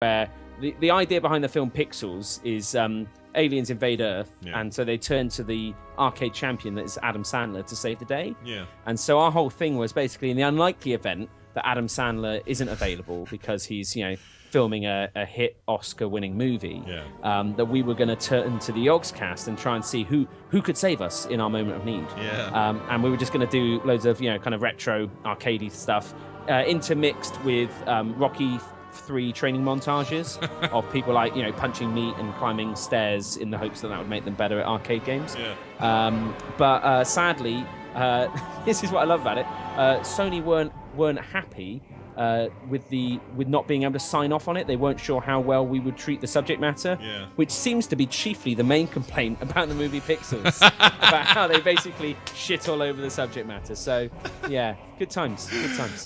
where the idea behind the film Pixels is aliens invade Earth, and so they turn to the arcade champion that is Adam Sandler to save the day. Yeah. And so our whole thing was basically in the unlikely event that Adam Sandler isn't available because he's, filming a hit Oscar-winning movie, that we were going to turn to the Yogscast and try and see who could save us in our moment of need. Yeah. And we were just going to do loads of, kind of retro arcadey stuff, intermixed with Rocky 3 training montages of people like punching meat and climbing stairs in the hopes that would make them better at arcade games. But sadly, this is what I love about it. Sony weren't happy with not being able to sign off on it. They weren't sure how well we would treat the subject matter, which seems to be chiefly the main complaint about the movie Pixels, about how they basically shit all over the subject matter. So yeah, good times.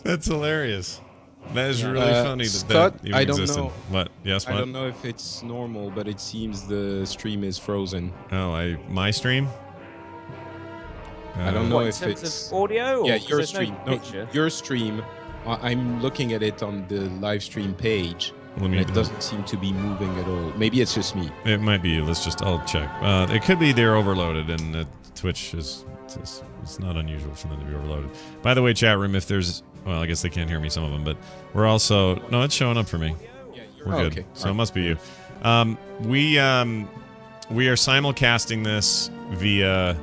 That's hilarious. That is really funny that even I don't existed. know. What? Yes, what? I don't know if it's normal, but it seems the stream is frozen. Oh, my stream? I don't know what, if in terms it's of audio. Or yeah, your stream. No picture? Your stream. I'm looking at it on the live stream page. And it doesn't seem to be moving at all. Maybe it's just me. It might be you. I'll check. It could be they're overloaded, and Twitch it's not unusual for them to be overloaded. By the way, chat room, if there's, well, I guess they can't hear me, some of them, but we're also, no, it's showing up for me. We're good. Okay. So it must be you. We are simulcasting this via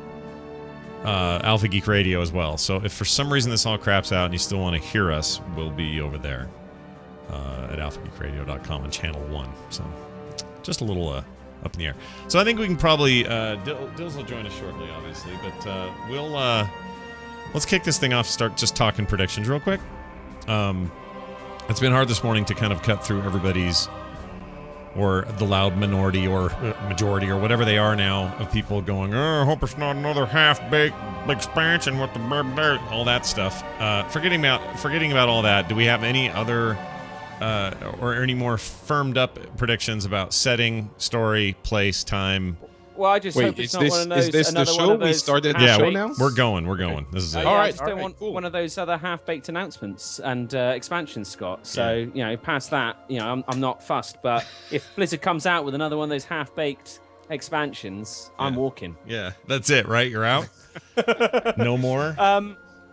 Alpha Geek Radio as well. So if for some reason this all craps out and you still want to hear us, we'll be over there at alphageekradio.com on channel 1. So just a little up in the air. So I think we can probably Dills will join us shortly, obviously, but we'll let's kick this thing off. Start just talking predictions real quick. It's been hard this morning to kind of cut through everybody's, or the loud minority or majority or whatever they are now, of people going, oh, I hope it's not another half-baked expansion with the all that stuff. Forgetting about all that, do we have any other or any more firmed up predictions about setting, story, place, time? Well, I just hope it's not one of those. Is this the show? We started the show now? We're going. This is it. All right. I just don't want one of those other half-baked announcements and expansions, Scott. So, past that, I'm not fussed. But if Blizzard comes out with another one of those half-baked expansions, I'm walking. Yeah, that's it, right? You're out? No more?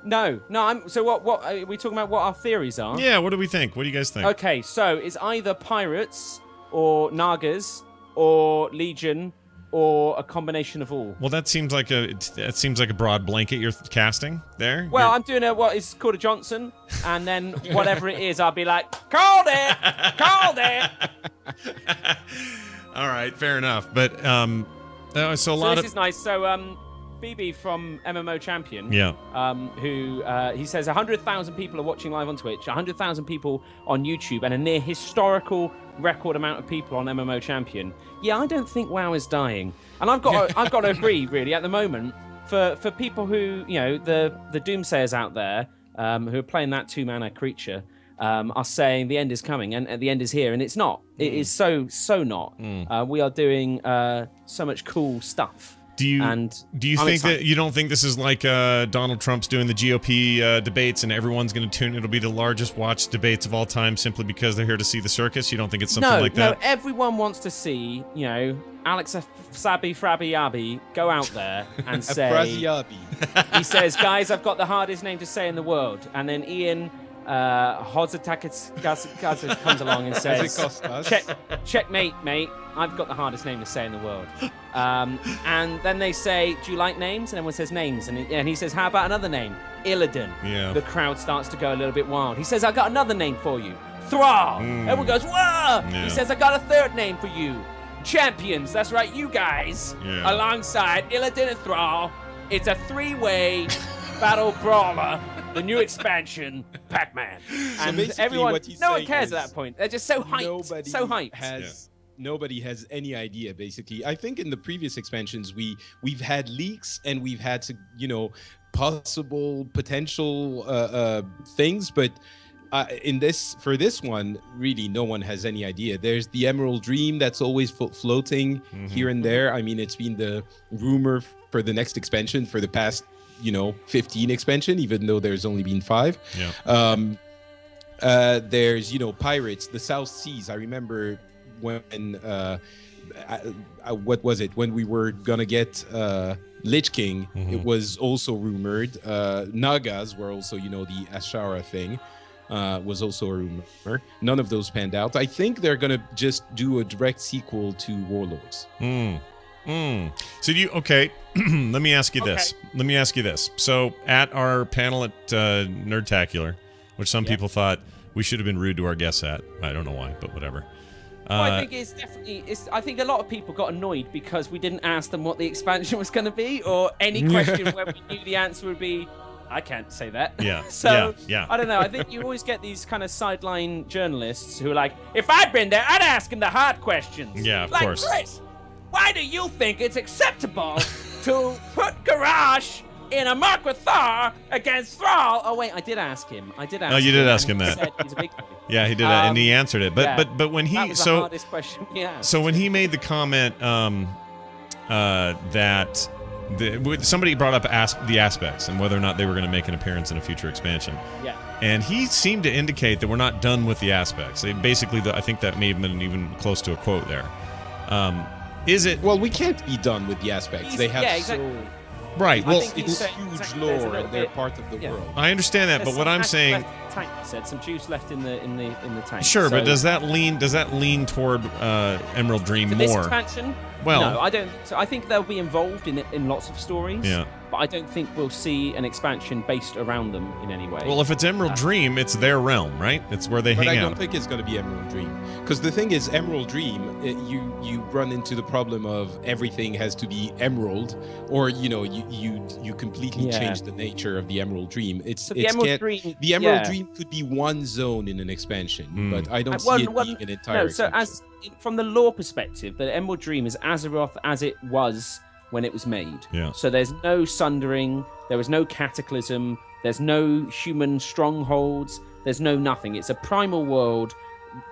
No. So what are we talking about? What our theories are? Yeah, what do we think? What do you guys think? Okay, so it's either Pirates or Nagas or Legion, or a combination of all. Well, that seems like a broad blanket you're casting there. Well, I'm doing what is called a Johnson, and then whatever it is, I'll be like, called it. All right, fair enough. But so this is nice. So BB from MMO Champion, who he says 100,000 people are watching live on Twitch, 100,000 people on YouTube, and a near historical record amount of people on MMO Champion. Yeah, I don't think WoW is dying, and I've got to agree, really, at the moment, for people who the doomsayers out there who are playing that 2-mana creature are saying the end is coming and the end is here, and it's not. It is so not. We are doing so much cool stuff. Do you think that you don't think this is like Donald Trump's doing the GOP debates and everyone's going to tune? It'll be the largest watched debates of all time simply because they're here to see the circus. You don't think it's something like that? No, everyone wants to see Alex Sabi Frabby Abby go out there and say he says, guys, I've got the hardest name to say in the world, and then Ian Hozatakis comes along and says, checkmate, mate. I've got the hardest name to say in the world. And then they say, do you like names? And everyone says names. And he says, how about another name? Illidan. Yeah. The crowd starts to go a little bit wild. He says, I got another name for you. Thrall. Everyone goes, whoa! Yeah. He says, I got a third name for you. Champions. That's right, you guys. Yeah. Alongside Illidan and Thrall. It's a 3-way battle brawler. The new expansion, Pac-Man. And everyone, no one cares at that point. They're just so hyped. Nobody has any idea, basically. I think in the previous expansions, we've had leaks and we've had potential things, but for this one, really, no one has any idea. There's the Emerald Dream that's always floating here and there. I mean, it's been the rumor for the next expansion for the past 15 expansion, even though there's only been 5. Yeah. There's, you know, pirates, the South Seas. I remember when, what was it? When we were gonna get Lich King, it was also rumored. Nagas were also, you know, the Ashara thing was also a rumor. None of those panned out. I think they're gonna just do a direct sequel to Warlords. So okay, let me ask you this. Let me ask you this. So at our panel at Nerdtacular, which some people thought we should have been rude to our guests at. I don't know why, but whatever. Well, I think it's definitely. I think a lot of people got annoyed because we didn't ask them what the expansion was going to be, or any question where we knew the answer would be, I can't say that. Yeah. So yeah. I don't know. I think you always get these kind of sideline journalists who are like, if I'd been there, I'd ask him the hard questions. Yeah, of like, course. Chris, why do you think it's acceptable to put Garage in a mark with Thor against Thrall? Oh wait, I did ask him. No, you did ask him that. He said he's a big boy. Yeah, he did, and he answered it. But when he that was the hardest question we asked. So when he made the comment that somebody brought up the aspects and whether or not they were going to make an appearance in a future expansion. Yeah. And he seemed to indicate that we're not done with the aspects. Basically, I think that may have been even close to a quote there. Is it? Well, we can't be done with the aspects. They have exactly. so. Right. Well, it's huge lore, and they're part of the world. I understand that, but what I'm saying, tank, said some juice left in the tank. Sure, but does that lean toward Emerald Dream for more? This expansion? Well, no, I don't. So I think they'll be involved in lots of stories. Yeah. But I don't think we'll see an expansion based around them in any way. Well, if it's Emerald Dream, it's their realm, right? It's where they hang out. But I don't think it's going to be Emerald Dream, because the thing is, Emerald Dream, you run into the problem of everything has to be emerald, or you know, you completely change the nature of the Emerald Dream. The Emerald Dream could be one zone in an expansion, but I don't see it being an entire. No, so from the lore perspective, the Emerald Dream is Azeroth as it was when it was made. Yeah. So there's no sundering, there was no cataclysm, there's no human strongholds, there's no nothing. It's a primal world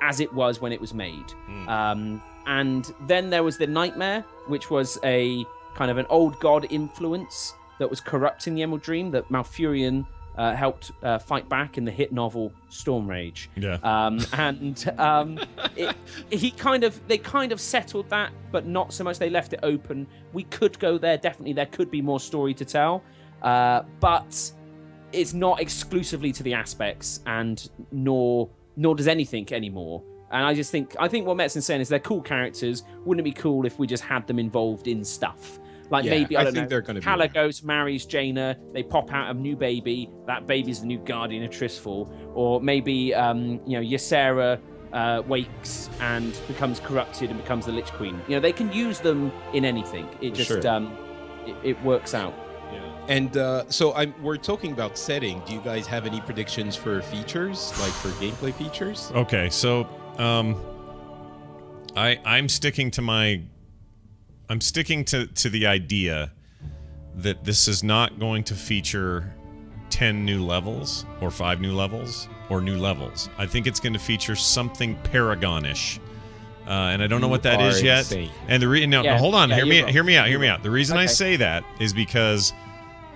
as it was when it was made. And then there was the Nightmare, which was a kind of an old god influence that was corrupting the Emerald Dream that Malfurion helped fight back in the hit novel Storm Rage. Yeah. They kind of settled that, but not so much. They left it open. We could go there. Definitely, there could be more story to tell, but it's not exclusively to the aspects, and nor does anything anymore. And I think what Metzon's saying is they're cool characters. Wouldn't it be cool if we just had them involved in stuff? Like maybe, I don't know, Kalecgos marries Jaina, they pop out a new baby, that baby's the new guardian of Tristfall. Or maybe, Ysera wakes and becomes corrupted and becomes the Lich Queen. You know, they can use them in anything. It just, it works out. Yeah. And we're talking about setting. Do you guys have any predictions for features, like for gameplay features? Okay, so I'm sticking to the idea that this is not going to feature 10 new levels or 5 new levels or new levels. I think it's going to feature something Paragon-ish. And I don't know what that is yet. Insane. And hold on, hear me out. The reason I say that is because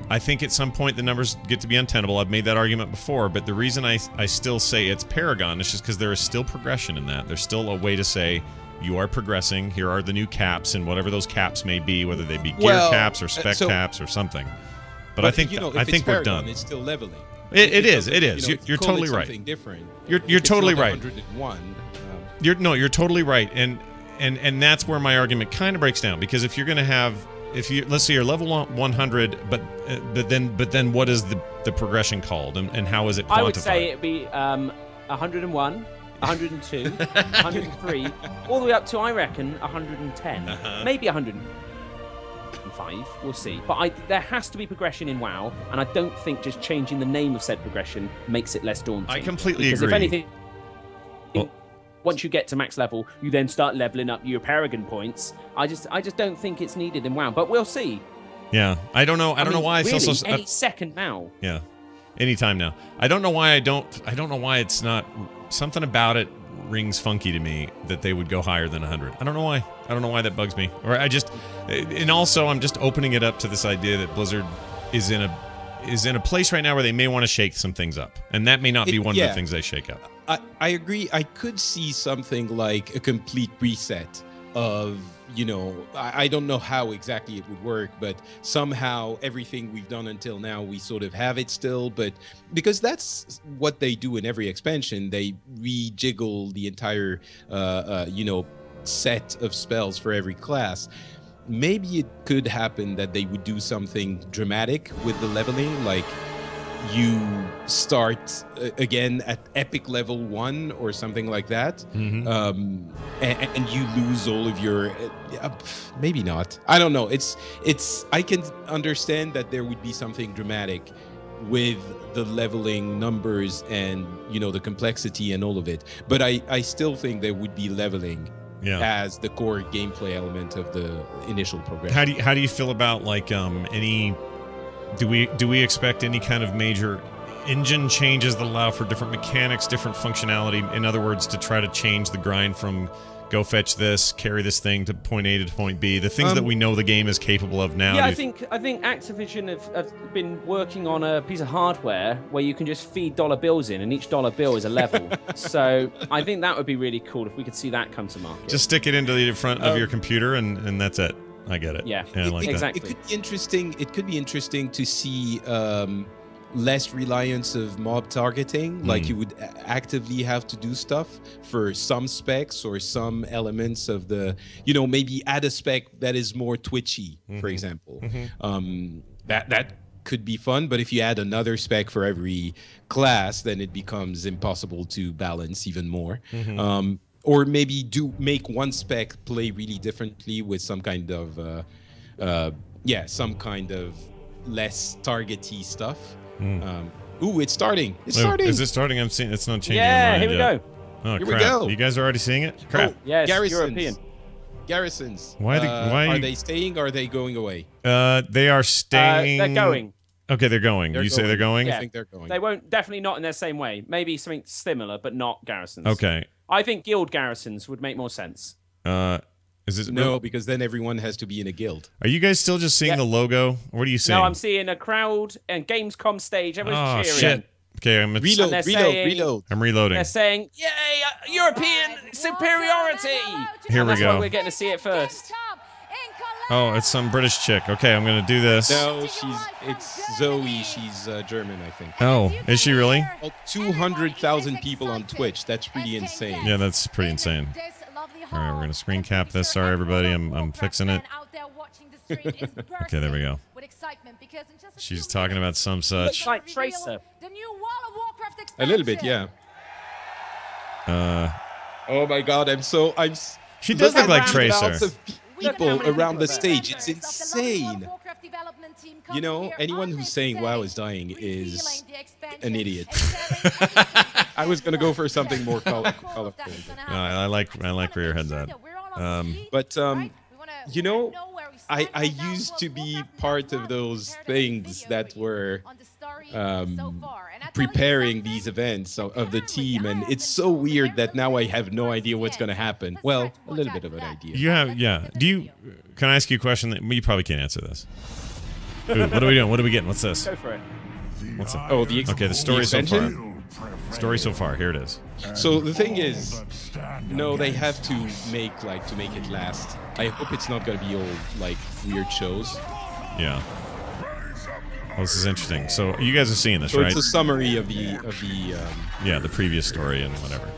I think at some point the numbers get to be untenable. I've made that argument before, but the reason I still say it's Paragon is just because there is still progression in that. There's still a way to say you are progressing. Here are the new caps, and whatever those caps may be, whether they be gear caps or spec caps or something. But I think we're done. It's still leveling. It is. You're totally right. Different. You're totally right. 101. You're totally right, and that's where my argument kind of breaks down, because if you're going to have, let's say you're level 100, but then what is the progression called, and how is it quantified? I would say it'd be 101. 102, 103, all the way up to, I reckon, 110, maybe 105. We'll see. But there has to be progression in WoW, and I don't think just changing the name of said progression makes it less daunting. I completely agree. Because if anything, once you get to max level, you then start leveling up your Paragon points. I just don't think it's needed in WoW, but we'll see. Yeah, I don't know. I don't know why really, I feel so. Any second now. Yeah, anytime now. I don't know why I don't know why it's not. Something about it rings funky to me that they would go higher than 100. I don't know why. I don't know why that bugs me. Or and also I'm just opening it up to this idea that Blizzard is in is in a place right now where they may want to shake some things up, and that may not be one of the things they shake up. I agree. I could see something like a complete reset of, you know, I don't know how exactly it would work, but somehow everything we've done until now, we sort of have it still. But because that's what they do in every expansion, they rejiggle the entire, you know, set of spells for every class. Maybe it could happen that they would do something dramatic with the leveling, like you start again at epic level 1 or something like that, and you lose all of your maybe not, I don't know. It's I can understand that there would be something dramatic with the leveling numbers and, you know, the complexity and all of it, but I still think there would be leveling as the core gameplay element of the initial progression. How do you feel about like any do we expect any kind of major engine changes that allow for different mechanics, different functionality? In other words, to try to change the grind from go fetch this, carry this thing to point A to point B, the things that we know the game is capable of now. Yeah, I think Activision have been working on a piece of hardware where you can just feed dollar bills in, and each dollar bill is a level. So I think that would be really cool if we could see that come to market. Just stick it into the front of your computer, and that's it. I get it. Yeah, I like exactly. It could be interesting. It could be interesting to see less reliance of mob targeting. Like you would actively have to do stuff for some specs or some elements of the, you know, maybe add a spec that is more twitchy, for example. That could be fun. But if you add another spec for every class, then it becomes impossible to balance even more. Or maybe make one spec play really differently with some kind of, some kind of less targety stuff. Ooh, it's starting. It's starting. Is it starting? I'm seeing it's not changing. Yeah, here we go. Oh, here crap. we go. You guys are already seeing it? Crap. Yes, Garrisons. European. Garrisons. Why are they staying or are they going away? They are staying. They're going. Okay, they're going. You say they're going? Yeah. I think they're going. They won't, definitely not in their same way. Maybe something similar, but not garrisons. Okay. I think guild garrisons would make more sense. Is this no? Because then everyone has to be in a guild. Are you guys still just seeing the logo? What are you seeing? No, I'm seeing a crowd and Gamescom stage. Everyone's cheering. Shit. Okay, I'm Reload. I'm reloading. They're saying, "Yay, European superiority!" Here we that's go. why we're getting to see it first. Oh, it's some British chick. Okay, I'm gonna do this. No, it's Zoe. She's German, I think. Oh, is she really? Well, 200,000 people on Twitch. That's pretty insane. Yeah, that's pretty insane. All right, we're gonna screen cap this. Sorry, everybody. I'm fixing it. Okay, there we go. She's talking about some such. Like Tracer. A little bit, yeah. Oh my God, She does look like Tracer. Lots of people around the stage. It's insane. You know, anyone who's saying WoW is dying is an idiot. I was gonna go for something more colorful. I like where your head's at. But you know, I used to be part of those things that were preparing these events of the team, and it's so weird that now I have no idea what's going to happen. Well, a little bit of an idea. You have, yeah. Can I ask you a question that you probably can't answer this? Ooh, what are we doing? What are we getting? What's this? Go for it. What's it? Oh, okay, the story so far. Story so far. Here it is. So the thing is, no, they have to make it last. I hope it's not going to be all like weird shows. Yeah. Well, this is interesting. So you guys are seeing this, so right? It's a summary of the yeah, the previous story and whatever.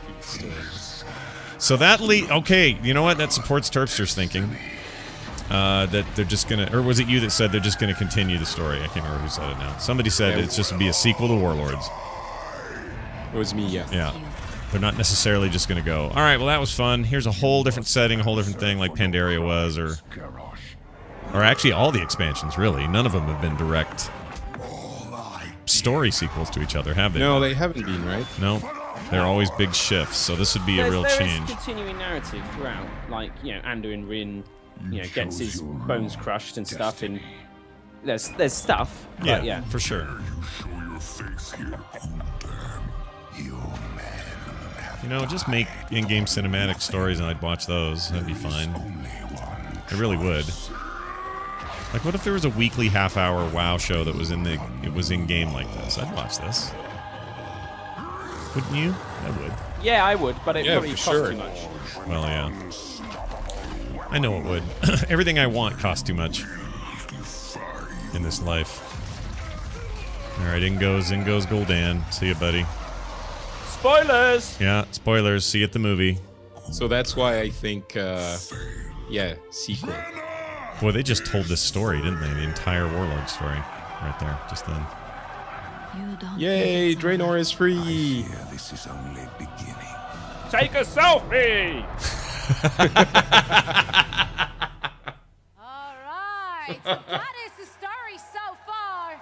So that okay, you know what? That supports Turpster's thinking. That they're just gonna, or was it you that said they're just gonna continue the story? I can't remember who said it now. Somebody said it's just to be a sequel to Warlords. It was me, yeah. Yeah. They're not necessarily just gonna go, all right, well that was fun. Here's a whole different setting, a whole different thing like Pandaria was, or actually all the expansions really. None of them have been direct story sequels to each other, have they? No, they haven't been, right? No. They're always big shifts, so this would be a real change. There is continuing narrative throughout, like, you know, Anduin Rin, you know, gets his bones crushed and stuff, and there's stuff. Yeah, yeah, for sure. You know, just make in-game cinematic stories and I'd watch those. That'd be fine. I really would. Like, what if there was a weekly half-hour WoW show that was in game like this? I'd watch this. Wouldn't you? I would. Yeah, I would, but it probably costs sure. too much. Well, yeah. I know it would. Everything I want costs too much in this life. All right, in goes Gul'dan. See you, buddy. Spoilers! Yeah, spoilers. See you at the movie. So that's why I think, yeah, sequel. Boy, they just told this story, didn't they? The entire Warlord story. Right there, just then. Yay, Draenor is free! This is only beginning. Take a selfie! All right, so that is the story so far.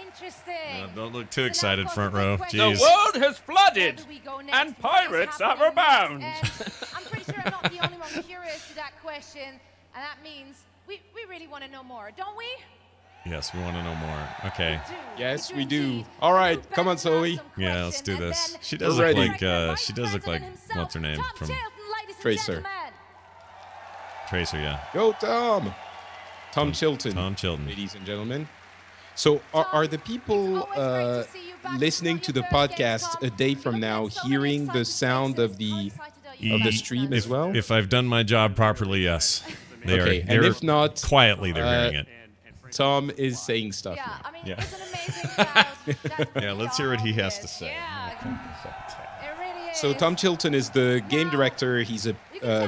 Interesting. Don't look too excited, front row. The Jeez. world has flooded, Where do we go next? and What is pirates are happening abound. next? I'm pretty sure I'm not the only one curious to that question, and that means we really want to know more, don't we? Yes, we want to know more. Okay. Yes, we do. All right, come on, Zoe. Yeah, let's do this. She does We're look ready. like she does look like what's her name from Tracer. Tracer, yeah. Go, Tom! Tom Chilton. Tom Chilton. Ladies and gentlemen. So, are the people listening to the podcast a day from now hearing the sound of the stream as well? If I've done my job properly, yes. They Okay, are. and They're if not, quietly they're hearing it. Tom is saying stuff. Yeah, now. I mean, Yeah. it's an amazing crowd. Yeah, let's hear what he has to say. Yeah, it really is. So Tom Chilton is the game director. He's a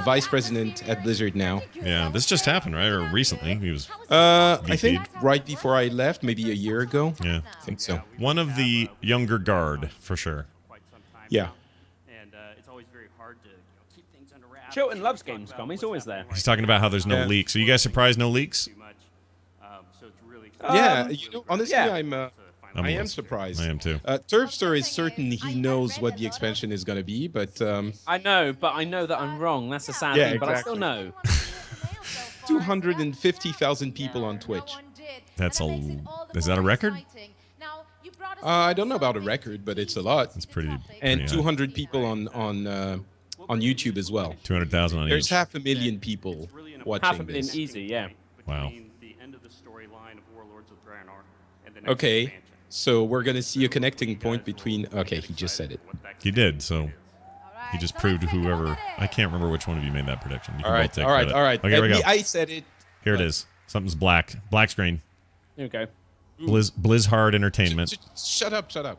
vice president at Blizzard now. Yeah, this just happened, right? Or recently. He was. I think VP'd. right before I left, maybe a year ago. Yeah. I think so. One of the younger guard, for sure. Yeah. And it's always very hard to keep things under wraps. Chilton loves Gamescom. He's always there. He's talking about how there's no Yeah. leaks. Are you guys surprised no leaks? Too much. So it's really Yeah, you know, honestly, yeah. I am surprised. I am too. Terpster is certain he knows what the expansion is going to be, but I know that I'm wrong. That's a sad Yeah, thing, but I exactly. still know. 250,000 people on Twitch. That's is that a record? I don't know about a record, but it's a lot. It's pretty. And pretty high. 200 people on YouTube as well. 200,000 on There's each. 500,000 people watching Half a million this. easy, yeah. Wow. the end of the storyline of Warlords of Draenor and the next Okay, expansion. so we're going to see a connecting point between... Okay, he just said it. He did, so he just proved whoever. I can't remember which one of you made that prediction. You can All right, both take all right, credit. all right. Okay, here we go. I said it. Here it is. Something's black. Black screen. Here we go. Blizzard Entertainment. Shut up, shut up.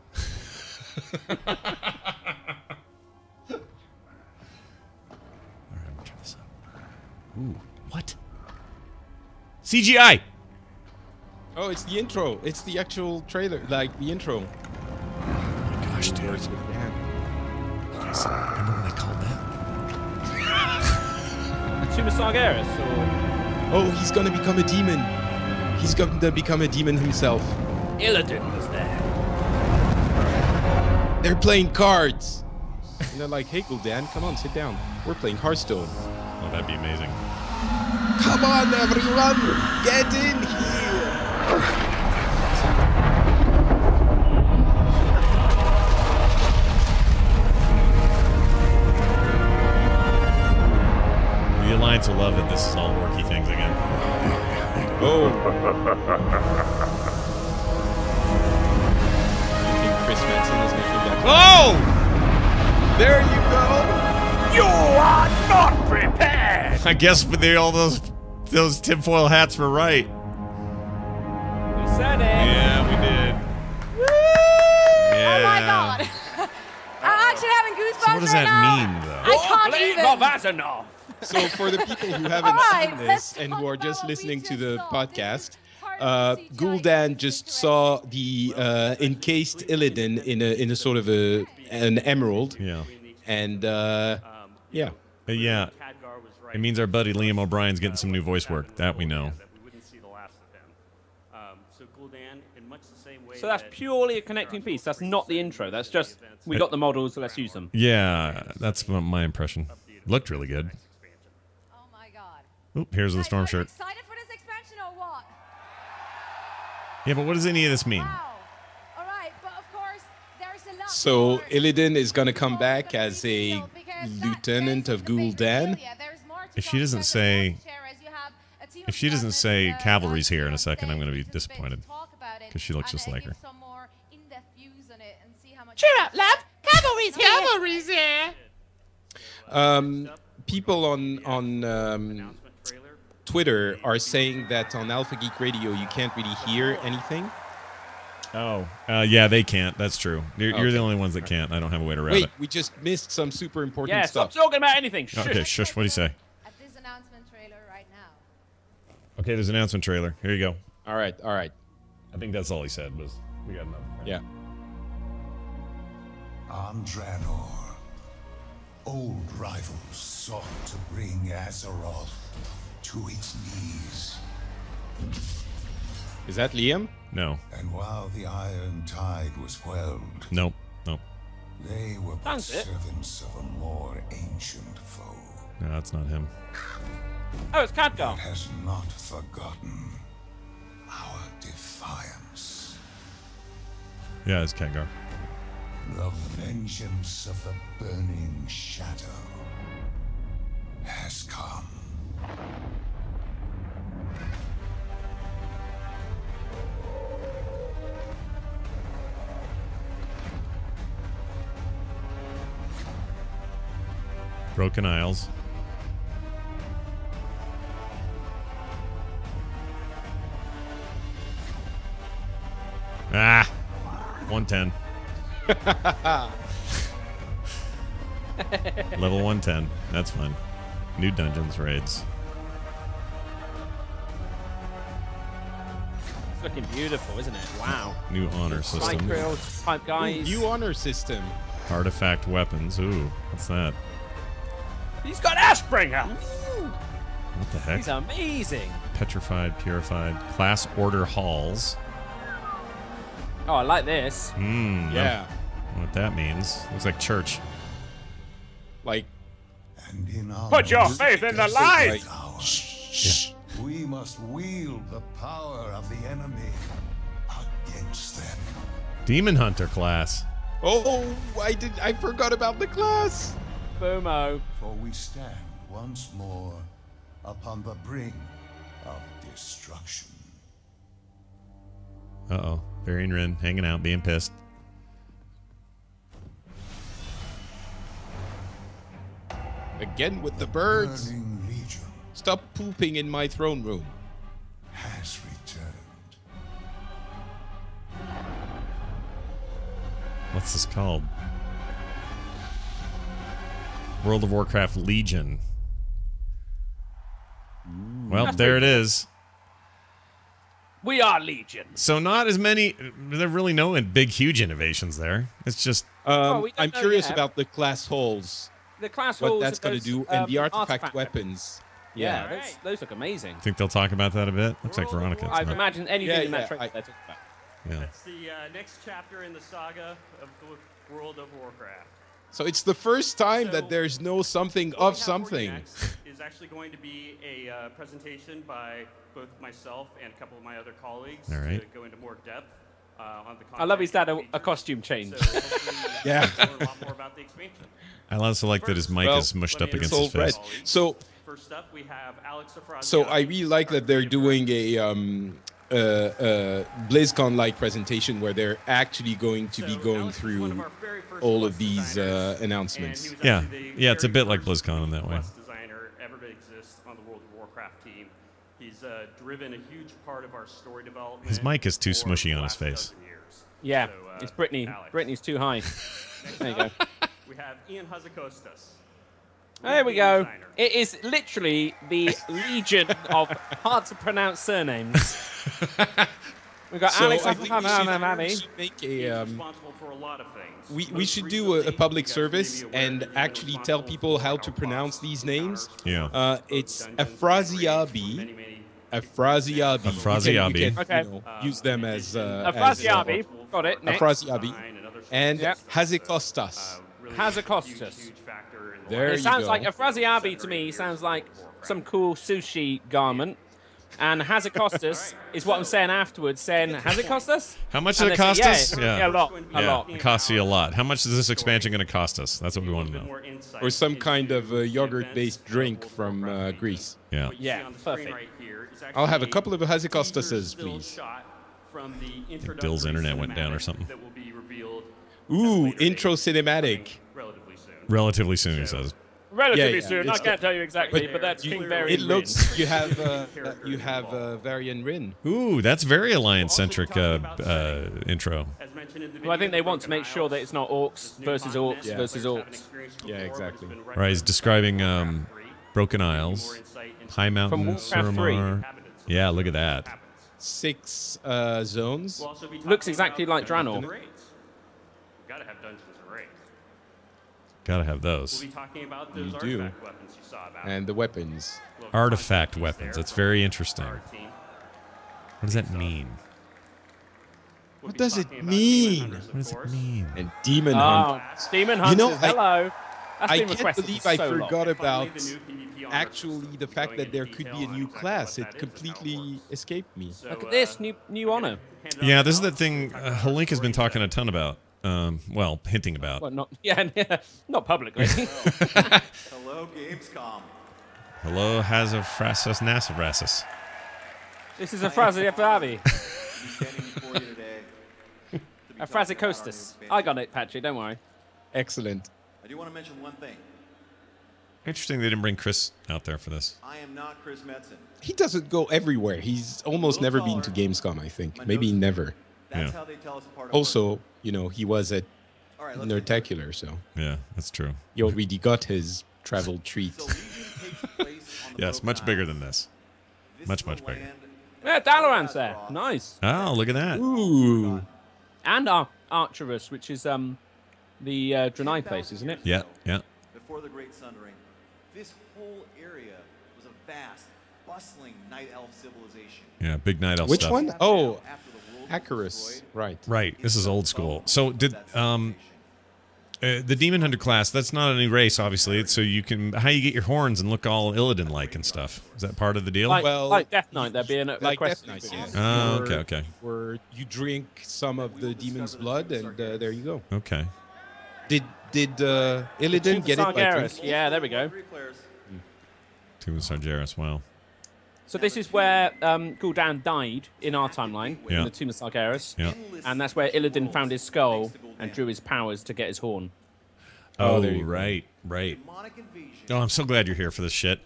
All right, I'm gonna turn this up. Ooh, what? CGI. Oh, it's the intro. It's the actual trailer, like the intro. Oh my gosh, dude. Where's it? Yeah. You guys remember when I called that? Super Sargeras, or Oh, he's gonna become a demon. He's gonna become a demon himself. Illidan was there. They're playing cards. And they're like, hey, Gul'dan, come on, sit down. We're playing Hearthstone. Oh, that'd be amazing. Come on, everyone, get in here. The Alliance will love that this is all orky things again. Oh. You think Chris Manson is making that? Oh! There you go. You are not prepared! I guess all those tinfoil hats were right. We said it! Yeah, we did. Yeah. Oh my god. I'm actually having goosebumps So what does right that now. mean, though? I can't Believe even. of Azenov! So for the people who haven't Alright, seen this let's and talk who are about just what we listening to just the saw. podcast, This is part of the CGI Gul'dan just secret. saw the encased Illidan in a sort of an emerald, Yeah. and yeah. Yeah. Khadgar was right. It means our buddy Liam O'Brien's getting some new voice work. That we know. That we wouldn't see the last of him. So Gul'dan, in much the same way So that's that purely a connecting piece. That's not the intro. That's just, we got the models, so let's use them. Yeah, that's my impression. Looked really good. Oh my god. Oop, here's the Guys, storm are you shirt. excited for this expansion or what? Yeah, but what does any of this mean? Wow. All right, but of course there's a lot So more Illidan is gonna come involved back in the as a reveal, because that lieutenant is of the big Gul'dan. reveal. Yeah, there's more to If she come. doesn't There's say- a shares, you have a team If she doesn't say cavalry's here in a second, I'm going to be disappointed. Because she looks just like her. Cheer up, love. Cavalry's here. Cavalry's here. People on Twitter are saying that on Alpha Geek Radio you can't really hear anything. Oh, yeah, they can't. That's true. You're Okay. the only ones that can't. I don't have a way to route Wait, it. we just missed some super important Yeah, stuff. stop talking about anything. Shush. Okay, shush. What do you say? At this announcement trailer right now. Okay, there's an announcement trailer. Here you go. All right. I think that's all he said was we got enough. Yeah. On Draenor, old rivals sought to bring Azeroth to its knees. Is that Liam? No. And while the Iron Tide was quelled, Nope. they were but Sounds it. servants of a more ancient foe No, that's not him. Oh, it's that Khadgar. has not forgotten our defiance. Yeah, it's Khadgar. The vengeance of the burning shadow has come. Broken Isles. Ah! 110. Level 110. That's fine. New dungeons, raids. It's looking beautiful, isn't it? Wow. New honor system. Cycrills, pipe guys. New honor system. Artifact weapons. Ooh, what's that? He's got Ashbringer. What the heck? He's amazing. Petrified, purified. Class order halls. Oh, I like this. Yeah. What that means. Looks like church. Like, And in our Put your most faith in the desperate light. hour, shh. we must wield the power of the enemy against them. Demon Hunter class. Oh, I forgot about the class. Boomo. For we stand once more upon the brink of destruction. Uh-oh. Varian Rin hanging out, being pissed. Again with the birds. Burning Legion Stop pooping in my throne room. has returned. What's this called? World of Warcraft Legion. Well, there it is. We are Legion. So not as many. There are really no big, huge innovations there. It's just we don't I'm know curious yet. about the class holes. The class What halls that's and going those, to do, and the artifact artifact weapons. Yeah, Yeah. those look amazing. think they'll talk about that a bit. Looks like Veronica. I've imagined anything Yeah, in that yeah, trailer I- they're talking about. Yeah. It's the next chapter in the saga of the World of Warcraft. So it's the first time So- that there's no something What we of have for you something. next is actually going to be a presentation by both myself and a couple of my other colleagues All right. to go into more depth on the I love he's content dad and a features. costume change. So hopefully Yeah. you'll learn a lot more about the expansion. I also like that his mic Well, is mushed let up me against It's his all face. red. So First up, we have Alex Afrasiabi. So I really like that they're doing a BlizzCon-like presentation where they're actually going to be going through all of these announcements. Yeah. Yeah, it's a bit like BlizzCon in that way. Designer ever to exist on the World of Warcraft team. He's driven a huge part of our story development. His mic is too for smushy the on his last face. dozen years. Yeah, So, it's Brittany. Alex. Brittany's too high. There you go. We have Ian Hazakostas. There we lead go. designer. It is literally the legion of hard to pronounce surnames. We've got So Alex I think we Afrasiabi. should make He's a. responsible for a lot of things. We Most should do a recently, public you guys may be service aware and that he's been actually tell responsible people for how our to pronounce boss these names. Yeah. It's Dungeons and Dragons for Afrasiabi. many Afrasiabi. Afrasiabi. You can, Okay. use them as Afrasiabi. Got it. Next. Afrasiabi. And Yeah. Hazekostas. Hazakostas. There It you sounds go. like Afrasiabi to me sounds like some cool sushi garment. And has it cost us? Is what I'm saying afterwards. Saying, has it cost us? How much And did it they cost say, us? Yeah, a lot. A lot. It costs you a lot. How much is this expansion going to cost us? That's what we want to know. Or some kind of yogurt-based drink from Greece. Yeah. Yeah, perfect. I'll have a couple of Hazikostases, please. Dill's internet went down or something. Ooh, intro cinematic. Relatively soon, he says. Relatively Yeah, soon. I it's- can't tell you exactly, but that's King Varian. It looks you have Varian Rin. Ooh, that's very alliance-centric intro. Well, I think they want to make sure that it's not orcs versus orcs versus orcs. Yeah, exactly. Right, he's describing Broken Isles, High Mountain, Warcraft 3. Suramar. Yeah, look at that. 6 zones. Looks exactly like Draenor. Gotta have Dungeons and Raids. Gotta have those. We'll be talking about those You do. artifact weapons you saw about. And the weapons. Artifact weapons. That's very interesting. What does that mean? What does it mean? What does it mean? And Demon Oh, Hunt. Demon Hunters, know, hello. That's I been can't requested believe for I so long. forgot about PvP on actually the fact that there could be a new class. It completely escaped me. Look at this, new honor. Yeah, this is the thing Halink has been talking a ton about. Well, hinting about. Well, not not publicly. Hello, Gamescom. Hello, Hazafrasus Nasafrasus. This is a Frazi Abbey. I'm standing before you today. to be A talking about our new Frazicostas. expansion. I got it, Patrick, don't worry. Excellent. I do want to mention one thing. Interesting they didn't bring Chris out there for this. I am not Chris Metzen. He doesn't go everywhere. He's almost never been to Gamescom, I think. Maybe never. That's Yeah. how they tell us apart. Also, you know, he was at all right, let's get to it. Nerdtacular, so Yeah, that's true. he already got his travel treat. So Legion takes place on the Yes, Broken much bigger Isles. than this. This Much, is much the bigger. land Yeah, Dalaran's there. Nice. Oh, look at that. Ooh. And Archerus, which is the Draenei place, isn't it? Yeah, yeah. Before the Great Sundering, this whole area was a vast, bustling night elf civilization. Yeah, big night elf Which stuff. one? Oh, After the world was Acarus. destroyed, Right. Right, this is old school. So did that civilization. the Demon Hunter class, that's not a new race, obviously. It's so you can, how you get your horns and look all Illidan-like and stuff. Is that part of the deal? Like Death Knight, there being a Like quest. Death Knight, yeah. Oh, Where- okay, okay. Where you drink some of the demon's blood, and there you go. Okay. Did Illidan get it? by Sargeras. drinking? Yeah, there we go. Three players. Tomb of Sargeras, wow. So this is where Gul'dan died in our timeline, Yeah. in the Tomb of Sargeras. Yeah. And that's where Illidan found his skull and drew his powers to get his horn. Oh, there you go. right. Demonic invasion. Oh, I'm so glad you're here for this shit.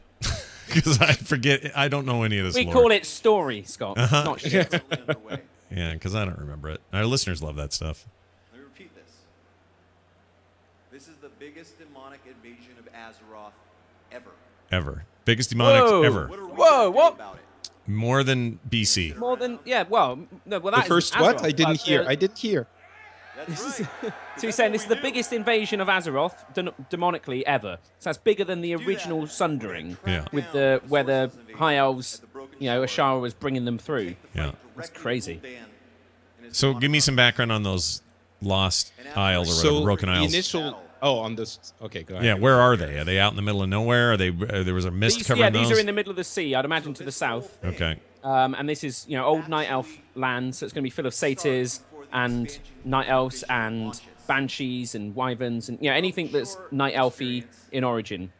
Because I forget, I don't know any of this We lore. call it story, Scott, not shit. Currently underway. Yeah, because I don't remember it. Our listeners love that stuff. Let me repeat this. This is the biggest demonic invasion of Azeroth ever. Ever. Biggest demonic Whoa. ever. What are we Whoa, gonna do what? about it? More than BC. More than, yeah, well, no, well, The that first isn't what? Azeroth, I didn't but, hear. I didn't hear. That's right. So he's saying this is the biggest invasion of Azeroth demonically ever. So that's bigger than the original Sundering, Yeah. with where the High Elves, Ashara was bringing them through. Yeah. That's crazy. So give me some background on those Lost Isles or whatever, So Broken the Isles. initial. Oh, on this. Okay, go ahead. Yeah, where are they? Are they out in the middle of nowhere? Are they? There was a mist These, covering these those. are in the middle of the sea, I'd imagine to the south. Okay. And this is, old Night Elf land, so it's going to be full of satyrs and Night Elves and banshees and wyverns and anything that's Night Elfy in origin.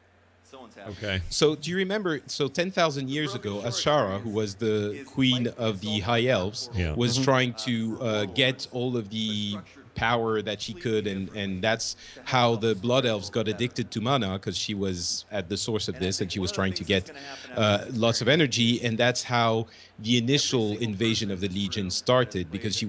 Okay. So do you remember? So 10,000 years ago, Ashara, who was the queen of the High Elves, Yeah. was trying to get all of the power that she could, and that's how the Blood Elves got addicted to mana, because she was at the source of this, and she was trying to get lots of energy, and that's how the initial invasion of the Legion started, because she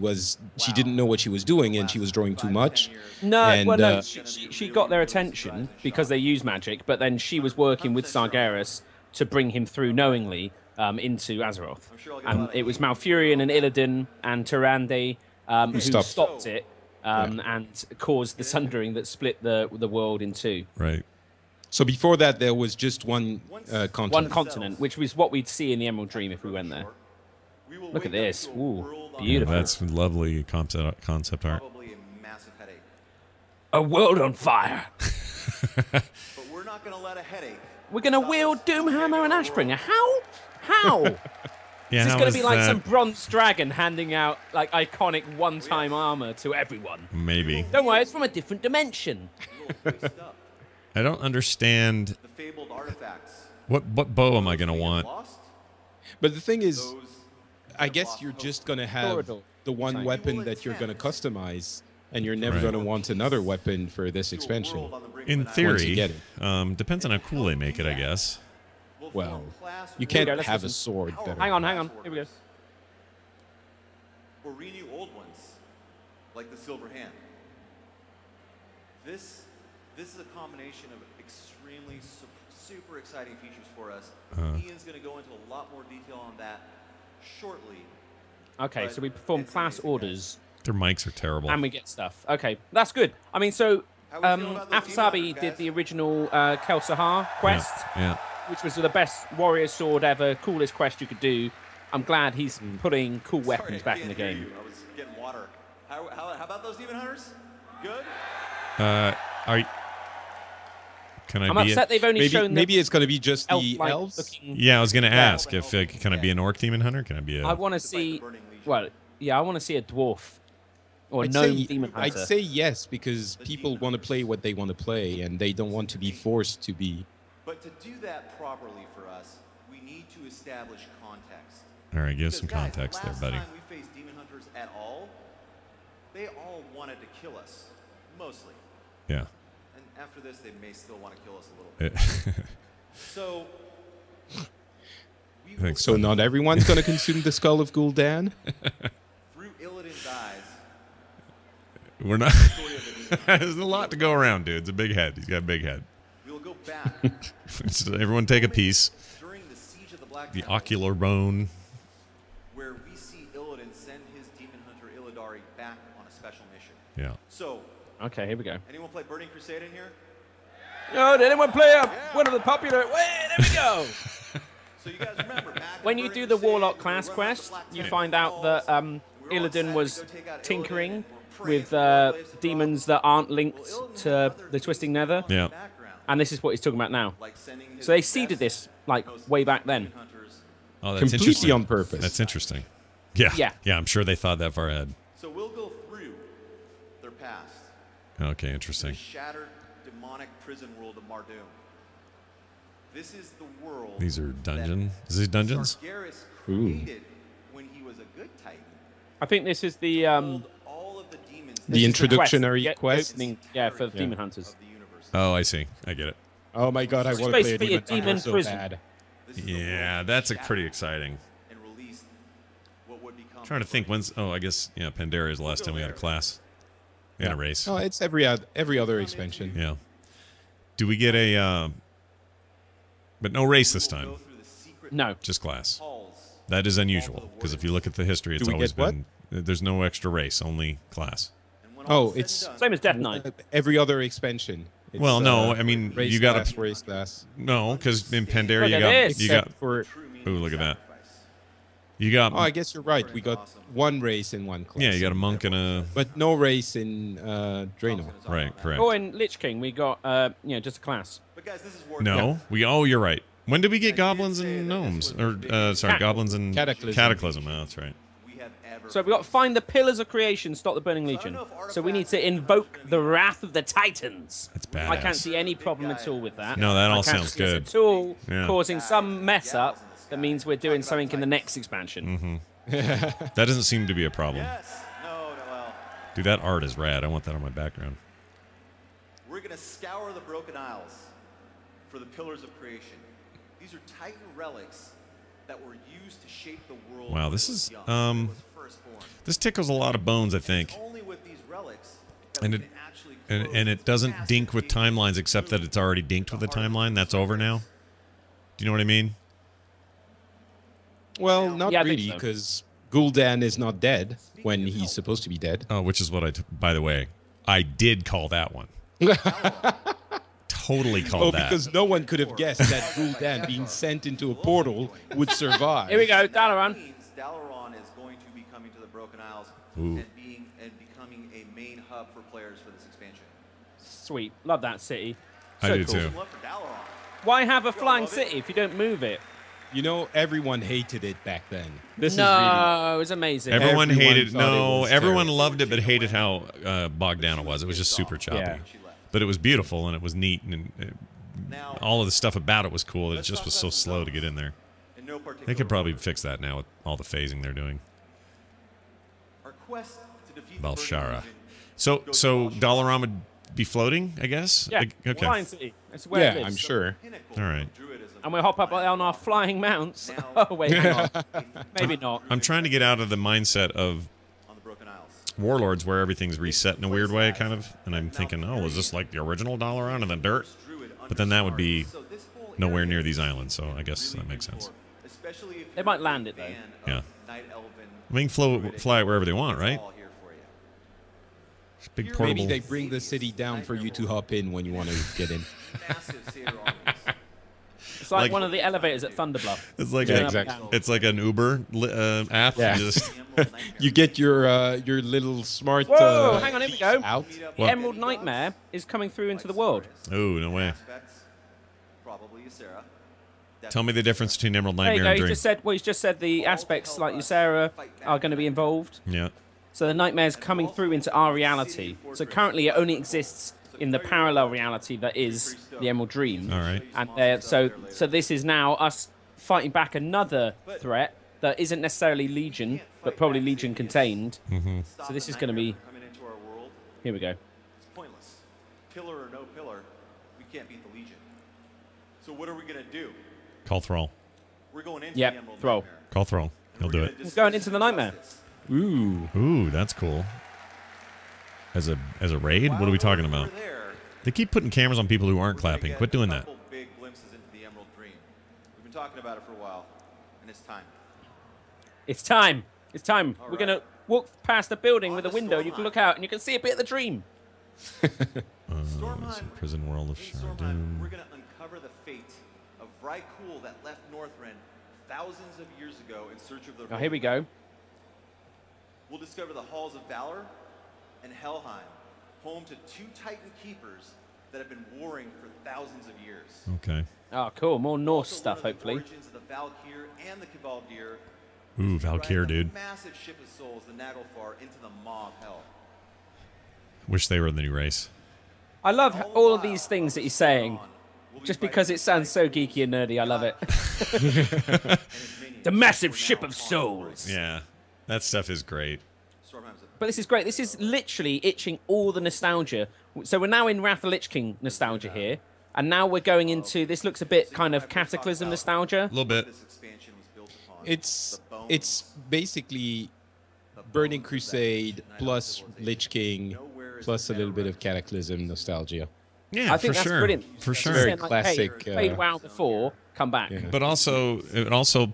didn't know what she was doing, and she was drawing too much. No, And, well, no, she got their attention because they use magic, but then she was working with Sargeras to bring him through knowingly into Azeroth. And it was Malfurion and Illidan and Tyrande who stopped it and caused the sundering that split the world in two. Right. So before that, there was just one continent. One continent, which was what we'd see in the Emerald Dream if we went there. Look at this. Ooh, beautiful. That's lovely concept art. Probably a massive headache. A world on fire. But we're not going to let a headache. We're going to wield Doomhammer and Ashbringer. How? Yeah, Is this how going is to be like that? some bronze dragon handing out like iconic one-time armor to everyone? Maybe. Don't worry, it's from a different dimension. I don't understand. The fabled artifacts. What bow am I going to want? Lost? But the thing is, Those I guess you're just gonna have Thorador. the one Sorry. weapon that you're gonna customize, and you're never Right. gonna want another weapon for this expansion. world on the brink In of an hour. Once you theory, get it. depends on how cool they make it, I guess. We'll Well, form class you warriors can't go, let's have a listen. sword. That Hang on, hang on. Here we go. or renew old ones, like the Silver Hand. This is a combination of extremely super exciting features for us. Ian's going to go into a lot more detail on that shortly. Okay, But so we perform it's class amazing, orders Their mics are terrible. and we get stuff. Okay, that's good. I mean, so How we feel about those Afsabi demon hunters, did guys? the original Kel Sahar quest, Yeah. which was the best warrior sword ever, coolest quest you could do. I'm glad he's putting cool weapons back in the Sorry, I can't game. hear you. I was getting water. How about those demon hunters? Good? Are you, can I I'm be? upset they've only shown Maybe it's gonna be just the elf-like elves. looking. Yeah, I was gonna ask if can I be an orc demon hunter? Can I be a? I want to Just like see. the Burning Legion. Well, yeah, I want to see a dwarf or a I'd gnome say, demon hunter. I'd say yes because people want to play what they want to play, and they don't want to be forced to be. But to do that properly for us, we need to establish context. All right, give Because, some guys, context there, last buddy. time we faced demon hunters at all, they all wanted to kill us, mostly. Yeah. And after this, they may still want to kill us a little bit. So, we will, Thanks. So not everyone's gonna consume the skull of Gul'dan. through Illidan's eyes, We're not. story of the demon. There's a lot to go around, dude. It's a big head. He's got a big head. We will go back So everyone take a piece. during the siege of the Black The Temple, ocular bone. where we see Illidan send his demon hunter Illidari back on a special mission. Yeah. So, Okay, here we go. anyone play Burning Crusade in here? Oh, did anyone play one of the popular? Wait, there we go. So you guys remember back in When you Burning do the Crusade, Warlock we class run around the quest, Black you Temple find out that halls, we were all Illidan excited was to go take out Illidan, tinkering and we're praying with for the waves to demons drop. that aren't Well, linked Illidan had to other the demons Twisting Nether. in the Yeah. background, And this is what he's talking about now. like sending his So they best, seeded this like most way back then. demon hunters. Oh, that's Completely interesting. on purpose. That's interesting. Yeah. Yeah. Yeah, I'm sure they thought that far ahead. So we'll go through their past. Okay, The interesting. shattered demonic prison world of Mardum. This is the world. These are dungeon. Is these dungeons? Sargeras Ooh. created when he was a good titan. I think this is the Killed all of the demons The this is introductory the quest? opening, yeah, for the demon hunters. of the universe. Oh, I see. I get it. Oh my god, I It's want to play a basically demon, a demon hunter so prison. bad. This is the Yeah, world that's a shattered pretty exciting. and released what would become Trying to think when's. Oh, I guess yeah. Pandaria is the last time we had a class and a race. Oh, it's every other expansion. Yeah. Do we get a? But no race this We'll time. go through the secret No. Just class. halls. That is unusual because if you look at the history, it's Do we always get what? been. There's no extra race, only class. And when all Oh, is said it's and done, Same as Death Knight. Every other expansion. It's, Well, no, I mean race you got class, to race class. no because in Pandaria Look you at got this. you got Except for true meaning Ooh, of look at that. sacrifice. you got oh, I guess you're right. We got one race in one class. yeah you got a monk and a but no race in Draenor. right correct. Oh, in Lich King, we got just a class. But guys, this is war. No, we. Oh, you're right. When did we get goblins and gnomes? Or sorry, goblins and Cataclysm. Oh, that's right. We have ever. So we've got to find the pillars of creation, stop the burning legion. So we need to invoke the wrath of the titans. That's I can't badass. see any problem at all with that. No, that all I can't sounds see us good. At all Yeah. causing some mess up that means we're doing something in the next expansion. That doesn't seem to be a problem. Yes. No. Well, Dude, that art is rad. I want that on my background. we're gonna scour the Broken Isles for the pillars of creation. These are Titan relics that were used to shape the world. Wow, when this it was is, young, when it was first born. This tickles a lot of bones, I think. It's only with these relics that And we it can actually and close it this doesn't massive dink with gate timelines, except that it's already dinked with the timeline. That's over now. Do you know what I mean? Well, not Yeah, I think really, so. because Gul'dan is not dead when he's supposed to be dead. Oh, which is what by the way, I did call that one. Totally Oh, called that. because no one could have guessed that Gul'dan being sent into a portal would survive. Here we go, Dalaran. means Dalaran is going to be coming to the Broken Isles Ooh. and becoming a main hub for players for this expansion. Sweet. Love that city. I So do cool. too. Some love for Dalaran. Why have a flying love it. city if you don't move it? You know, everyone hated it back then. This is no, really... it was amazing. Everyone hated. thought No, it was everyone terrible. loved it, but hated how bogged down it was. It was just super choppy. Yeah. But it was beautiful and it was neat, and Now, all of the stuff about it was cool. It just was so slow to get in there. in no particular They could probably order, fix that now with all the phasing they're doing. our quest to defeat the Valshara. Burning So goes so to Dalaran would be floating, I guess. Yeah, Okay. Flying City. That's where it Yeah, lives. I'm sure. pinnacle All right. of druidism. And we'll hop up on our flying mounts. Now- Oh, wait, hang on. Maybe not. I'm trying to get out of the mindset of on the Broken Isles. Warlords where everything's reset in a weird way, kind of. And I'm thinking, oh, is this like the original Dalaran in the dirt? But then that would be So this whole nowhere area near is these islands, so I guess that makes sense. especially if They you're might a land it, though. fan of Yeah. Night Elven They can fly it wherever they want, right? all here for you. It's big portable. Maybe they bring the city down for you to hop in when you want to get in. Massive sailor armies. It's like Like- one of the elevators at Thunderbluff. It's like Yeah, a, exactly. It's like an Uber app. Yeah. You just The Emerald Nightmare. You get your little smart. Whoa, hang on, here we go. Out. The What? Emerald Nightmare is coming through into the world. oh no way. Aspects, probably Ysera. Tell me the difference between Emerald There you Nightmare go. and He Dream. just said, well, he's just said the aspects like Ysera are going to be involved. Yeah. So the nightmare's coming through into our reality. So currently it only exists in the parallel reality that is the Emerald Dream. All right. And so this is now us fighting back another threat that isn't necessarily Legion, but probably Legion contained. So this is going to be. Coming into our world, Here we go. it's pointless. Pillar or no pillar, we can't beat the Legion. So what are we gonna do? Call Thrall. We're going into Yep, the Emerald Thrall. Nightmare. Call Thrall. He'll do it. We're going into the nightmare. Ooh. Ooh, that's cool. As a raid? What are we talking about? We're there. They keep putting cameras on people who aren't We're gonna clapping. get Quit doing a that. couple big glimpses into the Emerald Dream. We've been talking about it for a while, and it's time. It's time. It's time. All We're going to walk past a building with a window. You can look out and you can see a bit of the dream. Stormheim, Prison world of in Stormheim, Shardun. we're going to uncover the fate of Vrykul that left Northrend thousands of years ago in search of the. Oh, here we go. We'll discover the halls of Valor and Helheim, home to two Titan keepers that have been warring for thousands of years. Okay. Oh, cool. More Norse Also stuff, learn of the hopefully. origins of the Valkyr and the Kavaldir. Ooh, as we ride Valkyr, the dude. Massive ship of souls, the Naglfar, into the maw of hell. Wish they were in the new race. I love all of these things that he's saying. We'll be Just fighting because it sounds so geeky and nerdy, I love it. and his minions. The massive We're ship now of on souls. Yeah. That stuff is great. Stormheim's a- But this is great. This is literally itching all the nostalgia. So we're now in Wrath of the Lich King nostalgia here. And now we're going into, this looks a bit kind of Cataclysm nostalgia. A little bit. This expansion was built upon It's the bones, it's basically the Burning bones of that Crusade ancient Night plus civilization. Lich King Nowhere is plus a better little bit of represented. Cataclysm nostalgia. Yeah, I think for that's sure. brilliant. For It's sure. very saying, like, classic, Hey, played uh, WoW before, come back. Yeah. But also, it also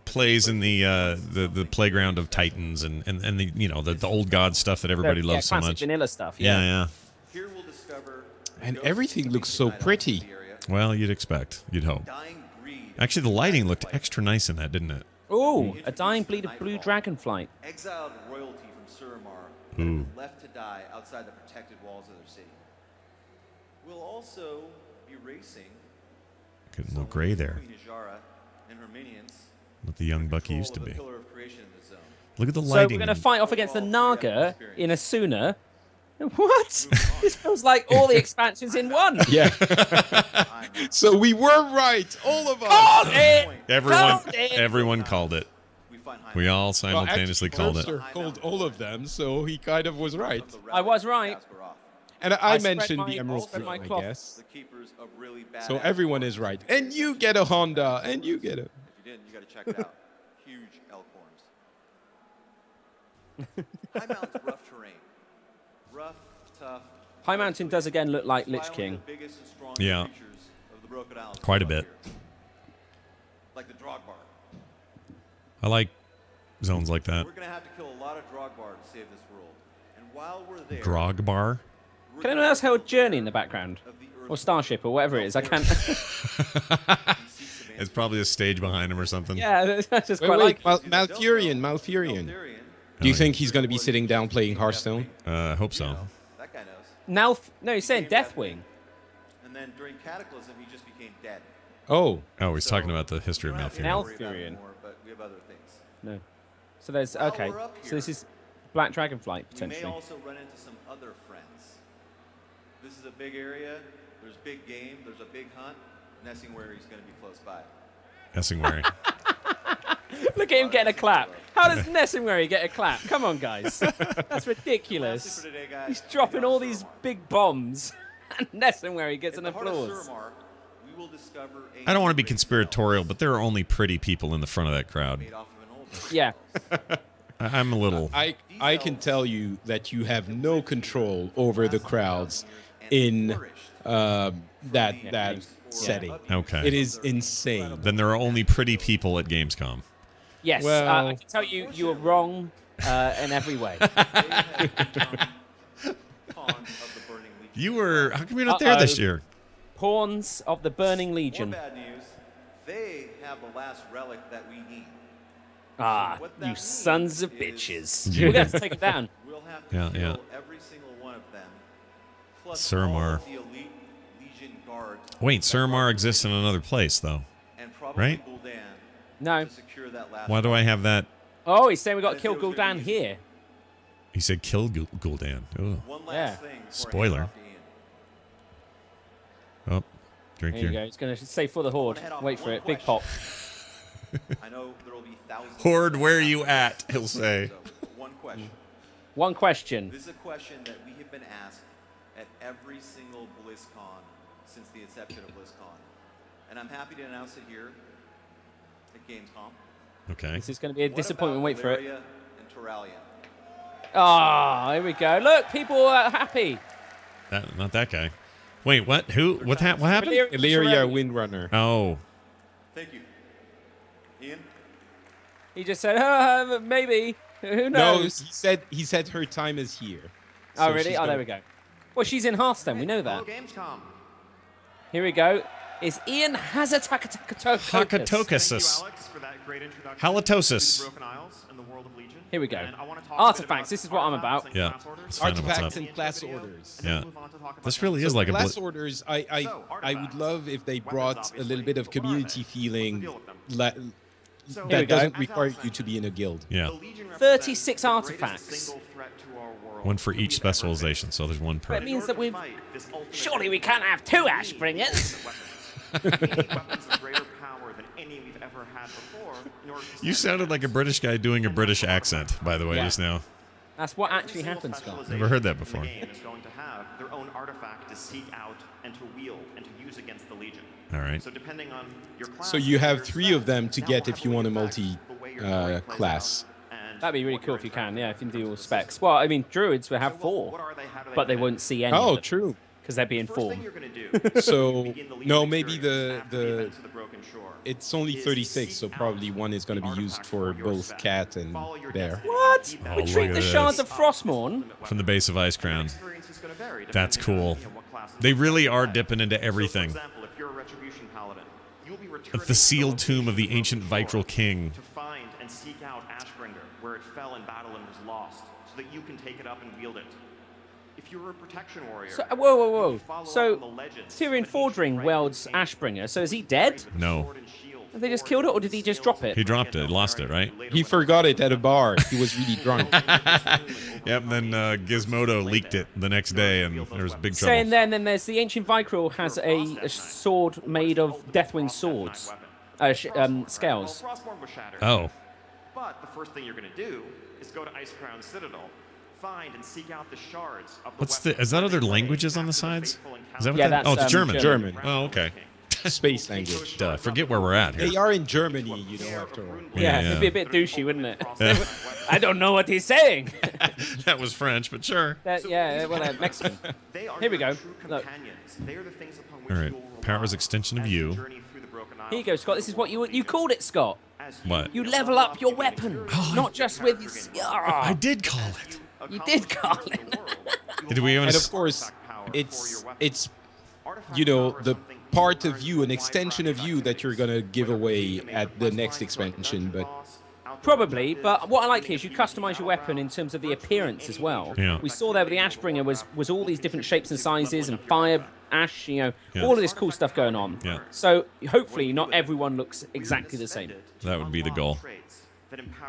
plays in the playground of Titans and the the old god stuff that everybody loves so classic much. vanilla stuff. Yeah, yeah. Here we'll discover And ghosts everything of looks ancient so night elves pretty. in the area, Well, you'd expect, you'd hope. dying breed Actually, the lighting looked extra nice in that, didn't it? Ooh, a dying bleed of blue dragonflight. exiled royalty from Suramar that Ooh. have been left to die outside the protected walls of their city. We'll also be racing Getting a little gray there. Queen Ajara and her minions. What the young Bucky control used to of the be. Pillar of Creation in the zone. Look at the So lighting. we're going to fight off against the Naga in Asuna. What? This feels like all the expansions in one. Yeah. I'm So we were right, all of us. Called it! Everyone, Called it! everyone called it. we find We all Well, simultaneously actually, called it. Turpster called all of them, so he kind of was right. I was right. And I I spread mentioned my- the Emerald spread my Dream, I cloth. guess. The keepers of really bad. So everyone is right. And you get a Honda, and you get a... If you didn't, you got to check it out. Huge elk horns. High Mountain's rough terrain. Rough, tough. High Mountain does again look like Why Lich only King. the biggest and strongest Yeah. creatures of the Broken Isles Quite a live bit. here. Like the Drogbar. I like zones like that. We're going to have to kill a lot of Drogbar to save this world. And while we're there, Grog bar. we're Can gonna anyone else hear explore Journey in the background? of the Earth Or Starship or whatever it is? I can't. and seeks of It's probably a stage behind him or something. Yeah, that's just Wait, quite wait, like. Malfurion. Malfurion. Do you think he's going to be sitting down playing Hearthstone? I hope so. That guy knows. Now, no, he's saying Deathwing. And then during Cataclysm, he just became dead. Oh, Oh, he's talking about the history of Malfurion. Malfurion. But we have other things. No. So there's While okay. we're up So here, this is Black Dragonflight We may potentially. also run into some other friends. This is a big area. There's big game. There's a big hunt. Nessingwary is going to be close by. Essingwary. Look at him getting a clap. How does Nessingwary get a clap? Come on, guys. That's ridiculous. Lastly for today, guys, He's check dropping out all these Suramar. big bombs, and Nessingwary gets In an the heart of applause. Suramar, we will discover a I don't want to be great conspiratorial, but there are only pretty people in the front of that crowd. made off of an old Yeah. I'm a little. I can tell you that you have no control over the crowds in that setting. Okay. It is insane. Then there are only pretty people at Gamescom. Yes. Well- I can tell you, you are wrong in every way. You were. How come you're not there this year? Pawns of the Burning More Legion. bad news. They have the last relic that we need. Ah, What that you means sons of is- bitches. Yeah. We're going to have to take it down. We'll have to Yeah, kill yeah. every single one of them. Plus Suramar. all of the elite Legion guards. Wait, that Suramar guard exists in another place, though. and probably right? Gul'dan No. to secure that last Why do I have that? Oh, he's saying we got to kill Gul'dan here. He said kill Gul'dan. Oh, One Yeah. last thing before I hand Spoiler. off to Ian. oh drink There you here. go. He's going to say for the Horde. Head off Wait with for one it. Big question. pop. I know there will be thousands. Horde, of where you at? He'll say. So, one question. One question. This is a question that we have been asked at every single BlizzCon since the inception of BlizzCon. And I'm happy to announce it here at Gamescom. Okay. This is going to be a What disappointment. about Wait for it. Valeria and Turalian? Ah, here we go. Look, people are happy. Not that guy. Wait, what? Who? What happened? Illyria Windrunner. Oh, Thank you. Ian? He just said, maybe. Who No, knows? he said her time is here. Oh, So really? she's Oh, there gonna- we go. Well, she's in Hearthstone. We know that. Gamescom. Here we go. It's Ian Hazatokatokus. Hakatokasis. Alex, for that great introduction Halitosis. to the Broken Isles and the world of Legion. Here we go. And I want to talk Artifacts, a bit this is what I'm about. artifacts and Yeah. class orders. Let's find out what's Artifacts up. and class orders. And then Yeah. we'll move on to talk about This really is like a Class bl- orders, I So, would artifacts. love if they Weapons, brought a obviously. little bit of What are community they? What's the feeling deal with them? So, Here we that go. doesn't as require Alex you to be in a guild. Yeah. the Legion 36 represents the greatest artifacts. single threat to our world One for that each we've ever specialization, so there's one per. That means that we've... fight this ultimate Surely we can't have two we need Ashbringers. weapons. We need weapons of greater power than any we've ever had before in order to You stand sounded like a British guy doing a British accent, by the way, Yeah. just now. That's what Every actually single happens, Scott. specialization Never heard that in the before. game is going to have their own artifact to seek out and to wield and to use against the Legion. All right. So depending on your class, So you have your 3 of stats, them to that get will if you want a heavily affect multi the way your story plays class. out and That'd be really what cool you're if you can, interacting yeah, if you with can do in all the specs. system. Well, I mean, druids will have So what 4, are they? How do but they fit? won't see any Oh, of them true. because they'd be in First 4. thing you're going to do So begin the Legion no, maybe experience after the the events of the Broken Shore it's only is 36, so seek probably out one is going to the be used artifact for your both spec. Cat and Follow your Bear. destiny. What? Keep that look Retreat at the this. shards of Frostmourne? From the base of Icecrown. Experience is gonna vary That's depending on, cool. what class They and really what are you dipping into play. everything. So, for example, if you're a Retribution Paladin, you'll be At returning the sealed to tomb of the location ancient Broken Shore Vitral King. to find and seek out Ashbringer, where it fell in battle and was lost, so that you can take it up and wield it. If you're a protection warrior, So, whoa, you whoa, follow whoa. up So, on the legends Tyrion that each Fordring rank welds contains Ashbringer. So is he dead? No. sword and shield Have they just forged killed it, or with did he just scales drop it? of He dropped it, Dragon lost it, right? who later He went forgot it at a bar. He was really drunk. Yep, and then Gizmodo leaked it the next day, and there was big Saying trouble. then there's the ancient Vicryl has a sword made of Deathwing swords. Scales. Well, Frostmourne was shattered. Oh, But the first thing you're going to do is go to Ice Crown Citadel, find and seek out the shards of the what's the? weapons Is that where other they lay languages on the after sides? fateful Is that what Yeah, that? that's, Oh, it's German. German. Oh, okay. Space language. Duh, forget where we're at They here. are in Germany, you know, after all. Yeah, Yeah, it'd be a bit douchey, wouldn't it? I don't know what he's saying. That was French, but sure. Yeah, well, Mexican. They are Here we your go. true Look. companions. They are the things upon which All right, you will powers rely extension of as you. journey through the Broken Isles. Here you go, Scott. This is what you called it, Scott. As What? You level up your weapon, not just with. I did call it. You did call it. Did we even? And of course, it's you know, the part of you, an extension of you that you're gonna give away at the next expansion. But Probably, but what I like here is you customize your weapon in terms of the appearance as well. Yeah. We saw there with the Ashbringer was all these different shapes and sizes and fire ash, Yeah. all of this cool stuff going on. Yeah. So hopefully not everyone looks exactly the same. That would be the goal.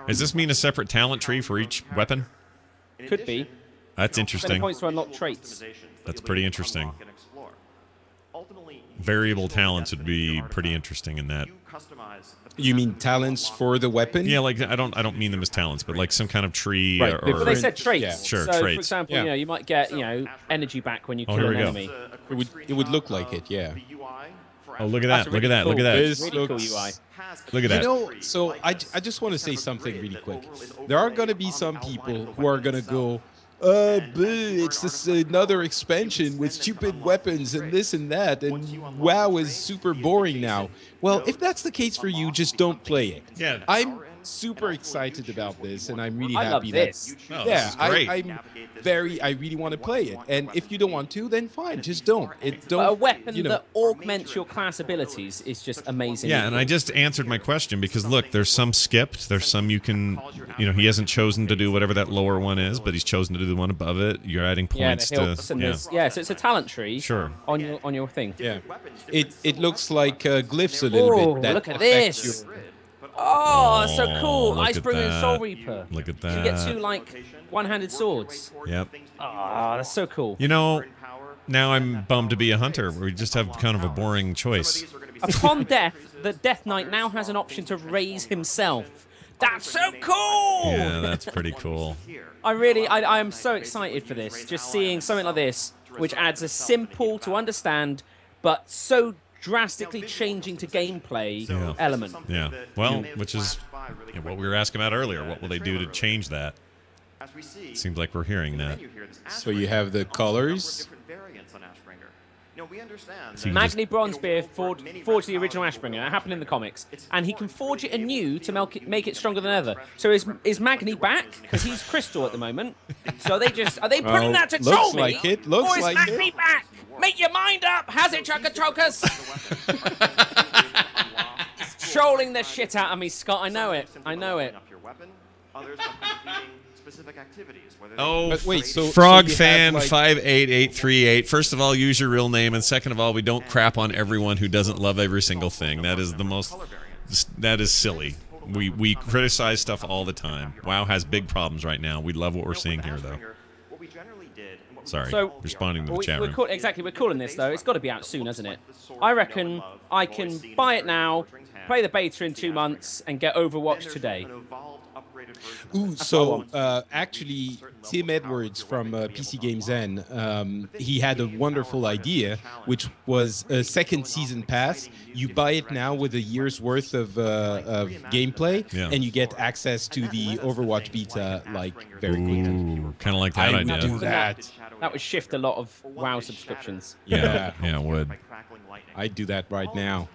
Does this mean a separate talent tree for each weapon? Could be. That's Spend interesting. points to unlock traits. That's pretty interesting. Variable talents would be pretty interesting in that. You mean talents for the weapon? Yeah, like I don't mean them as talents, but like some kind of tree Right, or Well, they said traits. Yeah. Sure, so, traits. for example, Yeah. you might get, energy back when you Oh, kill here an we go. enemy. It would look like it, yeah. Oh, look at That's that! Look at that! Look at that! This Really cool looks- UI. Look at You that! know, so I just want to say something really quick. There are going to be some people who are going to go, it's this another expansion with stupid weapons and this and that, and WoW is super boring now. Well, if that's the case for you, just don't play it. Yeah. I'm super excited about this, and I'm really I love happy this. that. Oh, Yeah, this is great. I really want to play it. And if you don't want to, then fine, just don't. Don't. But a weapon you know, that augments your class abilities is just amazing. Yeah, and I just answered my question because look, there's some skipped, there's some you can, he hasn't chosen to do whatever that lower one is, but he's chosen to do the one above it. You're adding points the hilts to. and Yeah. yeah, so it's a talent tree. Sure. On your thing. Yeah, it looks like glyphs a little Oh, bit. That look at affects this. your- Oh, that's so cool! look at Icebringer and that. Soulreaper. Look at You get that. two one-handed swords. Yep. Oh, that's so cool. Now I'm bummed to be a hunter. We just have kind of a boring choice. Upon death, the Death Knight now has an option to raise himself. That's so cool! Yeah, that's pretty cool. I am so excited for this. Just seeing something like this, which adds a simple to understand, but so drastically changing to gameplay element. Yeah. Well, which is what we were asking about earlier. What will they do to change that? Seems like we're hearing that. So you have the colors. Magni Bronzebeard forged the original Ashbringer. That happened in the comics. And he can forge it anew to make it stronger than ever. So is Magni back? Because he's crystal at the moment. So are they putting that to troll looks me? like it, looks or is like Magni it. back? Make your mind up! Has it, Chokers? He's trolling the shit out of me, Scott. I know it. I know it. Oh, But wait, so Frog so you fan have, like, 58838. First of all, use your real name, and second of all, we don't crap on everyone who doesn't love every single thing. That is the most. That is silly. We criticize stuff all the time. WoW has big problems right now. We love what we're seeing here, though. Sorry, So responding to the chat room. We're calling this though. It's got to be out soon, hasn't it? I reckon I can buy it now, play the beta in 2 months, and get Overwatch today. Ooh, so actually, Tim Edwards from PC Games N, he had a wonderful idea, which was a second season pass. You buy it now with a year's worth of gameplay, and you get access to the Overwatch beta like very quickly. Ooh, kind of like that I would idea. do that. That would shift a lot of WoW subscriptions. Yeah, Yeah, it would. I'd do that right now.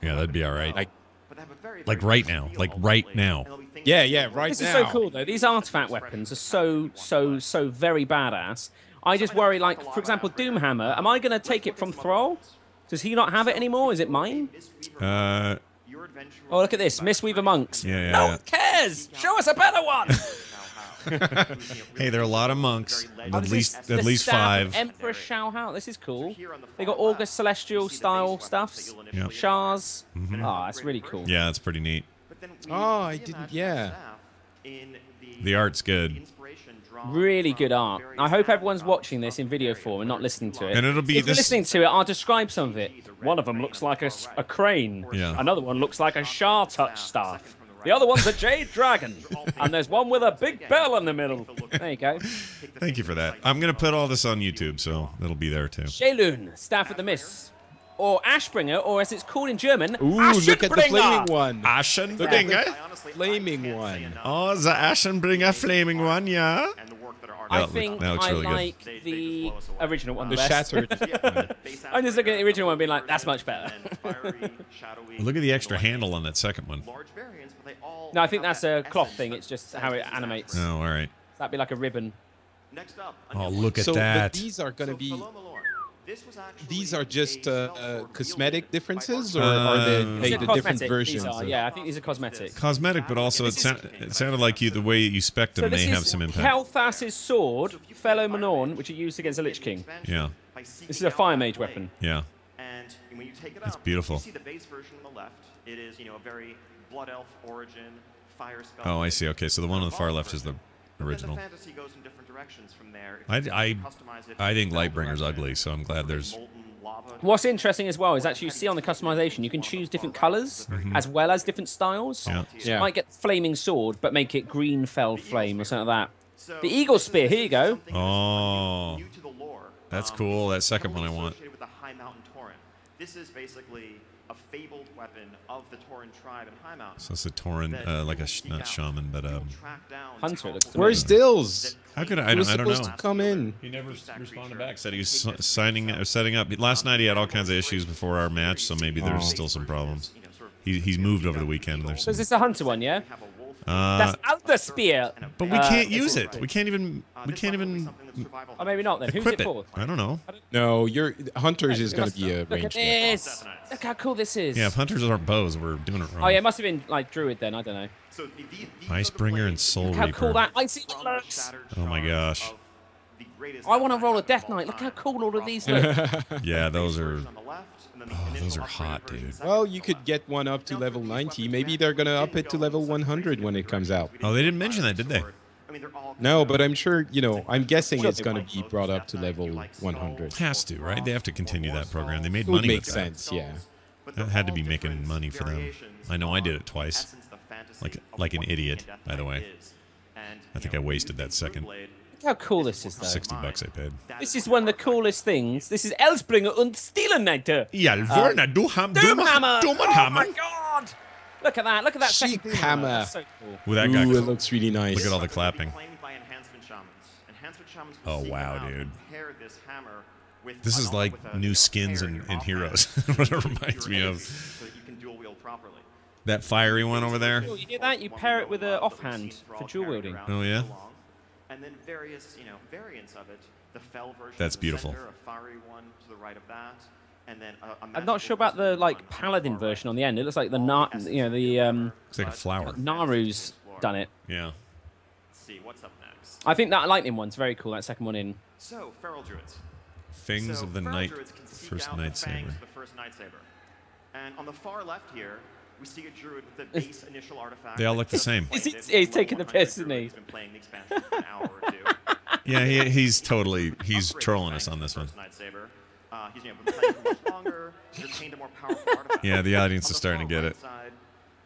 Yeah, that'd be all right. Like right now. Like right now. yeah, right This now. is so cool though. These artifact weapons are so very badass. I just worry, like for example, Doomhammer. Am I going to take it from Thrall? Does he not have it anymore? Is it mine? Uh, Oh, look at this, Mistweaver monks. Yeah, no yeah. one cares. Show us a better one. hey, there are a lot of monks. Oh, At this least is the at least staff of 5. Emperor Shaohao. This is cool. They got August Celestial style stuffs. Yeah. Shars. Oh, that's really cool. Yeah, that's pretty neat. Oh, I didn't. Yeah. The art's good. Really good art. I hope everyone's watching this in video form and not listening to it. And it'll be if you're this- listening to it, I'll describe some of it. One of them looks like a crane. Yeah. Another one looks like a Shah touch staff. The other one's a jade dragon. And there's one with a big bell in the middle. There you go. Thank you for that. I'm going to put all this on YouTube, so it'll be there too. Sheilun, Staff of the Mist. Or Ashbringer, or as it's called in German, Ooh, look at the Aschenbringer. flaming one. Aschenbringer? Flaming one. Oh, the Aschenbringer flaming one, yeah? I That think looks I really good. like the original one The best. shattered. I'm just looking at the original one and being like, that's much better. Look at the extra handle on that second one. No, I think that's a cloth thing. It's just how it animates. Oh, all right. That'd be like a ribbon. Oh, look at So, but that. these are going to be. These are just cosmetic differences, or are they These are the different cosmetic. versions? These are, of- yeah, I think these are cosmetic. Cosmetic, but also it sounded like the way you spec them So may this have is some impact. Kel'Thas's sword, Fellow Manorn, which are used against the Lich King. Yeah. by seeking This is a out fire that mage blade. weapon. Yeah. And when you take it It's up, beautiful. you see the base version on the left. It is, a very blood elf origin, fire spell. Oh, I see. Okay, so the one on the far left is the But original. then the fantasy goes in different directions from there. I think Lightbringer's Lightbringer's ugly, so I'm glad there's. What's interesting as well is actually you see on the customization you can choose different colors as well as different styles. Yeah. So you might get flaming sword, but make it green fell flame or something like that. The eagle spear, here you go. Oh, that's cool. That second one I want. With the High Mountain Tauren. This is basically a fabled weapon of the Tauren tribe in High Mountain. So it's a Tauren, like a not shaman, but Hunter. Looks Where's Dills? How could I He was don't supposed know. to come in. He never responded back. Said he was setting up. Last night he had all kinds of issues before our match, so maybe there's still some problems. He's moved over the weekend. There's So some, is this a hunter one, yeah? That's Elder Spear. but we can't use it. We can't even. Or maybe not then. Who's Equip it it. for? I don't know. No, your Hunters is going to be a Look at range game. this. Look how cool this is. Yeah, if hunters aren't bows, we're doing it wrong. Oh yeah, it must have been like druid then. I don't know. Icebringer and Soulreaper. Look how cool that icy looks. Oh my gosh. I want to roll a Death Knight. Look how cool all of these look. Yeah, those are. Oh, those are hot, dude. Well, you could get one up to level 90. Maybe they're going to up it to level 100 when it comes out. Oh, they didn't mention that, did they? No, but I'm sure, I'm guessing it's going to be brought up to level 100. Has to, right? They have to continue that program. They made It would money make with that. sense, yeah. That had to be making money for them. I know I did it twice. Like an idiot, by the way. I think I wasted that second. Look how cool this is, though. $60 I paid. This is one of the coolest things. This is Icebringer and Soulreaper. Doomhammer. Oh my god! Look at that. Look at that second Sheik Doomhammer. hammer. That's so cool. Ooh, that guy. Ooh, it looks really nice. Look at all the clapping. Oh wow, dude. This This is like new skins in Heroes. What it reminds me of. So that you can dual wield properly. That fiery one over there. Cool, you hear that? You pair it with an offhand for dual wielding. Oh, yeah? And then various, variants of it. The fell version. That's in the beautiful. Center, a fiery one to the right of that, and then I'm not sure about the like paladin version on the end. It looks like the It's like a flower. Naru's done it. Yeah. Let's see what's up next. I think that lightning one's very cool. That second one in. So feral druids. Fangs of the feral Night. druids can seek First out the Nightsaber. fangs of the first Nightsaber. And on the far left here, we see a druid with the base initial artifact. They all look the same. He's taking the piss, isn't he? He's been playing the expansion for an hour or two. Yeah, he's trolling us on this one. Nightsaber. He's been playing for much longer. He's obtained a more powerful artifact. Yeah, the audience On is the starting to far get right it. Side,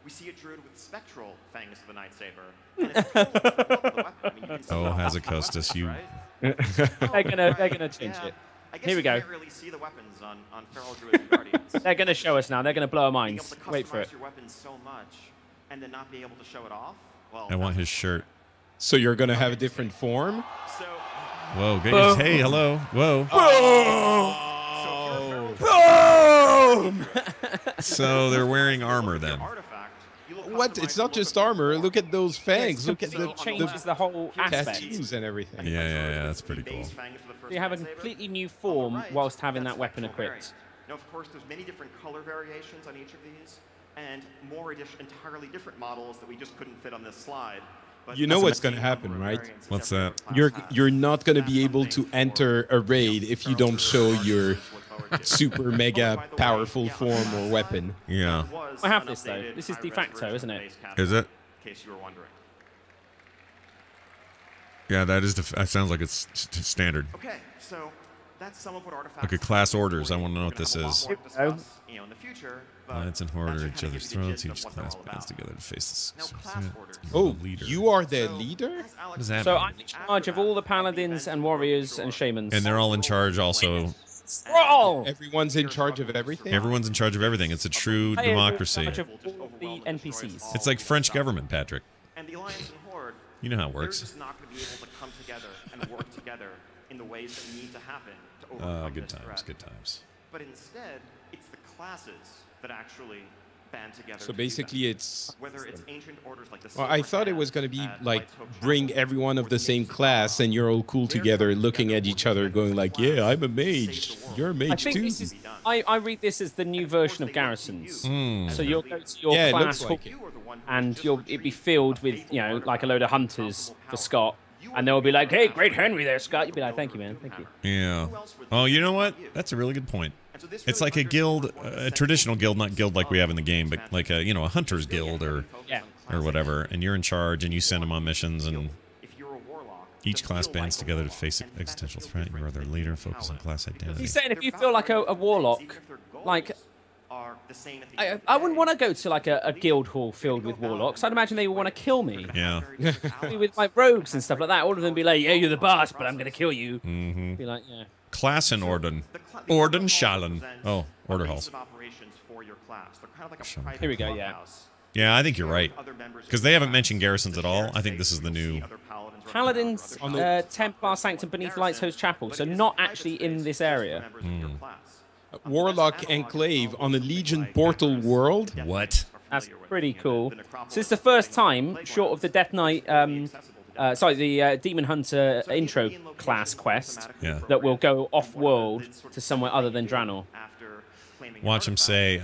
we see a druid with spectral fangs of the Nightsaber. And it's filled with the weapon. I mean, you can see Oh, the Hazakostas, you. right? They're gonna change Yeah. it. I guess Here we you go. can't really see the weapons on feral druids and guardians. They're gonna show us now. They're gonna blow our Being able minds. to Wait for customize it. your weapons so much and then not be able to show it off. Well, I want his shirt. So you're going to have a different form? So, Whoa, good. Hey, hello. Whoa. Boom! So they're wearing armor then. What? It's not just armor. Look at those fangs. Look at It changes the whole aspect. tattoos and everything. Yeah, that's pretty cool. You have a completely new form whilst having that weapon equipped. Now, of course, there's many different color variations on each of these, and more entirely different models that we just couldn't fit on this slide. But You know that's what's a gonna number happen, of right? variants What's that that? You're not going to be able to enter a raid if you don't show your super mega powerful form or weapon. Yeah. I have this, though. This is de facto, isn't it? Is it? In case you were wondering. Yeah, that sounds like it's standard. Okay, so that's some of what artifacts. Look at class orders. I want to know what this is. Oh. In the future. Knights and Horde at each other's throats. Each class bands together to face Now, this. class orders. Oh, leader. you are the leader? What does that So mean? I'm in charge of all the paladins and warriors and shamans. And they're all in charge also. Scroll! Everyone's in charge of everything? Everyone's in charge of everything. It's a true Players are in democracy. charge of all the NPCs. It's like French government, Patrick. And the Alliance and Horde. You know how it They're works. just not going to be able to come together and work together in the ways that need to happen to overcome Good this times, threat. good times. But instead, it's the classes that actually band together. So to do basically that. it's... Whether it's ancient orders like the Well, I Silver thought it Hand was going to be at like Light's Hope bring Chapel, everyone of or the same Mage class and you're all cool They're together coming looking at together, each other working going together like, to yeah, I'm a save mage. the world. You're a I mage think too. this is. I read this as the new version of garrisons. So you'll go to your Yeah, it class looks like it. and it'll be filled with like a load of hunters for Scott, And they'll be like, "Hey, great Henry there, Scott." You'll be like, "Thank you, man. Thank you." Yeah. Oh, you know what? That's a really good point. It's like a guild, a traditional guild, not guild like we have in the game, but like a, you know, a hunter's guild or whatever. And you're in charge, and you send them on missions, and each class bands together to face existential threat. You are their leader. Focus on class identity. He's saying if you feel like a warlock, like I wouldn't want to go to like a guild hall filled with warlocks. I'd imagine they would want to kill me. Yeah. With like rogues and stuff like that. All of them be like, "Yeah, you're the boss, but I'm gonna kill you." Mm-hmm. Be like, yeah. Class and Orden. Orden Sheilun. Oh, order halls. Here we go, yeah. Yeah, I think you're right. Because they haven't mentioned garrisons at all. I think this is the new... Paladins, Templar Sanctum beneath Lighthouse Chapel, so not actually in this area. Warlock Enclave on a Legion portal world. What? That's pretty cool. So it's the first time, short of the Death Knight... the Demon Hunter intro class quest that will go off-world to somewhere other than Draenor. Watch him say,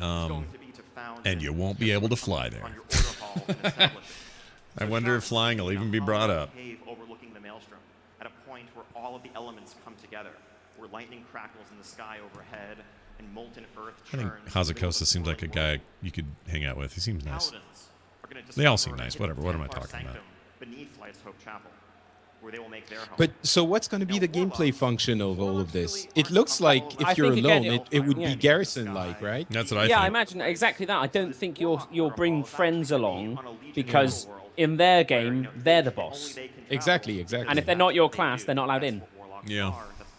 and you won't be able to fly there. I wonder if flying will even be brought up. Overlooking the Maelstrom, at a point where all of the elements come together, where lightning crackles in the sky overhead and molten earth I think churns. Hazukosa seems like a guy you could hang out with. He seems nice. They all seem nice. Whatever. What am I talking about? Beneath Light's Hope Chapel, where they will make their home. But so what's going to be the gameplay function of all of this? It looks like if you're alone, it would be Garrison-like, right? That's what I think. Yeah, I imagine exactly that. I don't think you'll bring friends along because in their game, they're the boss. Exactly. And if they're not your class, they're not allowed in. Yeah.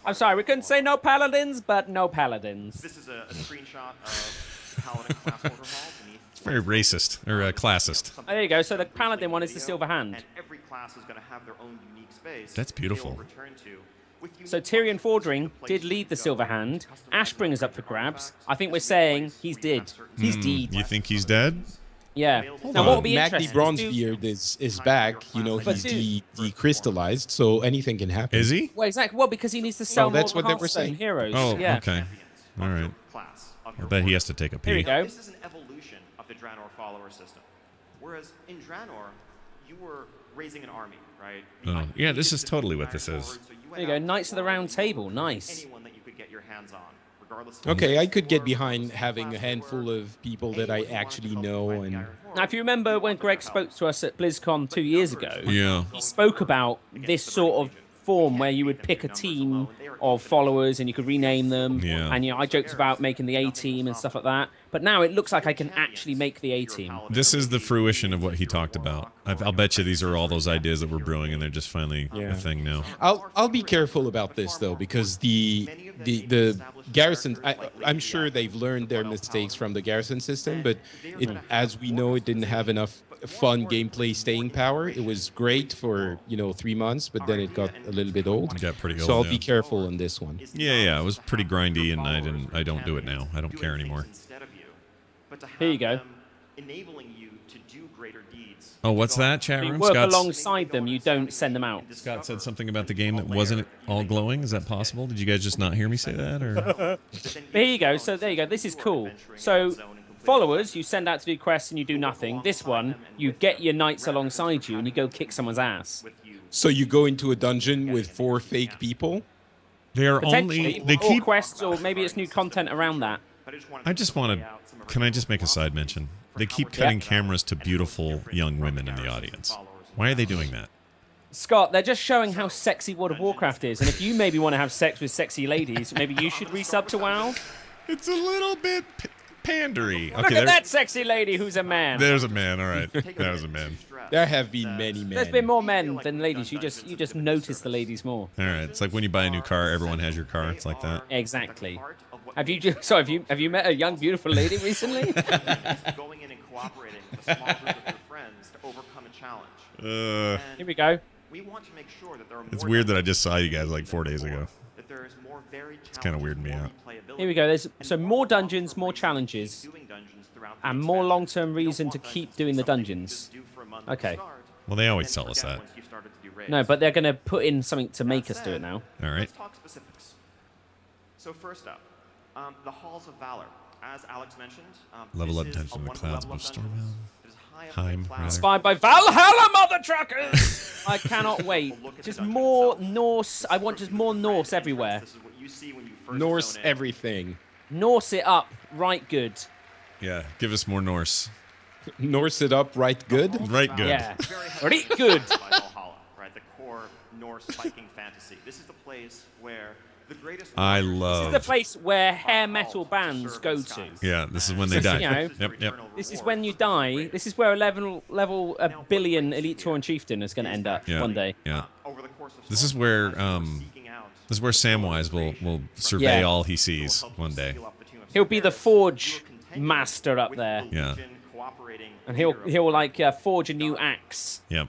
I'm sorry, we couldn't say no paladins, but no paladins. This is a screenshot of Paladin class order hall beneath. It's very racist, or classist. Oh, there you go. So the paladin one is the Silver Hand. And every class is going to have their own unique space. That's beautiful. So Tyrion Fordring did lead the Silver Hand. Ashbringer's up for grabs. I think we're saying he's dead. He's dead. You think he's dead? Yeah. Now what will be Magni interesting Bronzebeard is back. You know, he's decrystallized, so anything can happen. Is he? Well, exactly. Well, because he needs to sell that's more what they were Hearthstone saying. heroes. Oh, yeah. okay. All right. I bet he has to take a pee. Here we go. This is an evolution of the Draenor follower system. Whereas in Draenor, you were raising an army, right? Oh, yeah, this is totally what this is. There you go. Knights of the Round Table. Nice. Anyone that you could get your hands on, regardless of Okay, I could get behind having a handful of people that I actually know. And Now, if you remember when Greg spoke to us at BlizzCon 2 years ago, Yeah. he spoke about this sort of form where you would pick a team of followers and you could rename them. Yeah. And I joked about making the A team and stuff like that. But now it looks like I can actually make the A team. This is the fruition of what he talked about. I'll bet you these are all those ideas that were brewing, and they're just finally a thing now. I'll be careful about this though, because the Garrison, I'm sure they've learned their mistakes from the Garrison system, but as we know, it didn't have enough fun gameplay staying power. It was great for 3 months, but then it got a little bit old. It got pretty old. So I'll yeah. be careful on this one. Yeah, it was pretty grindy, and I don't do it now. I don't care anymore. Here you go. Enabling you to do greater deeds. Oh, what's that, chat You room? work Scott's- alongside them, you don't send them out. Scott said something about the game that wasn't all glowing. Is that possible? Did you guys just not hear me say that? Or But here you go. So there you go. This is cool. So followers, you send out to do quests and you do nothing. This one, you get your knights alongside you and you go kick someone's ass. So you go into a dungeon with 4 fake people? they are Potentially, only they or keep. quests, or maybe it's new content around that. I just want to. Can I just make a side mention? They keep cutting cameras to beautiful young women in the audience. Why are they doing that? Scott, they're just showing how sexy World of Warcraft is. And if you maybe want to have sex with sexy ladies, maybe you should resub to WoW. It's a little bit pandery. Look at that sexy lady who's a man. There's a man. All right, that was a man. There have been many men. There's been more men than ladies. You just notice the ladies more. All right, it's like when you buy a new car, everyone has your car. It's like that. Exactly. Have you met a young beautiful lady recently? Going in and cooperating with a small group of your friends to overcome a challenge. Here we go. We want to make sure that there are It's more weird that I just saw you guys like 4 days ago. that there is more varied It's kind of weirding me out. Here we go. There's so more dungeons, more challenges, and more long-term reason to keep doing the dungeons. Okay. Well, they always tell us that. No, but they're going to put in something to make us do it now. All right. Let's talk specifics. So first up, the Halls of Valor. as Alex mentioned, Level up this is dungeon a in the one clouds level above up dungeon. Stormhelm. It is high up Heim, in the clouds. rather. Inspired by Valhalla, mother truckers! I cannot wait. Just more Norse. I want just more Norse everywhere. This is what you see when you first Norse zone in. everything. Norse it up, right good. Yeah, give us more Norse. Norse it up right good. Right good. Yeah. Very heavily Right good. influenced by Valhalla, right? The core Norse Viking fantasy. This is the place where the greatest. I This love. is the place where hair metal bands go to. Yeah, this is when they This is, die. you know, Yep. This is when you die. This is where a billion Elite Tauren Chieftain is going to end up Yeah. one day. Yeah. Over the course of This is Stormwind, where as you're seeking out this is where Samwise will survey Yeah. all he sees one day. He'll be the forge master up there, Yeah. and he'll like forge a new axe, Yep.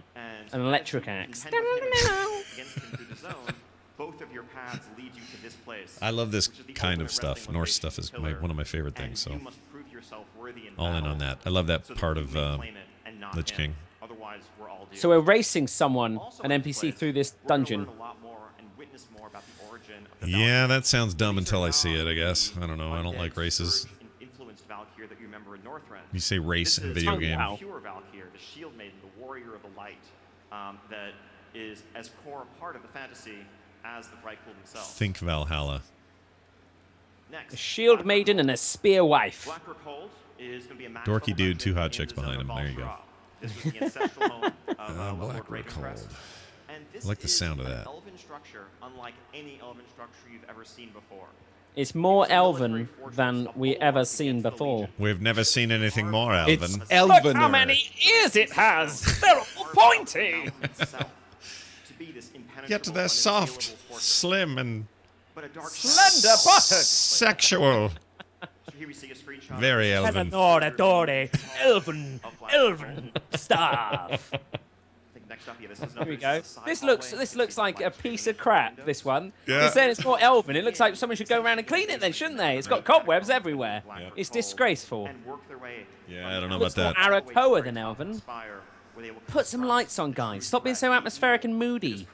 an electric axe. Both of your paths lead you to this place. I love this which is the kind of ultimate stuff. wrestling Norse location stuff is pillar, one of my favorite and things. So you must prove yourself worthy in all in battle on that. I love that so that part you of may claim it and not Lich him. King. Otherwise, we're all doomed. So we're racing someone, Also an in this NPC, place, through this we're gonna dungeon. learn a lot more and witness more about the origin of the Yeah, Valkyrie. that sounds dumb These until are I see not it, I guess. the I don't know. I don't undead, like races. scourged, and influenced Valkyrie that you remember in Northrend. You say race This in a is video Tongue game. wow. pure Valkyrie, the shield maiden, the warrior of the light, that is as core a part of the fantasy as the Vrykul himself. Think Valhalla. Next, A shield maiden and a spear wife. Blackrock Hold is going to be a max Dorky level dude, two dungeon hot in chicks the zone behind of him. There you go. Val'sharah. This was the ancestral home of Lord Blackrock Ravencrest. Hold. And this I like the is sound of an that. elven structure unlike any elven structure you've ever seen before. It's more It's a military elven fortress, than a we bulwark ever against seen the before. Legion. We've never seen anything more It's elven. Look Elvener. how many ears it has! They're all pointy! Yet they're soft, slim, and Slender buttock! sexual. Very elven. Eleanor, elven staff. Here we go. This looks like a piece of crap. This one. Yeah. You're saying it's more elven. It looks like someone should go around and clean it then, shouldn't they? It's got cobwebs everywhere. It's disgraceful. Yeah, I don't know Looks about more that. Arakoa than elven. Put some lights on, guys. Stop being so atmospheric and moody.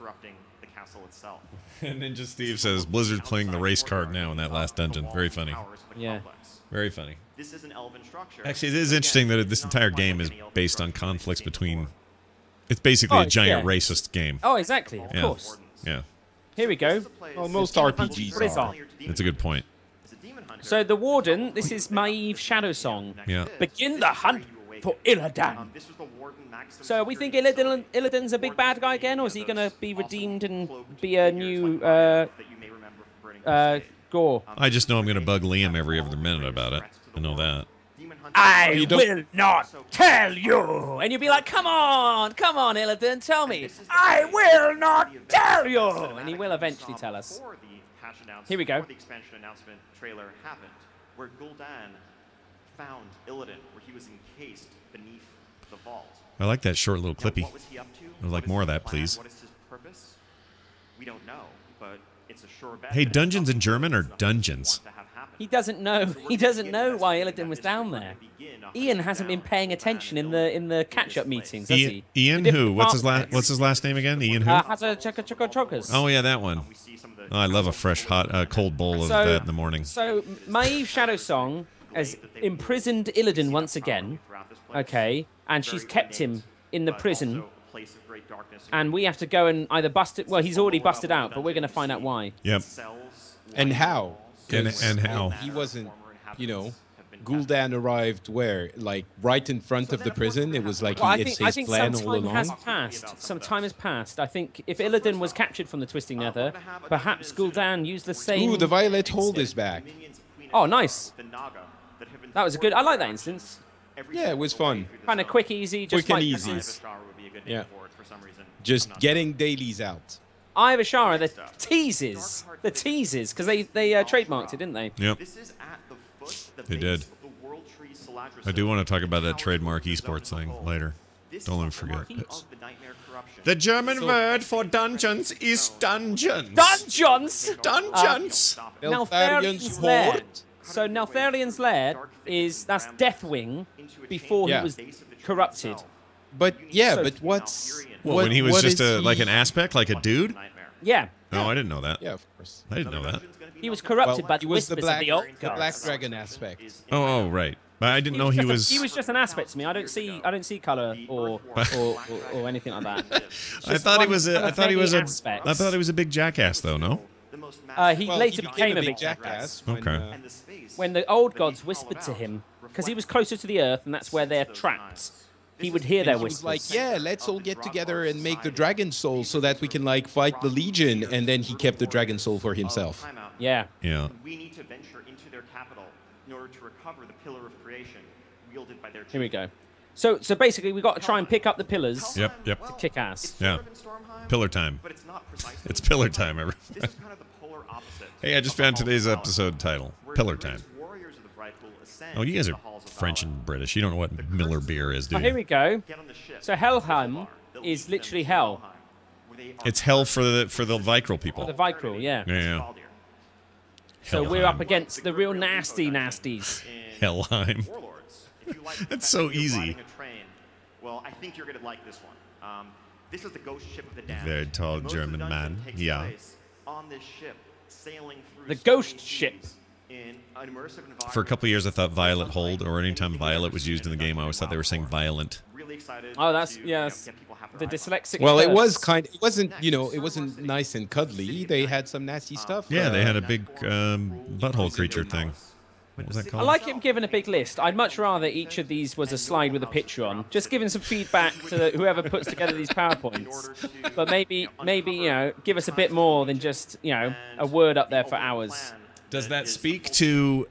And Ninja Steve says Blizzard's playing the race card now in that last dungeon. Very funny. Yeah. Very funny. This is an elven structure. Actually, it is interesting that this entire game is based on conflicts between. It's basically a giant racist game. Oh, exactly. Of Yeah. cost. Yeah, Here we go. Well, most What RPGs is are. on? that's a good point. So the Warden, this is Maeve Shadow Song. Yeah. Begin the hunt for Illidan. This was the Warden Maximum So we think Security Illidan's a big bad guy again, or is he going to be redeemed and be a new that you may remember from Burning Crusade. Gore? I just know I'm going to bug Liam every other minute about it. I know that. Demon Hunter- I will not tell you. And you'll be like, come on, Illidan, tell me. I will not tell you. And he will eventually tell us. Before the patch announcement- Here we go. before the expansion announcement trailer happened, where Gul'dan found Illidan, where he was encased beneath the vault. I like that short little Now, clippy. what was he up to? I'd like What is more of his that, plan? please. What is his purpose? We don't know, but it's a sure bet. Hey, that it's dungeons in something German are that we dungeons. want to have happen. He doesn't know. So we're He gonna doesn't begin know why investigating Illidan was that down mystery. there. We're gonna begin a Ian hunt hasn't been down paying Gul'dan attention and in Illidan the in catch-up this meetings, place. has he? Ian The who? different What's his departments. last name again? Ian who? Has a Chockers. Oh yeah, that one. We see some of the Oh, I love a fresh, hot, cold bowl of that in the morning. So Maeve Shadow Song has imprisoned Illidan once again. Okay, and she's kept him in the prison. And we have to go and either bust it. Well, he's already busted out, but we're going to find out why. Yep. And how? And 'Cause how? He wasn't, you know, Gul'dan arrived where? Like right in front of the prison? It was like Well, I it's think his plan some all time has along? passed. Some time has passed. I think if Illidan was captured from the Twisting Nether, perhaps Gul'dan used the same. Ooh, the Violet Hold is back. Oh, nice. That was a good. I like that instance. Yeah, it was fun. Kind of quick, easy, just Quick and like easy. Yeah. Yeah. Just getting dailies out. Eye of Ashara, the teases, because they trademarked it, didn't they? Yep. This is at the foot, the They base did. of the World Tree Saladra I do want to talk about that Towers trademark of the zone esports of thing gold. later. This Don't let me is the forget. mark It's- of the nightmare corruption. The German So- word for dungeons is dungeons. Dungeons! Dungeons. Neltharian's Lair. Horde. So Neltharian's Lair that's Deathwing before Yeah. he was corrupted. But yeah, So- but what's Well, when he was what just is like he- an aspect, like a dude. Yeah. No, I didn't know that. Yeah, of course. I didn't know that. He was corrupted Well, by he the was the whispers of the old black gods. dragon aspect. Oh, right. But I didn't know he was. He was just an aspect to me. I don't see color or anything like that. I thought he was a. I thought he was a. Aspects. I thought he was a big jackass, though. No. He Well, later he became a big jackass Okay. when the old gods whispered to him, because he was closer to the earth, and that's where they're trapped. He would hear their He was whispers. like, yeah, let's all get together and make the dragon soul so that we can like fight the Legion, and then he kept the dragon soul for himself. Yeah. Yeah. We need to venture into their capital in order to recover the Pillar of Creation wielded by their Here we go. So basically, we got to try and pick up the pillars Yep. Yep. to kick ass. Yeah. Pillar time. But it's not precisely It's pillar time, everyone. This is kind of the polar opposite. Hey, I just found today's episode title. Pillar time. Warriors of the Bright will ascend Oh, you guys to are the halls of French power. and British. You don't know what Miller beer is, do Oh, here you? we go. Get on the ship. So Helheim is literally hell. Where they are It's hell for the Vicryl people. The Vicryl, yeah. Yeah. Baldir. So we're up Helheim. against the real nasty nasties. In Helheim. Warlords. If you like the That's fact so that you're easy. riding a train, well, I think you're going to like this one. This is the ghost ship of the damned. Very tall Most of the German dungeon man. takes Yeah. place on this ship, sailing through The stormy ghost ship. seas in an immersive environment. For a couple of years, I thought Violet Hold, or anytime Violet was used in the game, I always thought they were saying violent. Really excited Oh, that's to, yes. get people happy The with dyslexic. Well, it was curse. it wasn't, it wasn't nice and cuddly. They had some nasty stuff. Yeah, they had a big butthole creature thing. What was that I called? like him giving a big list. I'd much rather each of these was a slide with a picture on, just giving some feedback to whoever puts together these PowerPoints. But maybe give us a bit more than just a word up there for hours. Does that speak to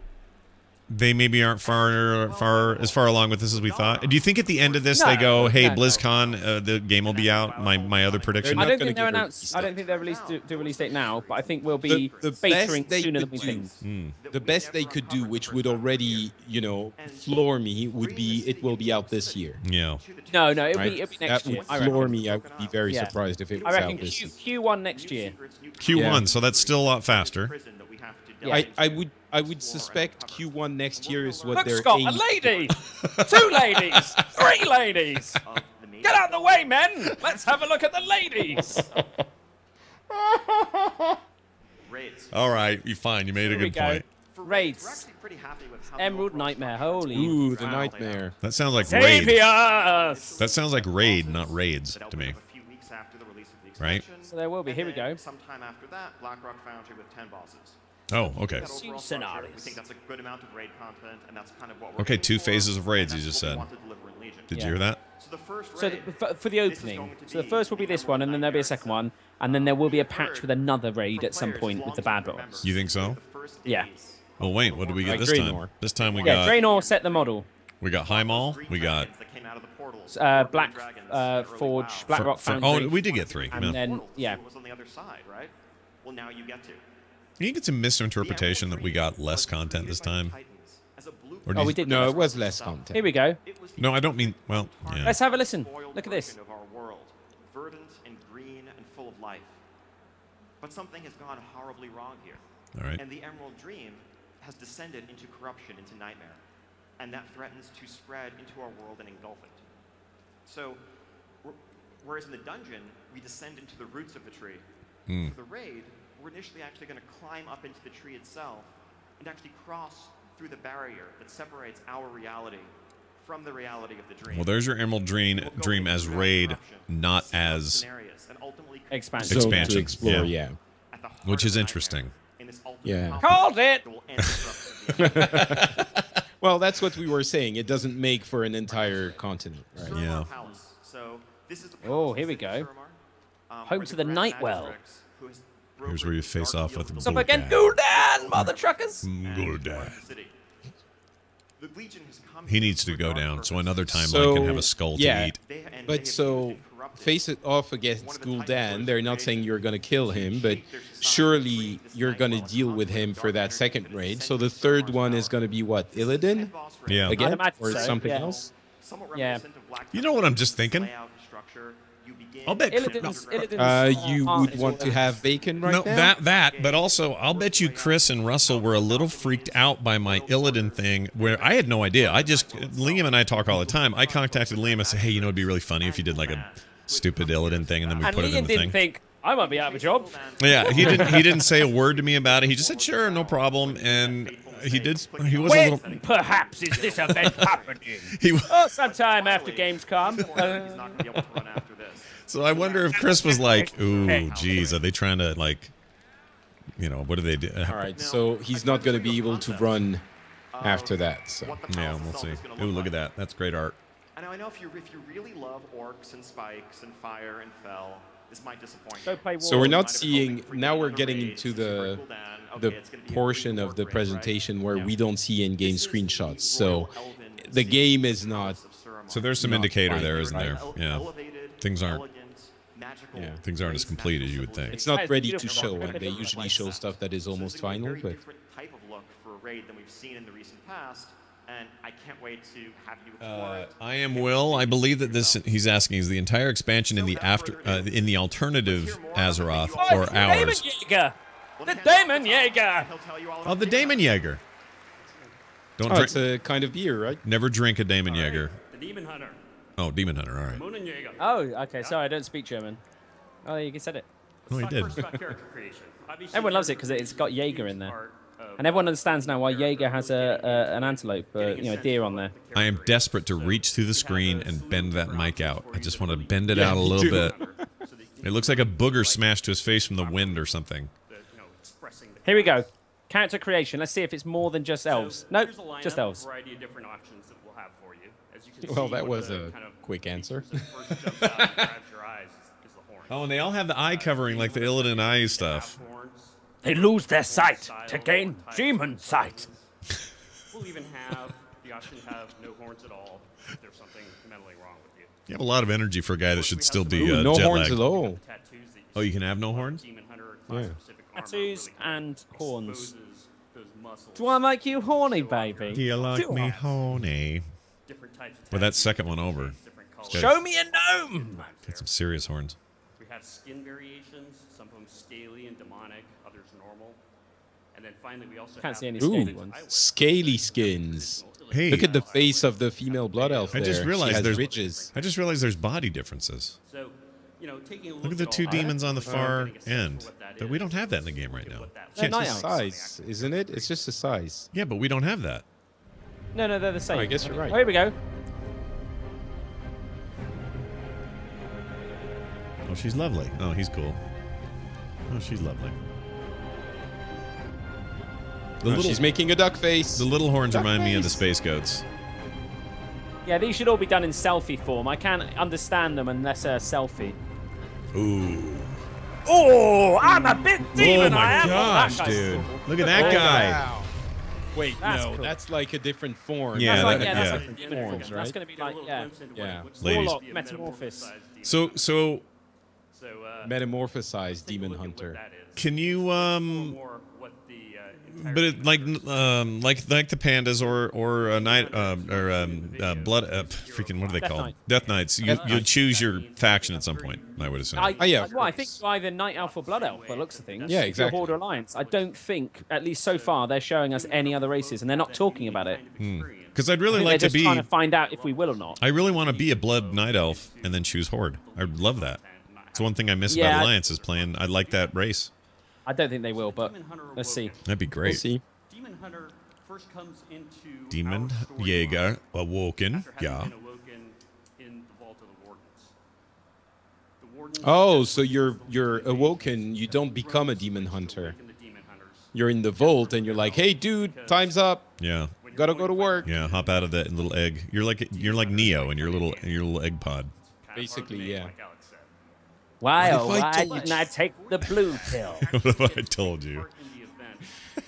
they maybe aren't as far along with this as we thought? Do you think at the end of this they go, "Hey, no. BlizzCon, the game will be out"? My other prediction. They're I not don't gonna think they're give her announced. I don't think they're released to release date now, but I think we'll be The best featuring they sooner could than we do. think. The best they could do, which would already, floor me, would be it will be out this year. Yeah. No, it'll Right? be next That year. would I reckon. floor me. I would be very Yeah. surprised if it I was reckon out this year. Q1 next year. Q1, so that's still a lot faster. Yeah. I would suspect Q1 next year is what Look, they're Scott, a aiming. lady, 2 ladies, 3 ladies. Get out of the way, men. Let's have a look at the ladies. Raids. All right, you fine. You made a Here we good go. point. We're Raids. actually pretty happy with how the Emerald overall Nightmare. structure Holy. Ooh, the wow. nightmare. That sounds like raid. Saviors. That sounds like raid, not raids that to opened me. up a few weeks after the release of the Right. expansion. So there will be. And Here we then go. Sometime after that, BlackRock Foundry with 10 bosses. Oh, okay. That overall structure, scenarios. We think that's a good amount of raid content, and that's kind of what we're Okay, aiming 2 for, phases of raids, and you that's just what we said. want to deliver in Legion. Did Yeah. you hear that? So the first So raid, for the this is opening, going to so the be first will be this one, and then there'll be a second one, and then there will be a patch with another raid at some point with the bad boss. You think so? the first Yeah. days Well, wait. What do we get Like this time? Draenor. This time we Yeah, got Draenor set the model. High Mall. We got that came out of the portals. Black Forge, Blackrock Foundry. oh, we did get 3. And Yeah. then yeah. It was on the other side, right? Well, now you get to. You get some misinterpretation that we got less content this time. Or do Oh, you- we did. No, it was less content. Here we go. No, I don't mean. Well, yeah. Let's have a listen. Look at this. Of our world, verdant and green and full of life. But something has gone horribly wrong here. All right. And the Emerald Dream has descended into corruption, into nightmare. And that threatens to spread into our world and engulf it. So, whereas in the dungeon, we descend into the roots of the tree, for the raid, we're initially actually going to climb up into the tree itself and actually cross through the barrier that separates our reality from the reality of the dream. Well, there's your Emerald Dream as raid, not as Scenarios, and ultimately Expansion. Zone expansion. to explore, Yeah. at the heart Which of is the interesting. nightmare, in this ultimate Yeah. conflict Called it. that will end the corruption of the Well, that's what we were saying. It doesn't make for an entire continent, right? Suramar Yeah. Palace. So this is the Oh, palace here we in go. Suramar, Home where to the Grand Nightwell. Magistrix, who has Here's where you face broken off with the What's up Gul'dan. again, Gul'dan, mother truckers? Gul'dan. city. The Legion has come He here needs to for a go dark down, purpose. so another timeline can have a skull to yeah. eat. They- and they But have so used and corrupted face it off against one of the Titan Gul'dan. Forces They're not created saying you're going to kill him, but shape their society, surely create this you're going to Nightwell deal with him for that second raid. So the third one is going to be what? Illidan boss Yeah. raid. again, I'd imagine or so, something yeah. else? Somewhat Yeah. reminiscent of Black You know what I'm just thinking? layout and structure. You begin I'll bet. Illidan's You art would is want to all- have bacon right No, now. that, but also I'll bet you Chris and Russell were a little freaked out by my Illidan thing, where I had no idea. Liam and I talk all the time. I contacted Liam and said, hey, it'd be really funny if you did like a stupid Illidan thing and then we And put it in Liam the didn't thing. think, I might be out of a job. Yeah, he didn't say a word to me about it. He just said, "Sure, no problem." And he was a little. Perhaps is this event happening? Sometime after Gamescom. He's not going to be able to run after this. So I wonder if Chris was like, "Ooh, geez, are they trying to like, what do they do?" All right, so he's not going to be able to run after that. So yeah, we'll see. Ooh, look at that. That's great art. And I know if you really love orcs and spikes and fire and fell, this might disappoint. Go play So we're not seeing. Now we're getting into the portion of the presentation where we don't see in-game screenshots. So the game is not. So there's some indicator there, isn't there? Right? Yeah. Things aren't as complete as you would think. It's not ready to show, and they usually show stuff that is almost final. But different type of look for a raid than we've seen in the recent past, and I can't wait to have you explore it. I am Will. I believe that this he's asking is the entire expansion in the in the alternative Azeroth or ours. The Demon Jaeger! Oh, the Demon Jaeger. Don't drink. It's a kind of beer, right? Never drink a Demon Jaeger. The Demon Hunter. Oh, Demon Hunter. All right. Oh, okay. Sorry, I don't speak German. Oh, you said it. Oh, he did. Everyone loves it because it's got Jaeger in there. And everyone understands now why Jaeger has an antelope, a deer on there. I am desperate to reach through the screen and bend that mic out. I just want to bend it out a little bit. It looks like a booger smashed to his face from the wind or something. Here we go. Character creation. Let's see if it's more than just elves. Nope, just elves. Well, that was a quick answer. Oh, and they all have the eye covering like the Illidan eye stuff. They lose their sight to gain demon sight. We'll even have the option to have no horns at all if there's something mentally wrong with you. You have a lot of energy for a guy that should still be no jet horns lagged. at all. Oh, you can have no horns? Yeah. Tattoos and horns. Do I make you horny, baby? Do you like me horny? Well, that second one over. Show me a gnome! Get some serious horns. We have skin variations, some of them scaly and demonic, others normal. And then finally we also Can't have see any scaly ones. Scaly skins. Hey, Look at the face of the female blood elf. I just there. realized She has there's ridges. I just realized there's body differences. So, taking a Look at the two demons on the far end. But we don't have that in the game right now. They're It's night a elves. size, isn't it? It's just a size. Yeah, but we don't have that. No, they're the same. Oh, I guess you're right. Oh, here we go. Oh, she's lovely. Oh, he's cool. Oh, she's lovely. She's making a duck face. The little horns Duck remind me of the face. space goats. Yeah, these should all be done in selfie form. I can't understand them unless they're selfie. Ooh. Oh, I'm a big demon. Oh my I am. gosh, That guy's dude. cool. Look at that guy. Wow. Wait, That's no, cool. that's like a different form. Yeah, That's like, that- yeah, that's yeah. like different forms, right? That's going to be like, Yeah. Ladies. Warlock, Metamorphosis. So Metamorphosized demon hunter. can you but it, like the pandas or a night blood freaking what are they Death called? Knight. Death Knights. You choose your faction at some point, I would assume. Yeah, Well, I think you're either Night Elf or Blood Elf by looks of things. Yeah, If you're exactly. Horde or Alliance. I don't think, at least so far, they're showing us any other races, and they're not talking about it. Because I'd really I think like they're to just be. trying to find out if we will or not. I really want to be a blood night elf and then choose horde. I'd love that. It's one thing I miss Yeah, about Alliance is playing. I like that race. I don't think they will, but let's see. That'd be We'll great. see. Demon Hunter first comes into Demon our story Jaeger awoken. after having Yeah. been awoken in the Vault of the Wardens. The Wardens Oh, so you're awoken. You don't become a demon hunter. awaken the Demon Hunters. You're in the vault, and you're like, "Hey, dude, time's up. Yeah. Gotta go to work." Yeah. Hop out of that little egg. You're like Neo in your little egg pod. Kind of Basically, hard to make, yeah. like Alex said. Why, What oh, if I why touch- didn't I take the blue pill? What have I told you? Part in the event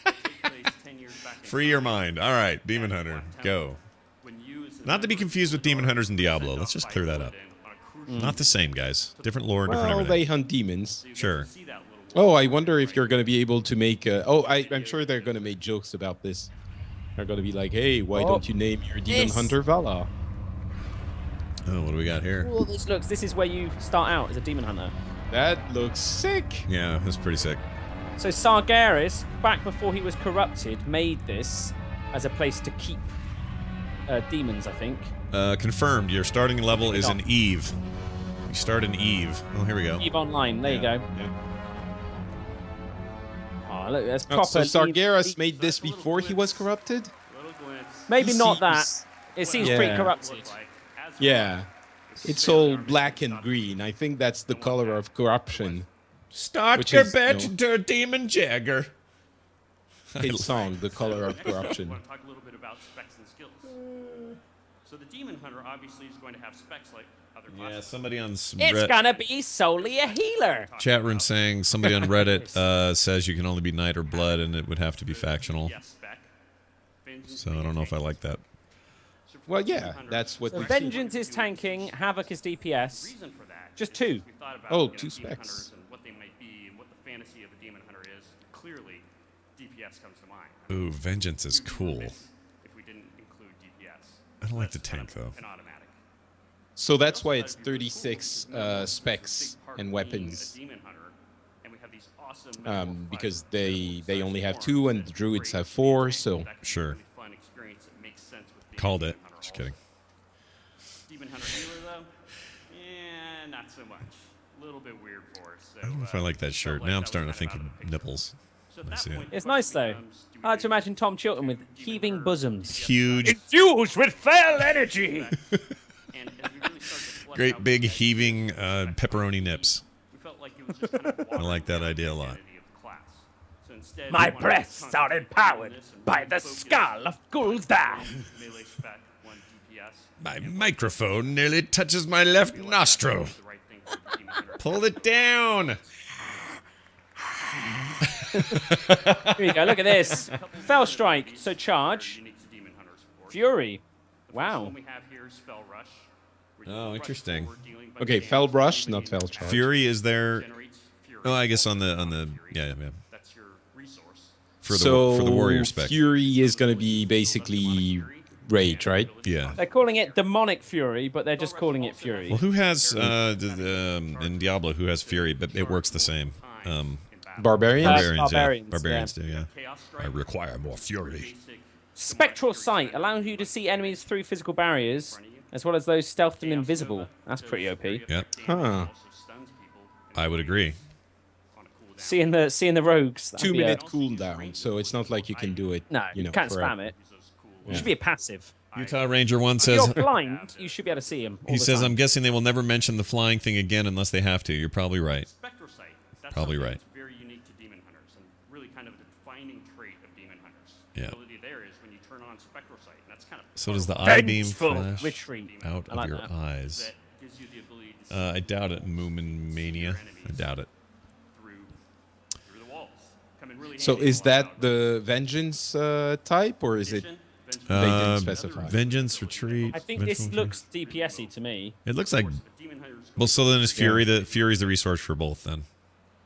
that took place 10 years back in Free your time. mind. All right, Demon Hunter, go. When you as an Not to be confused with Demon Hunters and Diablo. Let's just clear that up. on a crucial Not the same, guys. Different lore, different Well, they everything. hunt demons. Sure. see that little Oh, I wonder if you're going to be able to make. I'm sure they're going to make jokes about this. They're going to be like, "Hey, why don't you name your demon This. hunter Vala?" Oh, what do we got here? Oh, this is where you start out as a demon hunter. That looks sick. Yeah, that's pretty sick. So Sargeras, back before he was corrupted, made this as a place to keep demons, I think. Confirmed. Your starting level is an Eve. start an Eve. Oh, here we go. Eve Online. There you go. Yeah. Oh, look, that's Oh, proper. so Sargeras Eve- made this before he was corrupted? Little glimpse. Maybe He not that. seems- It seems Yeah. pretty corrupted. Yeah. It's all black and green. I think that's the color of corruption. Start Which your is, bet you know- to Demon Jagger. His song, The Color of Corruption. I want to talk a little bit about specs and skills. So the Demon Hunter obviously is going to have specs like other classes. Yeah, somebody on It's gonna be solely a healer. chat room saying somebody on Reddit says you can only be Knight or Blood, and it would have to be factional. DPS spec. Vengeance So I don't know if I like that. So for Well, the Demon yeah, Hunter, that's what So we Vengeance is tanking, Havoc is DPS. reason for that Just is two. we thought about, Oh, you know, two Demon specs. Hunters and what they might be and what the fantasy of a Demon Hunter is. Clearly, DPS comes to mind. Ooh, Vengeance is Huge cool. miss if we didn't include DPS. I don't like the That's kind tank, of though. An automatic. So that's Also why thought it's it'd be really cool 36 because we know it's a specs big part and of being weapons. a Demon Hunter, and we have these awesome minimal Because fights, they minimal only have size 2 and forms the that druids create have 4, tank. so That can be a Sure. really fun experience that makes sense with being a Called Demon it. Hunter Just also. kidding. Demon Hunter healer though, yeah, not so much. A little bit weird for us. So, I don't know if I like that felt shirt. like Now I'm that starting was to think kind of out the picture. nipples. So at I that see it. point, the It's nice question though. becomes, do we I like to do imagine Tom Chilton with Demon heaving Hunter bosoms. Huge, Infused with fell energy. And as we really started to flesh great out big the heaving identity pepperoni nips. we felt like it was just kind of I like that idea a lot. identity of the class. So instead, My we wanted to breasts are concentrate on empowered this and by really the focus skull of Gul'dan. melee spec, 1 DPS. My microphone nearly touches my left nostril. The right thing for the Demon Hunter. Pull it down. Here you go. Look at this. Fell strike. So charge. Unique to Demon Hunters, of course. Fury. The first Wow. one we have here is Fell Rush. where you Oh, rush interesting. forward, dealing a bunch Okay, of Fell damage, Rush, even not if Fell you Charge. Fury is there. generates Fury. Oh, I guess on the Fury. yeah. That's your resource. For the warrior spec. Fury is going to be basically rage, right? Yeah. They're calling it demonic fury, but they're just calling it fury. Well, who has in Diablo? Who has Fury? But it works the same. Barbarians? Barbarians, Barbarians do. Yeah. Chaos I Strike, require more fury. basic Spectral sight allows you to see enemies through physical barriers, as well as those stealthed and invisible. That's pretty OP. Yeah. Huh. I would agree. Seeing the rogues. that'd be 2-minute cooldown, so it's not like you can do it. No, you know, you can't forever. spam it. It should be a passive. Utah Ranger 1 If says. you're blind, you should be able to see him. He says, "I'm guessing they will never mention the flying thing again unless they have to." You're probably right. Spectrosight. That's Probably something right. That's very unique to Demon Hunters and really kind of a defining trait of Demon Hunters. Yeah. The ability there is when you turn on Spectrosight, and that's kind of So does the eye beam Vengeful flash retreat. out I of like your that. eyes? that gives you the ability to see I doubt it. Moomin Mania. I doubt it. through the walls. Come in really So handy is in a lot of that the vengeance type, or is it? Vision, They didn't Uh, specify. Vengeance retreat. I think this Vengeful looks DPS-y to me. retreat. It looks like. but Demon Hunters Well, so then is Fury the Fury's the resource for both then?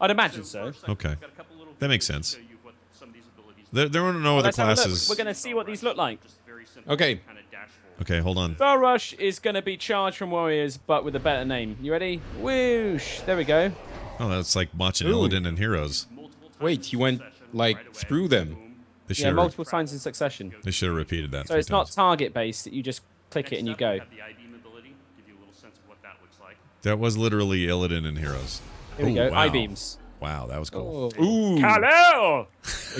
I'd imagine so. Okay. got a couple little That makes videos to sense. show you what some of these abilities There are no other Let's have a look. classes. We're going to see what these look like. just very simple, Okay. kind of dash forward. Okay, hold on. Fell Rush is going to be charged from warriors, but with a better name. You ready? Whoosh! There we go. Oh, that's like watching Ooh. Illidan and Heroes. Multiple times Wait, he in went succession, like right away, through them. boom. They should Yeah, have multiple times in succession. repeated that. So 3 it's not times. target based. You just click it and you Next up, we go. have the I-beam ability, give you a little sense of what that looks like. That was literally Illidan and Heroes. Here we Oh, go. wow. I-beams. Wow, that was cool. Ooh. Hello!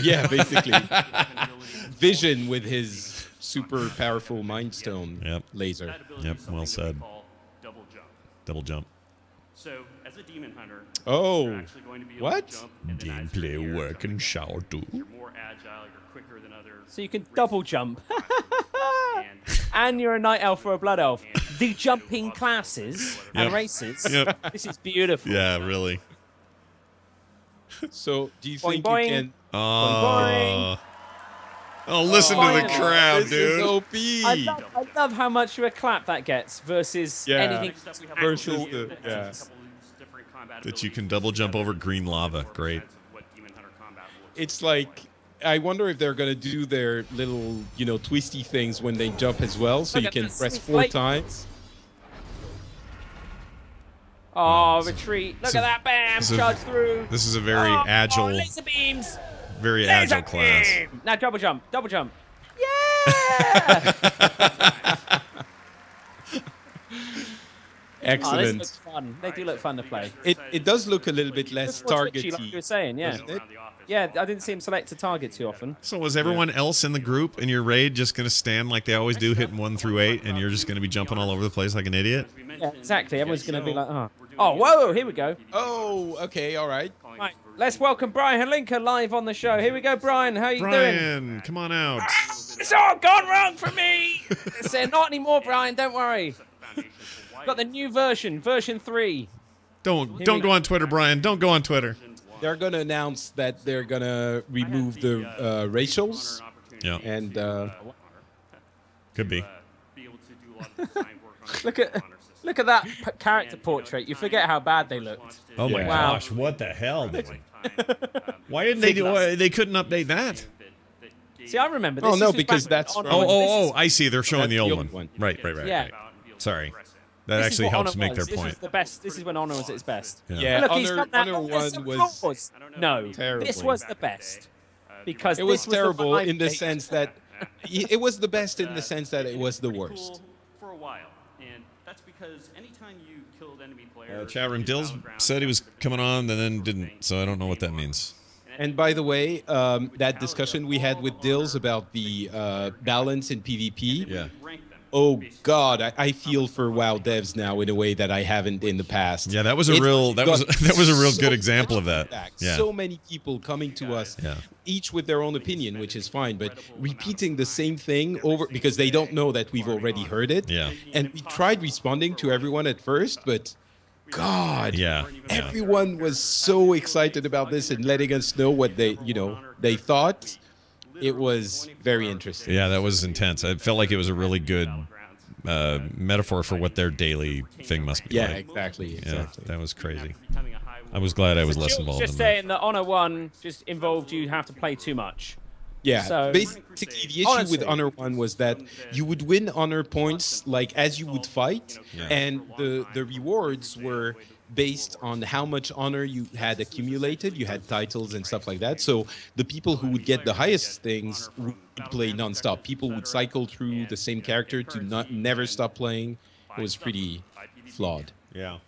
Yeah, basically. Ability Vision with his super powerful Mind Stone Yep. laser. That ability Yep, is something well that said. we call double jump. Double jump. So, as a demon hunter, Oh. you're actually going to be able What? to jump, and then as you're Gameplay here, work and shower too. you're more agile, you're quicker than other So you can double jump. and And you're a night elf or a blood elf. The jumping classes and Yep. races. Yep. This is beautiful. Yeah, really. So, do you Boing, think boing. you can? Oh, listen to the Finally. crowd, This is dude. OP. I love how much of a clap that gets versus Yeah. anything. next up we have Versus a the- couple of yeah. different combat That you abilities can double jump over green lava. for Great. sense of what demon hunter combat looks It's like, I wonder if they're gonna do their little, twisty things when they jump as well, so Look you at can this press sweet 4 blade. times. Oh, retreat. Look So- at that. Bam. so- Charge through. This is a very Oh, agile, laser beams. very Laser agile class. beam. Now double jump. Double jump. Yeah. Excellent. this looks fun. They do look fun to play. It does look a little bit less It's more twitchy, targety. like you were saying, yeah. doesn't it? Yeah, I didn't see him select a target too often. So was everyone else in the group in your raid just going to stand like they always do, hitting 1 through 8, and you're just going to be jumping all over the place like an idiot? Yeah, exactly. Everyone's going to be like, oh, whoa, here we go. Oh, okay, all right. Right, let's welcome Brian Halinka live on the show. Here we go, Brian. How you doing? Brian, come on out. It's all gone wrong for me. Not anymore, Brian. Don't worry. Got the new version 3. Don't go on Twitter, Brian. Don't go on Twitter. They're going to announce that they're going to remove the racials. Yeah. And Could be. Look at that character portrait. You forget how bad they looked. Oh my Wow. gosh, what the hell? Why didn't they do? They couldn't update that. See, I remember this. Oh, no, This was because back when that's Honor from- was- Oh, I see. They're showing That's the the old old one. one. Right. Yeah. Sorry. That This is actually what helps Honor make was. their This point. was the best. This is when Honor was at its best. Yeah. yeah, Look, he's Honor, got that. Honor There's 1 some was flaws. No, terrible. this was the best because it was this the terrible one I in the played. sense that it was the best in the sense that it was the worst. For a while, and that's because anytime you killed enemy players, Chat room Dills said he was coming on and then didn't, so I don't know what that means. And by the way, that discussion we had with Dills about the balance in PvP. Yeah. Oh God, I feel for WoW devs now in a way that I haven't in the past. Yeah, that was a It real that got was a real so good example of much that. feedback, Yeah. So many people coming to us, Yeah. each with their own opinion, which is fine, but repeating the same thing over because they don't know that we've already heard it. Yeah. And we tried responding to everyone at first, but God, Yeah. everyone was so excited about this and letting us know what they thought. It was very interesting. Yeah, that was intense. I felt like it was a really good metaphor for what their daily thing must be Yeah, like. exactly. Yeah, that was crazy. I was glad I was less involved Just in that. saying that Honor 1 just involved you have to play too much. Yeah, So- basically the issue Honestly. with Honor 1 was that you would win Honor points like as you would fight, Yeah. and the rewards were based on how much honor you had accumulated. You had titles and stuff like that. So the people who would get the highest things would play nonstop. People would cycle through the same character to never stop playing. It was pretty flawed. Yeah.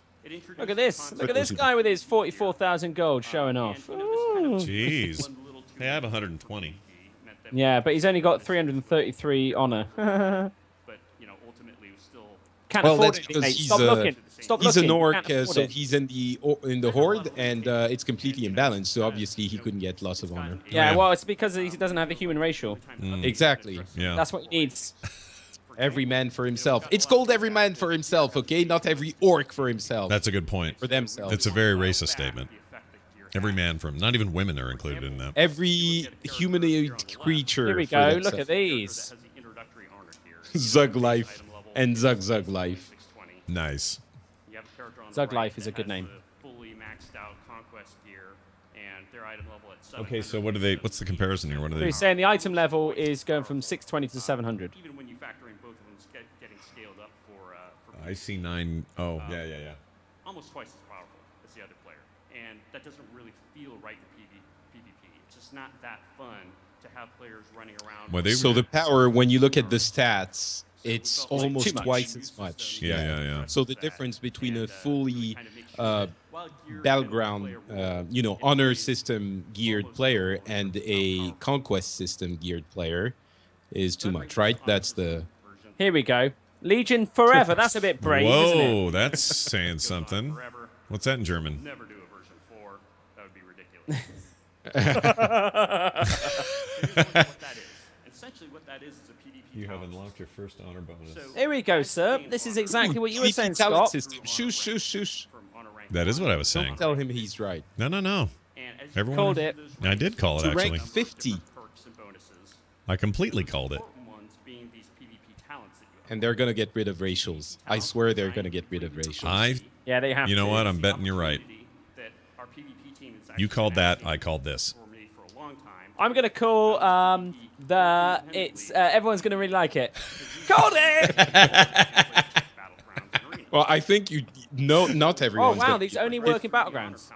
Look at this. Look at this guy with his 44,000 gold showing off. Ooh. Jeez. Hey, I have 120. Yeah, but he's only got 333 honor. But ultimately, it was still Can't Well, afford that's it. because Mate. he's Stop looking. Stop He's looking. an orc, Can't afford so it. he's in the horde, and it's completely imbalanced. So obviously he couldn't get loss of honor. Yeah, Yeah. well, it's because he doesn't have a human racial. Exactly. Yeah. That's what he needs. Every man for himself. It's called every man for himself, okay? Not every orc for himself. That's a good point. for themselves. It's a very racist statement. Every man from, not even women are included in that. Every humanoid creature. Here we for go. themselves. Look at these. has the introductory honor here. Zug life and Zug Zug life. 620. Nice. You have a character on the Zug right Life is a that good has name. the fully maxed out conquest gear, and their item level at 700. Okay, so what do they? What's the comparison here? What are So they? he's saying the item level is going from 620 to 700. Even when you factor in both of them getting scaled up for I see 9. Oh, yeah. almost twice as powerful as the other player, and that doesn't really feel right in PvP. It's just not that fun to have players running around. Well, they So the power, when you look at the stats, it's too almost much. twice as much. Yeah. So the difference between a fully kind of makes you while you're battleground, player honor system geared player and a conquest system geared player is too much, right? That's the Here we go. Legion Forever. That's a bit brave, isn't it? Whoa, that's saying something. forever. What's that in German? Never do a version 4. That would be ridiculous. Here's what that is. Essentially, what that is a PvP. You have talent unlocked your first honor bonus. system. Here we go, sir. This is exactly what you were saying, talent Scott. system. Shush, shush, shush. From honor rank That is what I was saying. Don't tell him he's right. No. And as you Everyone Called it. I did call it To actually. rank 50, perks and bonuses, I completely called it. important ones being these PvP talents that you have. and they're gonna get rid of racials. I swear they're gonna get rid of racials. Yeah, they have You know to. what? I'm betting you're right. That our PvP team is You actually called that. been I called this. for me for a long time. I'm going to call everyone's going to really like it. Called it! Battlegrounds and arenas. Well, I think not Oh, everyone's. wow, gonna these be only right. work in battlegrounds.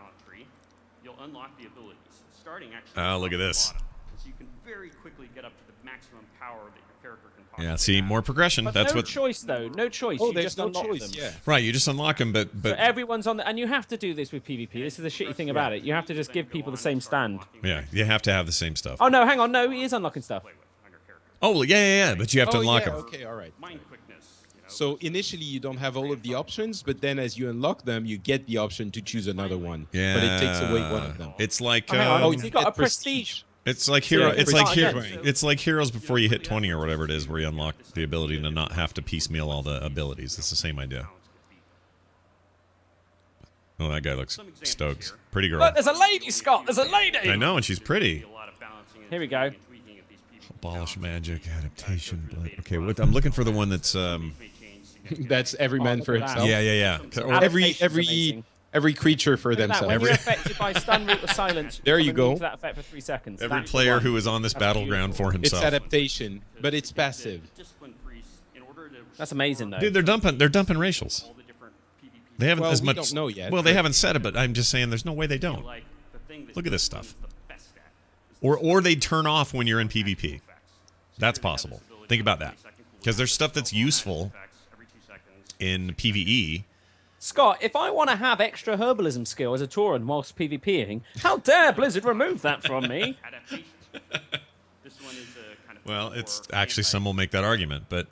You'll unlock the abilities, starting actually. Oh, look at from the this. bottom. So so you can very quickly get up to the maximum power that your character can possibly Yeah, see, more progression. But That's no what. choice though. No choice. Oh, you there's just no unlock choice. them. Yeah. Right, you just unlock them, but So everyone's on the, and you have to do this with PvP. This is the shitty thing about it. You have to just give people the same stand. yeah, you have to have the same stuff. Oh no, hang on, no, he is unlocking stuff. Oh, well, yeah, but you have to Oh, unlock yeah, them. okay, all right. Mind quickness. You know, So initially you don't have all of the options, but then as you unlock them, you get the option to choose another one. Yeah, But it takes away one of them. It's like Oh, hang on, Oh, you you got get a prestige. it's like hero. Yeah, It's it's like not hero. against- It's like heroes before you hit 20 or whatever it is, where you unlock the ability to not have to piecemeal all the abilities. It's the same idea. Oh, that guy looks stoked. Pretty girl. Look, there's a lady, Scott. There's a lady. I know, and she's pretty. Here we go. Abolish magic adaptation. Okay, what, I'm looking for the one that's That's every man for look at that. himself. yeah. Or- Adaptation's every creature for Look at that, themselves. when you're affected by stun, root, or silence, There you come immune go. to that effect for 3 seconds. every That's the player one. who is on this That's battleground beautiful. for It's himself. adaptation, but it's passive. That's amazing, though. Dude, they're dumping racials. They haven't Well, as we much. don't know yet, Well, they but- haven't said it, but I'm just saying there's no way they don't. Look at this stuff. Or they turn off when you're in PvP. That's possible. Think about that. Because there's stuff that's useful in PvE. Scott, if I want to have extra herbalism skill as a Tauren whilst PvPing, how dare Blizzard remove that from me? Well, it's actually some will make that argument, but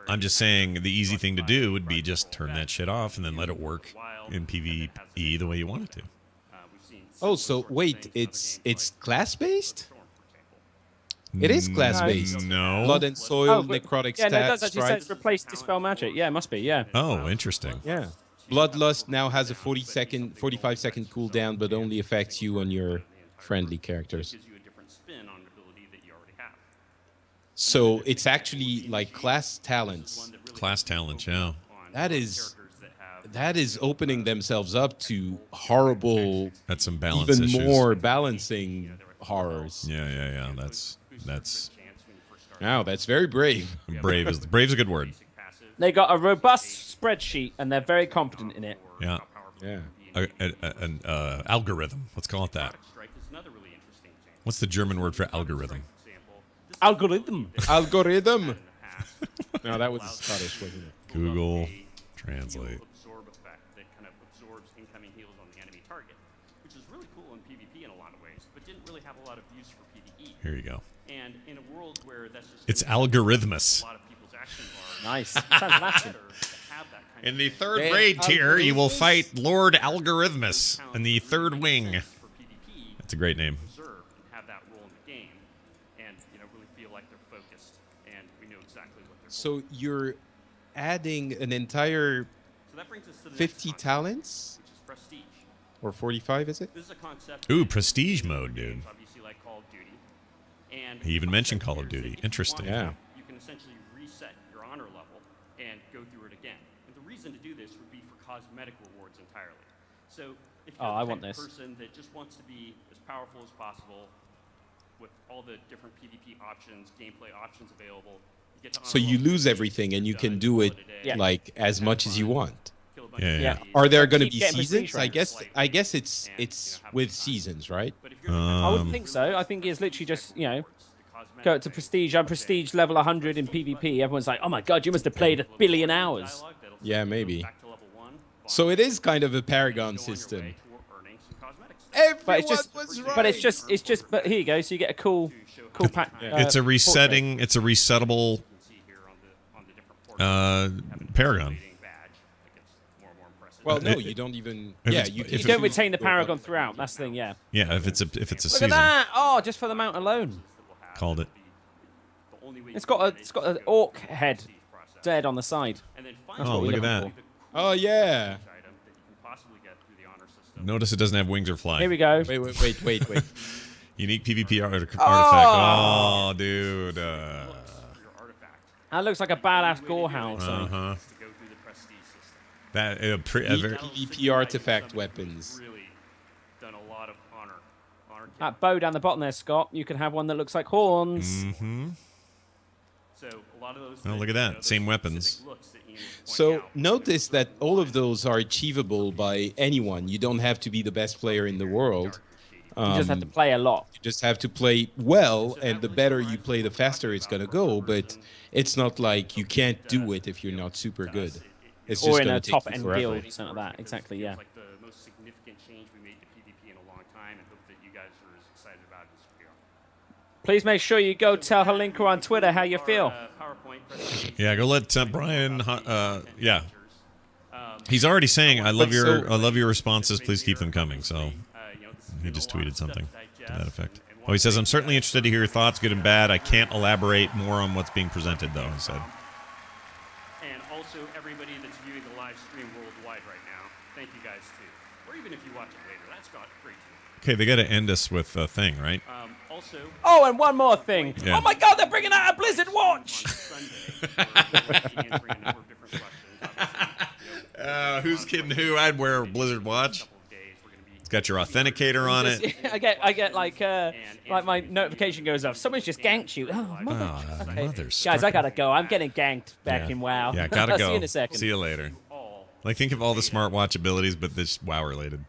I'm just saying the easy thing to do would be just turn that shit off and then let it work in PvE the way you want it to. Oh, so wait, it's class based? It is class based. No. Blood and soil, but- necrotic yeah, no, it does stats, actually right? say replace dispel magic. Yeah, it must be. Yeah. Oh, interesting. Yeah. Bloodlust now has a 45-second cooldown, but only affects you on your friendly characters. So it's actually like class talents. Class talent, yeah. That is opening themselves up to horrible, That's some balance even issues. more balancing horrors. Yeah. That's Wow, that's very brave. brave's a good word. They got a robust spreadsheet and they're very confident in it. Yeah. Yeah. An algorithm. Let's call it that. What's the German word for algorithm? Algorithm. Algorithm. No, that was Scottish, wasn't it? Google Translate. Absorb effect that kind of absorbs incoming heals on the enemy target, which is really cool in PvP in a lot of ways, but didn't really have a lot of use for PvE. Here you go. And in a world where that's just It's algorithmus. a lot of people's actions are Nice. Sounds Latin. In the third grade tier, you will fight Lord Algorithmus in the third wing. That's a great name. observe and have that role in the game, and really feel like they're focused, and we know exactly what they're. So you're adding an entire So that brings us to the 50 next concept, talents? which is prestige. Or 45, is it? This is a concept. Ooh, that prestige games mode, dude. Obviously, like Call of Duty. And He even the mentioned concept Call of here is Duty. that if you Interesting. want to, Yeah. You can essentially reset your honor level and go through it again. And the reason to do this would be for cosmetic rewards entirely. So if you're I the want type of this. person that just wants to be as powerful as possible with all the different PvP options, gameplay options available, you get to So honor you level lose 50, everything and you done, can do call it a day, Yeah. like as have much as you fun, want. kill a bunch Yeah, of yeah. zombies. Are there going to Keep be getting prestige seasons? ranks. I guess it's with seasons, right? But if you're I wouldn't think so. I think it's literally just, go to prestige. I'm prestige level 100 in PvP. Everyone's like, oh my god, you must have played 1 billion hours. Yeah, maybe. So it is kind of a paragon system. But it's just, was right. but it's just, but here you go. So you get a cool pack. It's a resetting. It's a resettable paragon. Well, no, you don't even. If Yeah, it's- you if can You don't it's- retain the paragon throughout. That's the thing. Yeah. Yeah, if it's a Look season. at that. Oh, just for the mount alone. Called it. It's got an orc head dead on the side. That's Oh, what we're look at looking that. for. Oh yeah. Notice it doesn't have wings or fly. Here we go. Wait. Unique PvP artifact. Oh! Oh, dude. That looks like a badass gore hound. Uh-huh. That Neat PvP artifact weapons. Really done a lot of honor That bow down the bottom there, Scott. You can have one that looks like horns. Mm-hmm. So a lot of those. Oh, look at that. Same weapons. So notice that all of those are achievable by anyone. You don't have to be the best player in the world. You just have to play a lot. You just have to play well, and the better you play, the faster it's going to go. But it's not like you can't do it if you're not super good. It's just Or in gonna a take top you end forever. guild, something like that. Exactly, yeah. Like the most significant change we made to PvP in a long time, and hope that you guys are as excited about it as we are. Please make sure you go tell Halinka on Twitter how you feel. Yeah, go let Brian. Yeah, he's already saying I love your responses. Please keep them coming. So he just tweeted something to that effect. Oh, he says I'm certainly interested to hear your thoughts, good and bad. I can't elaborate more on what's being presented, though. He said. And also everybody that's viewing the live stream worldwide right now, thank you guys too. Or even if you watch it later, that's great too. Okay, they got to end us with a thing, right? Also. Oh, and one more thing. Yeah. Oh my God, they're bringing out a Blizzard watch. Who's kidding who? I'd wear a Blizzard watch. It's got your authenticator on it. I get like my notification goes off. Someone's just ganked you. Oh, mother. Okay. Guys, I gotta go. I'm getting ganked back in WoW. Yeah, gotta go. See you in a second. See you later. Like, think of all the smartwatch abilities, but this WoW related.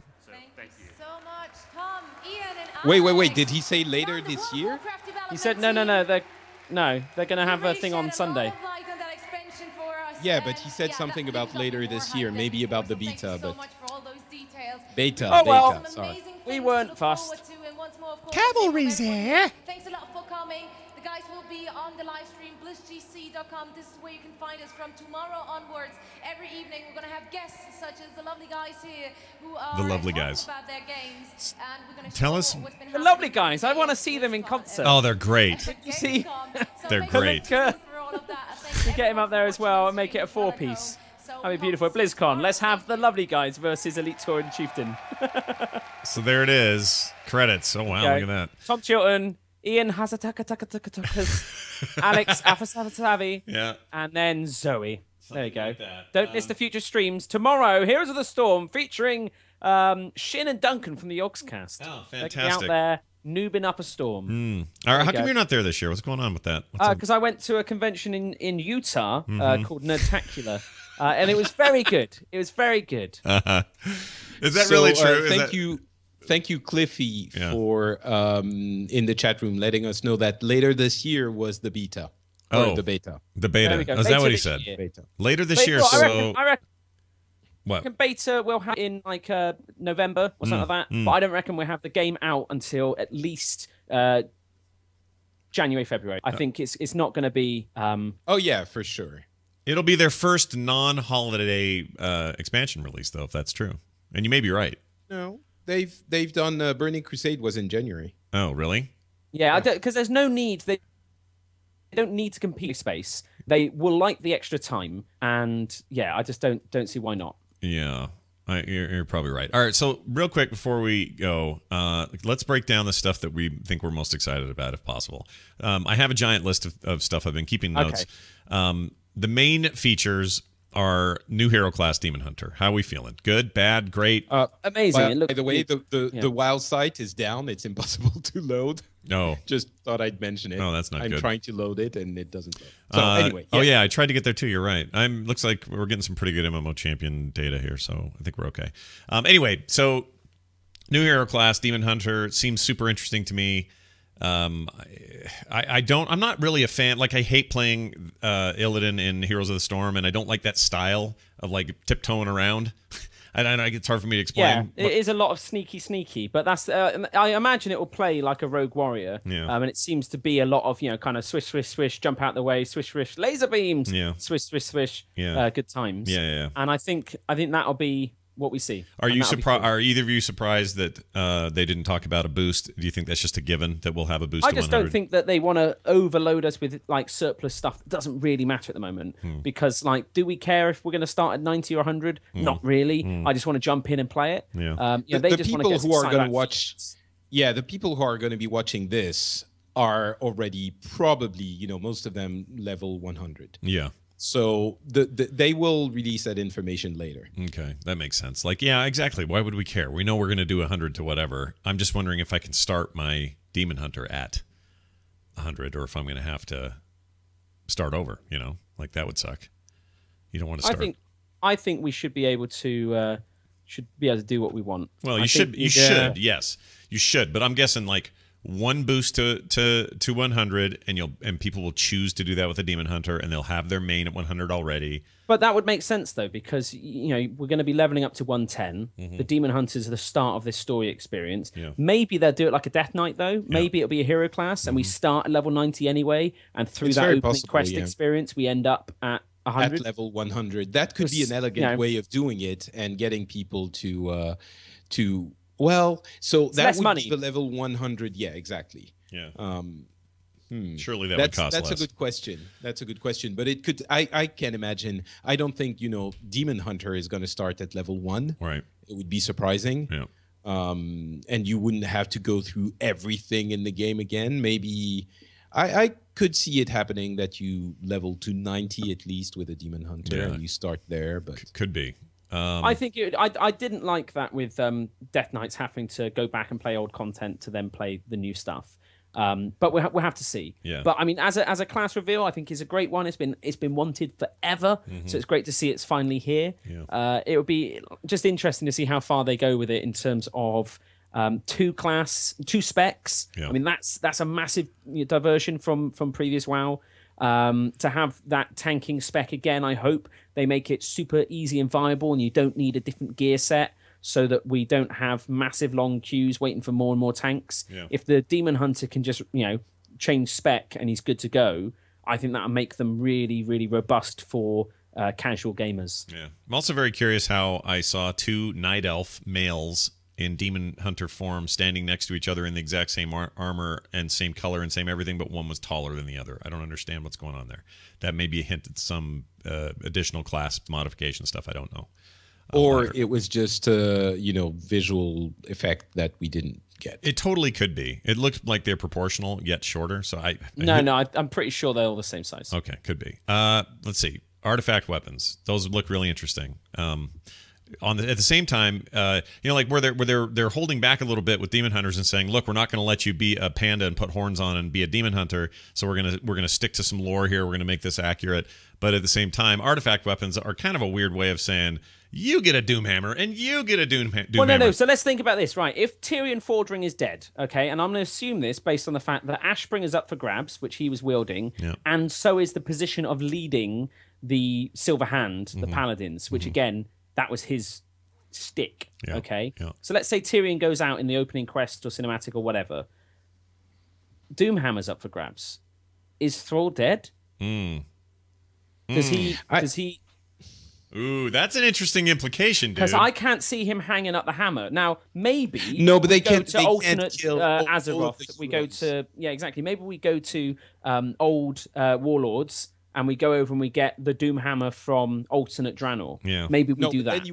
So much, Tom, Ian, and Wait. Did he say later this year? He said no. They're gonna have a thing on Sunday. Yeah, but he said something about later this year, maybe about the beta, but beta. Oh well, sorry. we weren't fussed. Cavalry's here. Thanks a lot for coming. The guys will be on the live stream, blizzgc.com. This is where you can find us from tomorrow onwards. Every evening, we're going to have guests such as the lovely guys here who are the lovely guys. about their games. And we're going to Tell us. The lovely guys. I want to see them in concert. Oh, they're great. You see, they're great. We get him up there as well and make it a 4-piece. That'd be beautiful. At BlizzCon, let's have the lovely guys versus Elite Tour and Chieftain. So there it is. Credits. Oh wow, look at that. Tom Chilton, Ian Hazataka, Alex Afasavasavi, Yeah. and then Zoe. There you go. like that. Don't miss the future streams. Tomorrow, Heroes of the Storm featuring Shin and Duncan from the Yogscast. Oh, They're fantastic. out there noobing up a storm. All right, how go. come you're not there this year? What's going on with that? What's up? Because I went to a convention in Utah called Nerdtacular. And it was very good. It was very good. Is that really true? Thank you, Cliffy, for in the chat room letting us know that later this year was the beta. Oh, the beta. The beta. There we go. Is that Beta what he this said? year. Beta. Later this year. Well, So I reckon what? beta we'll have in like November or something like that. But I don't reckon we'll have the game out until at least January, February. I think it's not going to be. Oh yeah, for sure. It'll be their first non-holiday expansion release, though, if that's true. And you may be right. No, they've done Burning Crusade was in January. Oh, really? Yeah, because there's no need. They don't need to compete with space. They will like the extra time, and yeah, I just don't see why not. Yeah, you're probably right. All right, so real quick before we go, let's break down the stuff that we think we're most excited about, if possible. I have a giant list of stuff. I've been keeping notes. Okay. The main features are new hero class Demon Hunter. How are we feeling? Good, bad, great? Amazing. By the way, the WoW site is down. It's impossible to load. No. Just thought I'd mention it. Oh, that's not I'm good. trying to load it, and it doesn't load. So anyway. Oh, yeah, I tried to get there, too. You're right. Looks like we're getting some pretty good MMO champion data here, so I think we're okay. Anyway, so new hero class, Demon Hunter, seems super interesting to me. I'm not really a fan. Like, I hate playing Illidan in Heroes of the Storm, and I don't like that style of, like, tiptoeing around. I know it's hard for me to explain. Yeah, it is a lot of sneaky, but that's. I imagine it will play like a rogue warrior. Yeah. And it seems to be a lot of kind of swish, jump out the way, swish, laser beams. Yeah. Swish. Yeah. Good times. Yeah. And I think that'll be what we see. Are And you that'll be surprised? cool. Are either of you surprised that they didn't talk about a boost? Do you think that's just a given that we'll have a boost? I to just 100? don't think that they want to overload us with like surplus stuff that doesn't really matter at the moment. Because like, do we care if we're going to start at 90 or 100? Not really. I just want to jump in and play it. Yeah. They the just people want to who are going to watch, the people who are going to be watching this are already probably, most of them level 100. Yeah. So they will release that information later. Okay, that makes sense. Like, yeah, exactly. Why would we care? We know we're going to do 100 to whatever. I'm just wondering if I can start my Demon Hunter at 100 or if I'm going to have to start over, Like, that would suck. You don't want to start. I think we should be able to should be able to do what we want. Well, you should, yes, you should. But I'm guessing like one boost to 100, and people will choose to do that with a Demon Hunter, and they'll have their main at 100 already. But that would make sense though, because we're going to be leveling up to 110. The Demon Hunters are the start of this story experience. Yeah. Maybe they'll do it like a Death Knight though. Maybe it'll be a hero class, and we start at level 90 anyway, and through that opening quest experience, we end up at 100. At level 100. That could be an elegant way of doing it and getting people to well, so that would be the level 100. Yeah, exactly. Yeah. Surely that would cost less. That's a good question. That's a good question. But it could. I can imagine. I don't think Demon Hunter is going to start at level 1. Right. It would be surprising. Yeah. And you wouldn't have to go through everything in the game again. Maybe I could see it happening that you level to 90 at least with a Demon Hunter and you start there. But could be. I think I didn't like that with Death Knights having to go back and play old content to then play the new stuff. But we'll have to see. Yeah. But I mean, as a class reveal, I think is a great one. It's been wanted forever, so it's great to see it's finally here. Yeah. It would be just interesting to see how far they go with it in terms of two specs. Yeah. I mean, that's a massive diversion from previous WoW. To have that tanking spec again, I hope they make it super easy and viable, and you don't need a different gear set, so that we don't have massive long queues waiting for more and more tanks. Yeah. If the Demon Hunter can just change spec and he's good to go, I think that'll make them really, really robust for casual gamers. Yeah, I'm also very curious how I saw 2 Night Elf males in Demon Hunter form standing next to each other in the exact same armor and same color and same everything, but one was taller than the other. I don't understand what's going on there. That may be a hint at some additional class modification stuff. I don't know. Or it was just visual effect that we didn't get. It totally could be. It looked like they're proportional yet shorter. So I'm pretty sure they're all the same size. Okay, could be. Let's see. Artifact weapons. Those look really interesting. At the same time, like where they're holding back a little bit with Demon Hunters and saying, look, we're not going to let you be a panda and put horns on and be a Demon Hunter. So we're gonna stick to some lore here. We're gonna make this accurate. But at the same time, artifact weapons are kind of a weird way of saying you get a Doomhammer and you get a Doomhammer. Well, no. So let's think about this, right? If Tyrion Fordring is dead, okay, and I'm going to assume this based on the fact that Ashbringer's up for grabs, which he was wielding, and so is the position of leading the Silver Hand, the Paladins, which again, that was his stick, okay? Yeah. So let's say Tyrion goes out in the opening quest or cinematic or whatever. Doomhammer's up for grabs. Is Thrall dead? Does he... Ooh, that's an interesting implication, dude. Because I can't see him hanging up the hammer. Now, maybe... No, but they can't kill Azeroth. We go to... Yeah, exactly. Maybe we go to old warlords, and we go over and we get the Doomhammer from alternate Draenor. Yeah. Maybe we do that. Then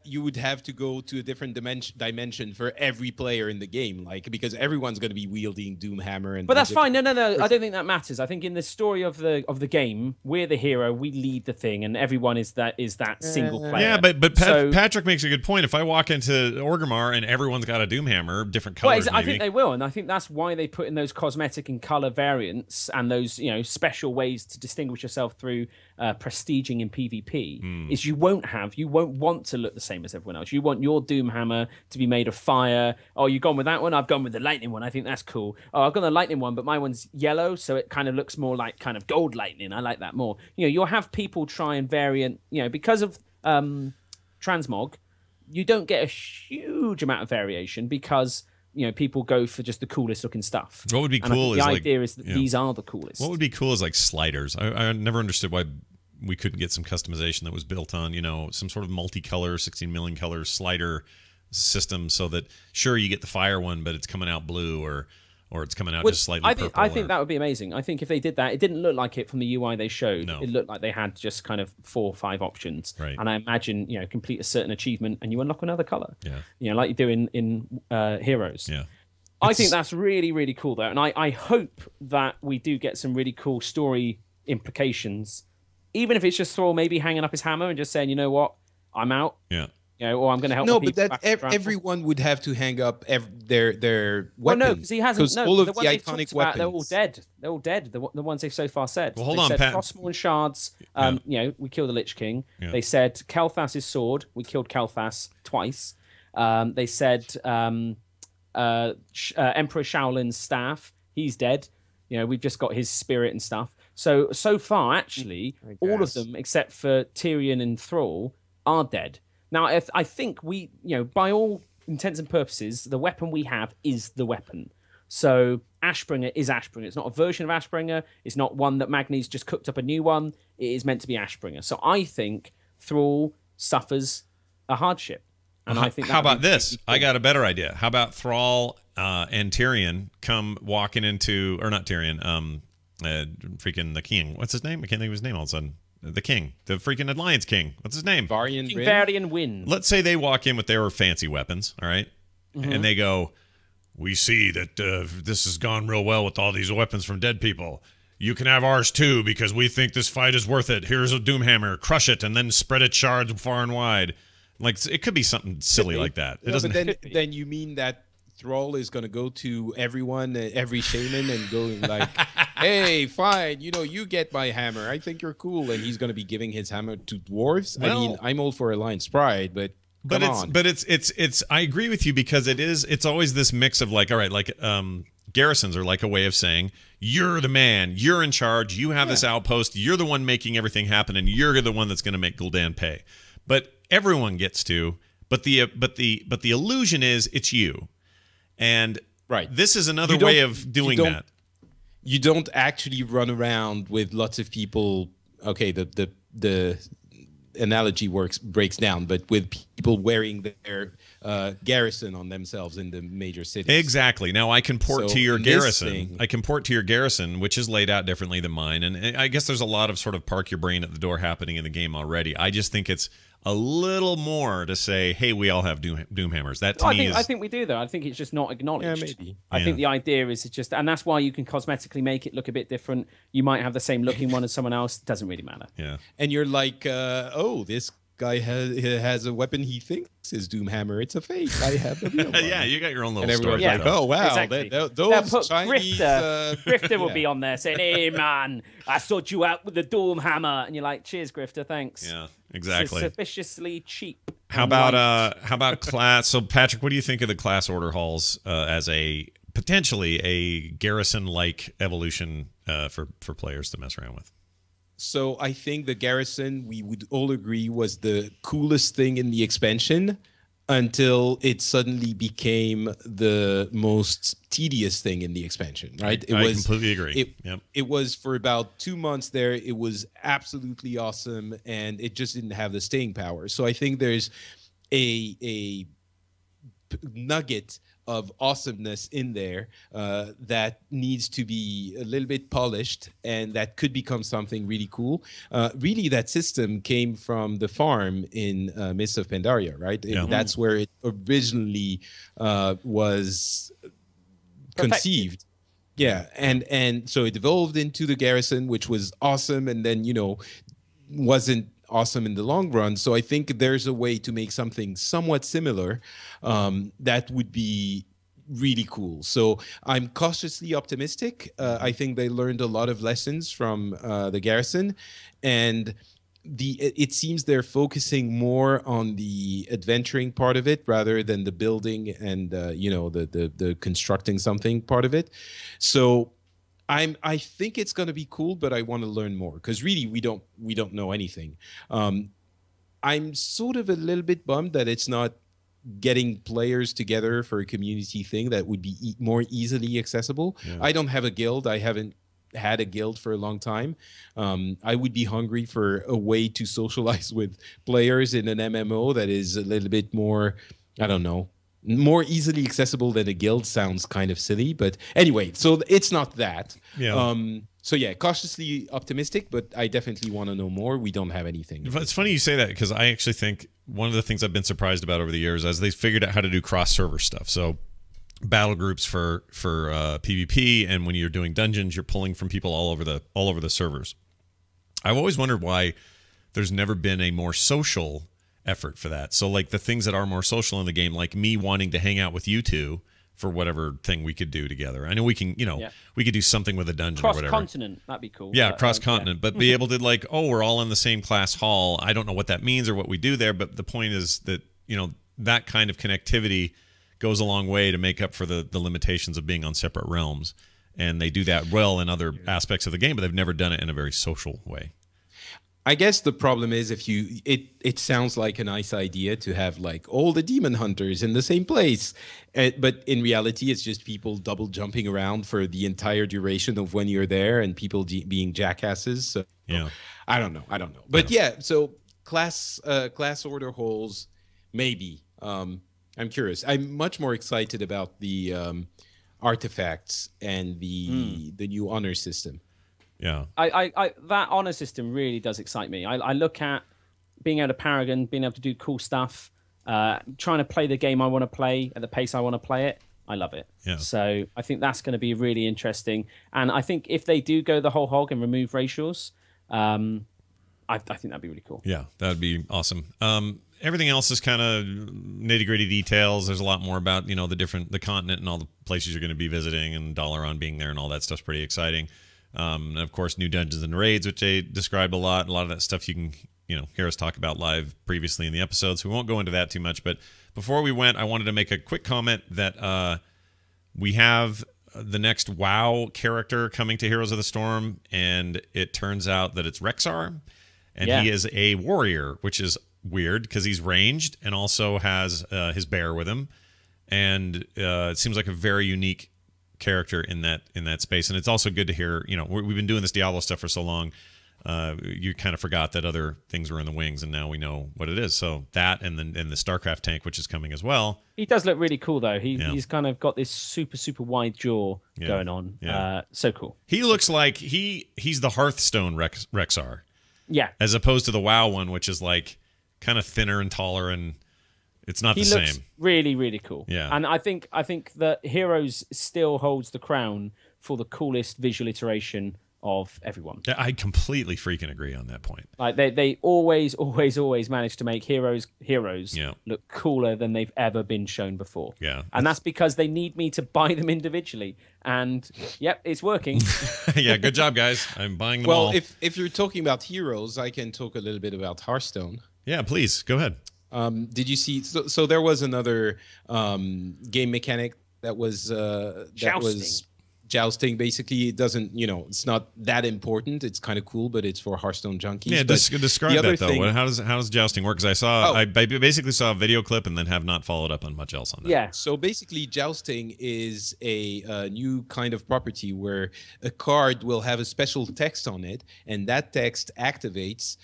you would have to go to a different dimension for every player in the game, because everyone's going to be wielding Doomhammer. But that's fine. No. I don't think that matters. I think in the story of the game, we're the hero. We lead the thing, and everyone is that single player. Yeah, but Patrick makes a good point. If I walk into Orgrimmar and everyone's got a Doomhammer, different colors, I think they will, and I think that's why they put in those cosmetic and color variants and those special ways to distinguish yourself through prestiging in PvP. Is you won't want to look the same as everyone else. You want your Doomhammer to be made of fire. Oh, you've gone with that one? I've gone with the lightning one. I think that's cool. Oh, I've got the lightning one, but my one's yellow, so it kind of looks more like kind of gold lightning. I like that more. You'll have people try and variant, because of transmog, you don't get a huge amount of variation because people go for just the coolest looking stuff. What would be cool is the idea is that these are the coolest. What would be cool is like sliders. I never understood why we couldn't get some customization that was built on, some sort of multicolor, 16 million color slider system, so that sure you get the fire one, but it's coming out blue or it's coming out just slightly purple. I think that would be amazing. I think if they did that, it didn't look like it from the UI they showed. No. It looked like they had just kind of 4 or 5 options. Right. And I imagine, complete a certain achievement and you unlock another color. Yeah. Like you do in Heroes. Yeah. I think that's really, really cool, though. And I hope that we do get some really cool story implications, even if it's just Thrall maybe hanging up his hammer and just saying, you know what, I'm out. Yeah. You know, or I'm going to help. No, the but people that back around. everyone would have to hang up their Well, weapons. no, because he hasn't. No, all of the the ones they've iconic talked about, they're all weapons. dead. They're all dead. The ones they've so far said. Well, hold they on, said Pat. Frostmourne shards. You know, we killed the Lich King. Yeah. They said Kalthas's sword. We killed Kalthas twice. They said Emperor Sheilun's staff. He's dead. You know, we've just got his spirit and stuff. So far, actually, all of them except for Tyrion and Thrall are dead. Now, I think we, you know, by all intents and purposes, the weapon we have is the weapon. So Ashbringer is Ashbringer. It's not a version of Ashbringer. It's not one that Magni's just cooked up a new one. It is meant to be Ashbringer. So I think Thrall suffers a hardship. And I think. How about this? I got a better idea. How about Thrall and Tyrion come walking into, or not Tyrion, freaking the king. What's his name? I can't think of his name all of a sudden. The king, the freaking Alliance king. What's his name? Varian Win. Let's say they walk in with their fancy weapons, all right? And they go, we see that this has gone real well with all these weapons from dead people. You can have ours too because we think this fight is worth it. Here's a Doomhammer. Crush it and then spread its shards far and wide. Like, it could be something silly like that. It doesn't. But then you mean that Thrall is going to go to everyone, every shaman, and go like, hey, fine, you know, you get my hammer. I think you're cool. And he's going to be giving his hammer to dwarves. Well, I mean, I'm all for Alliance Pride, but it's I agree with you because it's always this mix of like, all right, like garrisons are like a way of saying you're the man, you're in charge, you have this outpost, you're the one making everything happen, and you're the one that's going to make Gul'dan pay. But everyone gets to, but the illusion is it's you. And this is another way of doing that. You don't actually run around with lots of people. Okay, the analogy breaks down, but with people wearing their garrison on themselves in the major cities. Exactly. Now I can port to your garrison. I can port to your garrison, which is laid out differently than mine. And I guess there's a lot of sort of park your brain at the door happening in the game already. I just think it's a little more to say, hey, we all have Doomhammers. That to me is... I think we do, though. I think it's just not acknowledged. Yeah, maybe. I think the idea is it's just, and that's why you can cosmetically make it look a bit different. You might have the same looking one as someone else. It doesn't really matter. Yeah. And you're like, oh, this guy has a weapon he thinks is Doomhammer. It's a fake. I have the real one. Yeah, you got your own little and story. everyone's like, oh, wow. Exactly. Those Chinese... Grifter will be on there saying, hey, man, I sought you out with the Doomhammer. And you're like, cheers, Grifter, thanks. Yeah, exactly. It's suspiciously cheap. How about class? So, Patrick, what do you think of the class order halls as a potentially a garrison-like evolution for players to mess around with? So I think the garrison, we would all agree, was the coolest thing in the expansion until it suddenly became the most tedious thing in the expansion, right? I completely agree. It was for about 2 months there. It was absolutely awesome, and it just didn't have the staying power. So I think there's a nugget of awesomeness in there that needs to be a little bit polished, and that could become something really cool. Really, that system came from the farm in Mists of Pandaria, right? Yeah. That's where it originally was conceived. Yeah, and so it evolved into the garrison, which was awesome, and then, you know, wasn't awesome in the long run. So I think there's a way to make something somewhat similar that would be really cool. So I'm cautiously optimistic. I think they learned a lot of lessons from the garrison, and it seems they're focusing more on the adventuring part of it rather than the building and you know, the constructing something part of it. So I think it's going to be cool, but I want to learn more because really we don't know anything. I'm sort of a little bit bummed that it's not getting players together for a community thing that would be more easily accessible. Yeah. I don't have a guild. I haven't had a guild for a long time. I would be hungry for a way to socialize with players in an MMO that is a little bit more, I don't know, more easily accessible than a guild. Sounds kind of silly, but anyway, so it's not that. Yeah. So yeah, cautiously optimistic, but I definitely want to know more. We don't have anything. It's funny you say that because I actually think one of the things I've been surprised about over the years is they figured out how to do cross-server stuff. So battle groups for PvP, and when you're doing dungeons, you're pulling from people all over the servers. I've always wondered why there's never been a more social effort for that. So like the things that are more social in the game, like me wanting to hang out with you two for whatever thing we could do together. I know we can, we could do something with a dungeon or whatever. Cross-continent, that'd be cool. Yeah, cross-continent, but be able to like, oh, we're all in the same class hall. I don't know what that means or what we do there, but the point is that, that kind of connectivity goes a long way to make up for the limitations of being on separate realms. And they do that well in other aspects of the game, but they've never done it in a very social way. I guess the problem is it sounds like a nice idea to have like all the demon hunters in the same place, but in reality it's just people double jumping around for the entire duration of when you're there and people being jackasses. So yeah, I don't know, but yeah. So class order holes, maybe. I'm curious. I'm much more excited about the artifacts and the new honor system. Yeah, I that honor system really does excite me. I look at being able to Paragon, being able to do cool stuff, trying to play the game I want to play at the pace I want to play it. I love it. Yeah. So I think that's going to be really interesting. And I think if they do go the whole hog and remove racials, I think that'd be really cool. Yeah, that'd be awesome. Everything else is kind of nitty-gritty details. There's a lot more about the continent and all the places you're going to be visiting, and Dalaran being there and all that stuff's pretty exciting. And of course, new dungeons and raids, which they described a lot. A lot of that stuff you can, hear us talk about live previously in the episode, so we won't go into that too much. But before we went, I wanted to make a quick comment that we have the next WoW character coming to Heroes of the Storm, and it turns out that it's Rexxar, and he is a warrior, which is weird because he's ranged and also has his bear with him, and it seems like a very unique character in that space. And it's also good to hear, we've been doing this Diablo stuff for so long, you kind of forgot that other things were in the wings, and now we know what it is. So that and the StarCraft tank, which is coming as well. He does look really cool though. He's kind of got this super wide jaw going on. So cool. He looks like he's the Hearthstone Rexxar, as opposed to the WoW one, which is like kind of thinner and taller, and it's not the same. He looks really cool. Yeah. And I think that Heroes still holds the crown for the coolest visual iteration of everyone. Yeah, I completely freaking agree on that point. Like they always manage to make heroes look cooler than they've ever been shown before. Yeah. And that's because they need me to buy them individually. And yep, it's working. Yeah, good job, guys. I'm buying them all. Well, if you're talking about heroes, I can talk a little bit about Hearthstone. Yeah, please go ahead. Did you see? So there was another game mechanic that was jousting. Basically, it doesn't, it's not that important. It's kind of cool, but it's for Hearthstone junkies. Yeah, describe that though. How does jousting work? Because I basically saw a video clip and then have not followed up on much else on that. Yeah. So basically, jousting is a new kind of property where a card will have a special text on it, and that text activates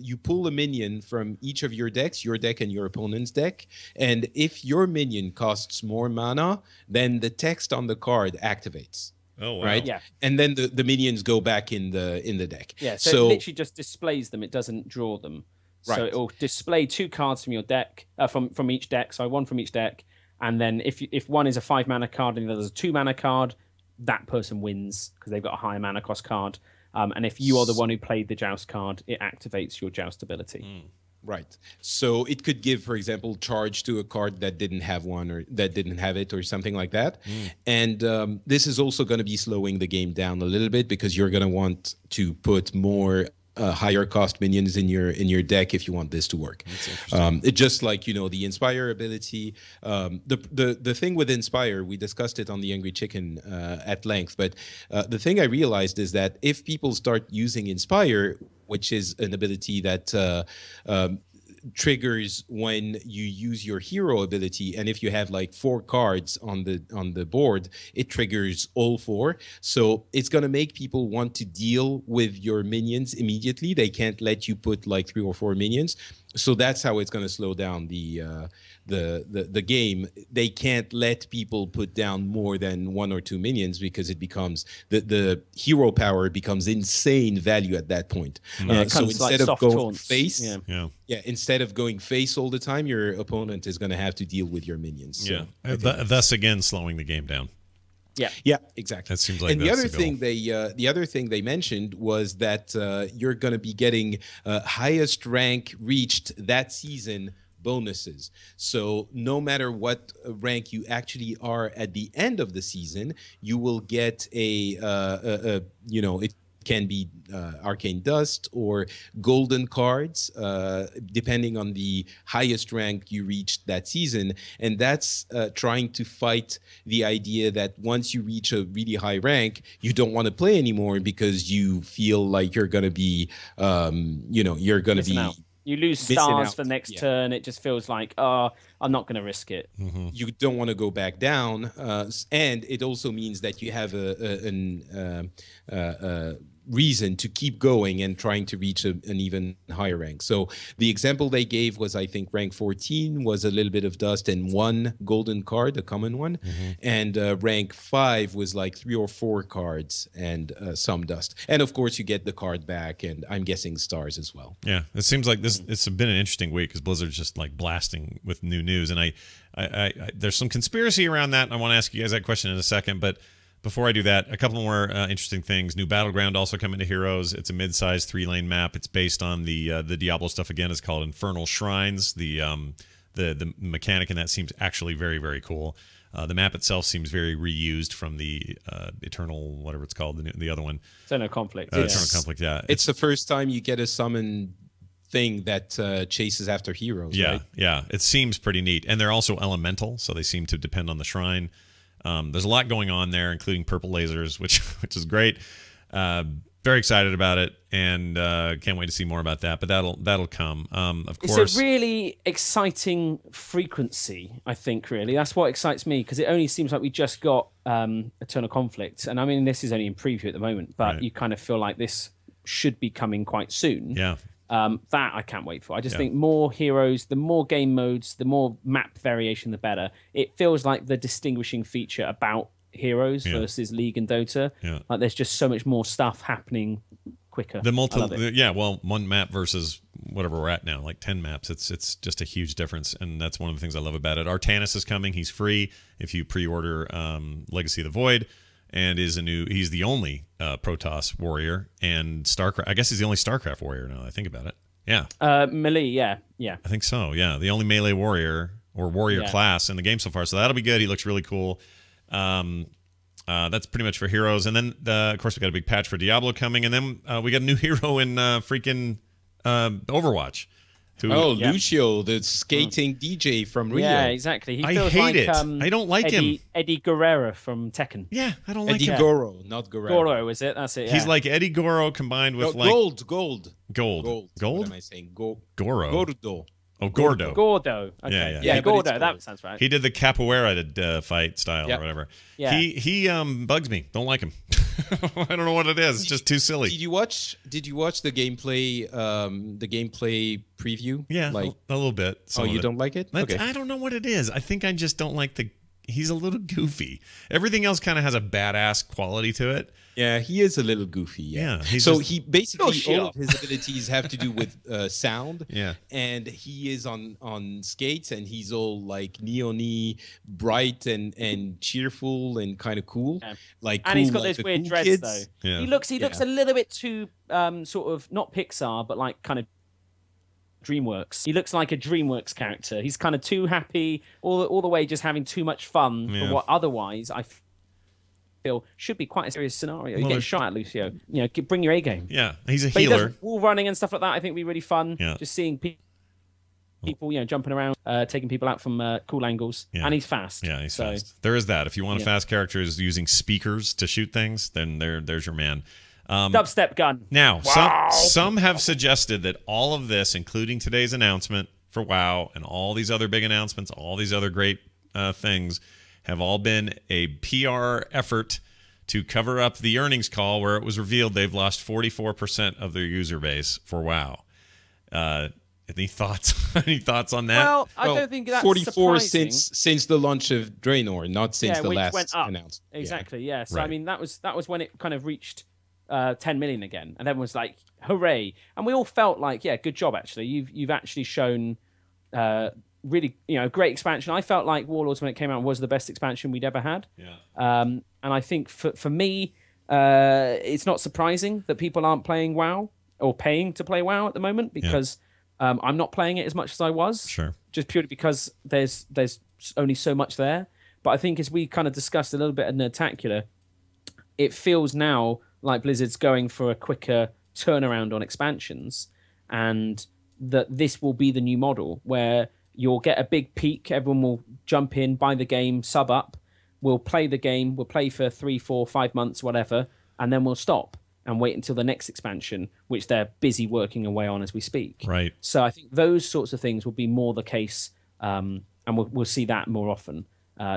you pull a minion from each of your decks, your deck and your opponent's deck, and if your minion costs more mana, then the text on the card activates. Oh wow! Right, yeah, and then the minions go back in the deck. Yeah, so it literally just displays them. It doesn't draw them. Right. So it will display two cards from your deck, from each deck. So one from each deck, and then if one is a 5-mana card and the other is a 2-mana card, that person wins because they've got a higher mana cost card. And if you are the one who played the joust card, it activates your joust ability. Right. So it could give, for example, charge to a card that didn't have one or that didn't have it or something like that. And this is also going to be slowing the game down a little bit because you're going to want to put more higher cost minions in your deck if you want this to work. It's just like, the Inspire ability. The thing with Inspire, we discussed it on the Angry Chicken at length, but the thing I realized is that if people start using Inspire, which is an ability that triggers when you use your hero ability, and if you have like 4 cards on the board, it triggers all 4. So it's going to make people want to deal with your minions immediately. They can't let you put like 3 or 4 minions. So that's how it's going to slow down the game. They can't let people put down more than 1 or 2 minions because it becomes the hero power becomes insane value at that point. So instead of going face, instead of going face all the time, your opponent is going to have to deal with your minions. So thus again slowing the game down. Yeah, exactly. That seems like and the that's other the thing the other thing they mentioned was that you're going to be getting highest rank reached that season bonuses. So no matter what rank you actually are at the end of the season, you will get a you know, it can be arcane dust or golden cards, depending on the highest rank you reached that season. And that's trying to fight the idea that once you reach a really high rank, you don't want to play anymore because you feel like you're going to be, you know, you're going to be... out. You lose stars for next turn. It just feels like, oh, I'm not going to risk it. You don't want to go back down. And it also means that you have a reason to keep going and trying to reach an even higher rank. So the example they gave was, I think, rank 14 was a little bit of dust and 1 golden card, a common one. And rank 5 was like 3 or 4 cards and some dust. And of course, you get the card back, and I'm guessing stars as well. Yeah, it seems like this. It's been an interesting week because Blizzard's just like blasting with new news, and I there's some conspiracy around that. And I want to ask you guys that question in a second, but before I do that, a couple more interesting things. New Battleground also coming to Heroes. It's a mid-sized 3-lane map. It's based on the Diablo stuff again. It's called Infernal Shrines. The mechanic in that seems actually very, very cool. The map itself seems very reused from the Eternal, whatever it's called, the other one. Eternal Conflict. Eternal Conflict, yeah. It's the first time you get a summon thing that chases after heroes. Yeah, right? yeah. It seems pretty neat. And they're also elemental, so they seem to depend on the shrine. There's a lot going on there, including purple lasers, which is great. Very excited about it, and can't wait to see more about that. But that'll come. Of course, it's a really exciting frequency. I think really that's what excites me, because it only seems like we just got Eternal Conflict, and I mean this is only in preview at the moment, but you kind of feel like this should be coming quite soon. Yeah. That I can't wait for. I just think more heroes, the more game modes, the more map variation, the better. It feels like the distinguishing feature about Heroes versus League and Dota. Yeah. Like there's just so much more stuff happening quicker. Well, one map versus whatever we're at now, like 10 maps. It's just a huge difference, and that's one of the things I love about it. Artanis is coming. He's free if you pre-order Legacy of the Void. And he's the only Protoss warrior, and StarCraft. I guess he's the only StarCraft warrior now that I think about it. Yeah. Melee, yeah. I think so, yeah. The only melee warrior or warrior class in the game so far. So that'll be good. He looks really cool. That's pretty much for Heroes. And then, of course, we got a big patch for Diablo coming. And then we got a new hero in freaking Overwatch. Lucio, the skating DJ from Rio. Yeah, exactly. He feels I hate it. I don't like him. Eddie Guerrero from Tekken. Yeah, I don't like him. Eddie Goro, not Guerrero. Goro, is it? That's it. Yeah. He's like Eddie Goro combined with Gold. Gold? What am I saying? Goro. Gordo. Oh, Gordo. Gordo. Okay. Yeah, Gordo. That sounds right. He did the capoeira fight style or whatever. Yeah. He bugs me. Don't like him. I don't know what it is. It's just too silly. Did you watch the gameplay preview? Yeah, like a little bit. You don't like it? Okay. I don't know what it is. I think I just don't like he's a little goofy. Everything else kind of has a badass quality to it. Yeah, he is a little goofy. Yeah. He basically all of his abilities have to do with sound. Yeah. And he is on skates, and he's all like neon-y, bright and cheerful and kind of cool. Yeah. And he's got those weird dreads kids. though. Yeah. He looks a little bit too sort of not Pixar, but like kind of DreamWorks. He looks like a DreamWorks character. He's kind of too happy all the way, just having too much fun for what otherwise I feel should be quite a serious scenario. You get shot at, Lucio. You know, bring your A game. Yeah, he's a healer. Wall running and stuff like that, I think, would be really fun. Yeah. Just seeing people, jumping around, taking people out from cool angles, and he's fast. Yeah, he's fast. There is that. If you want a fast character who's using speakers to shoot things, then there's your man. Dubstep gun. Now, some have suggested that all of this, including today's announcement for WoW and all these other big announcements, all these other great things, have all been a PR effort to cover up the earnings call where it was revealed they've lost 44% of their user base for WoW. Any thoughts? Any thoughts on that? Well, I don't think that's 44 surprising. since the launch of Draenor, not since the last went up. announcement. Exactly. Yeah. So Right. I mean, that was when it kind of reached 10 million again, and everyone was like, "Hooray!" And we all felt like, "Yeah, good job. Actually, you've actually shown really, great expansion. I felt like Warlords when it came out was the best expansion we'd ever had. Yeah. And I think for me, it's not surprising that people aren't playing WoW or paying to play WoW at the moment because I'm not playing it as much as I was. Sure. Just purely because there's only so much there. But I think as we kind of discussed a little bit at Nerdtacular, it feels now like Blizzard's going for a quicker turnaround on expansions, and that this will be the new model where you'll get a big peak, everyone will jump in, buy the game, sub up, we'll play the game, we'll play for 3, 4, 5 months, whatever, and then we'll stop and wait until the next expansion, which they're busy working away on as we speak. Right. So I think those sorts of things will be more the case, and we'll see that more often.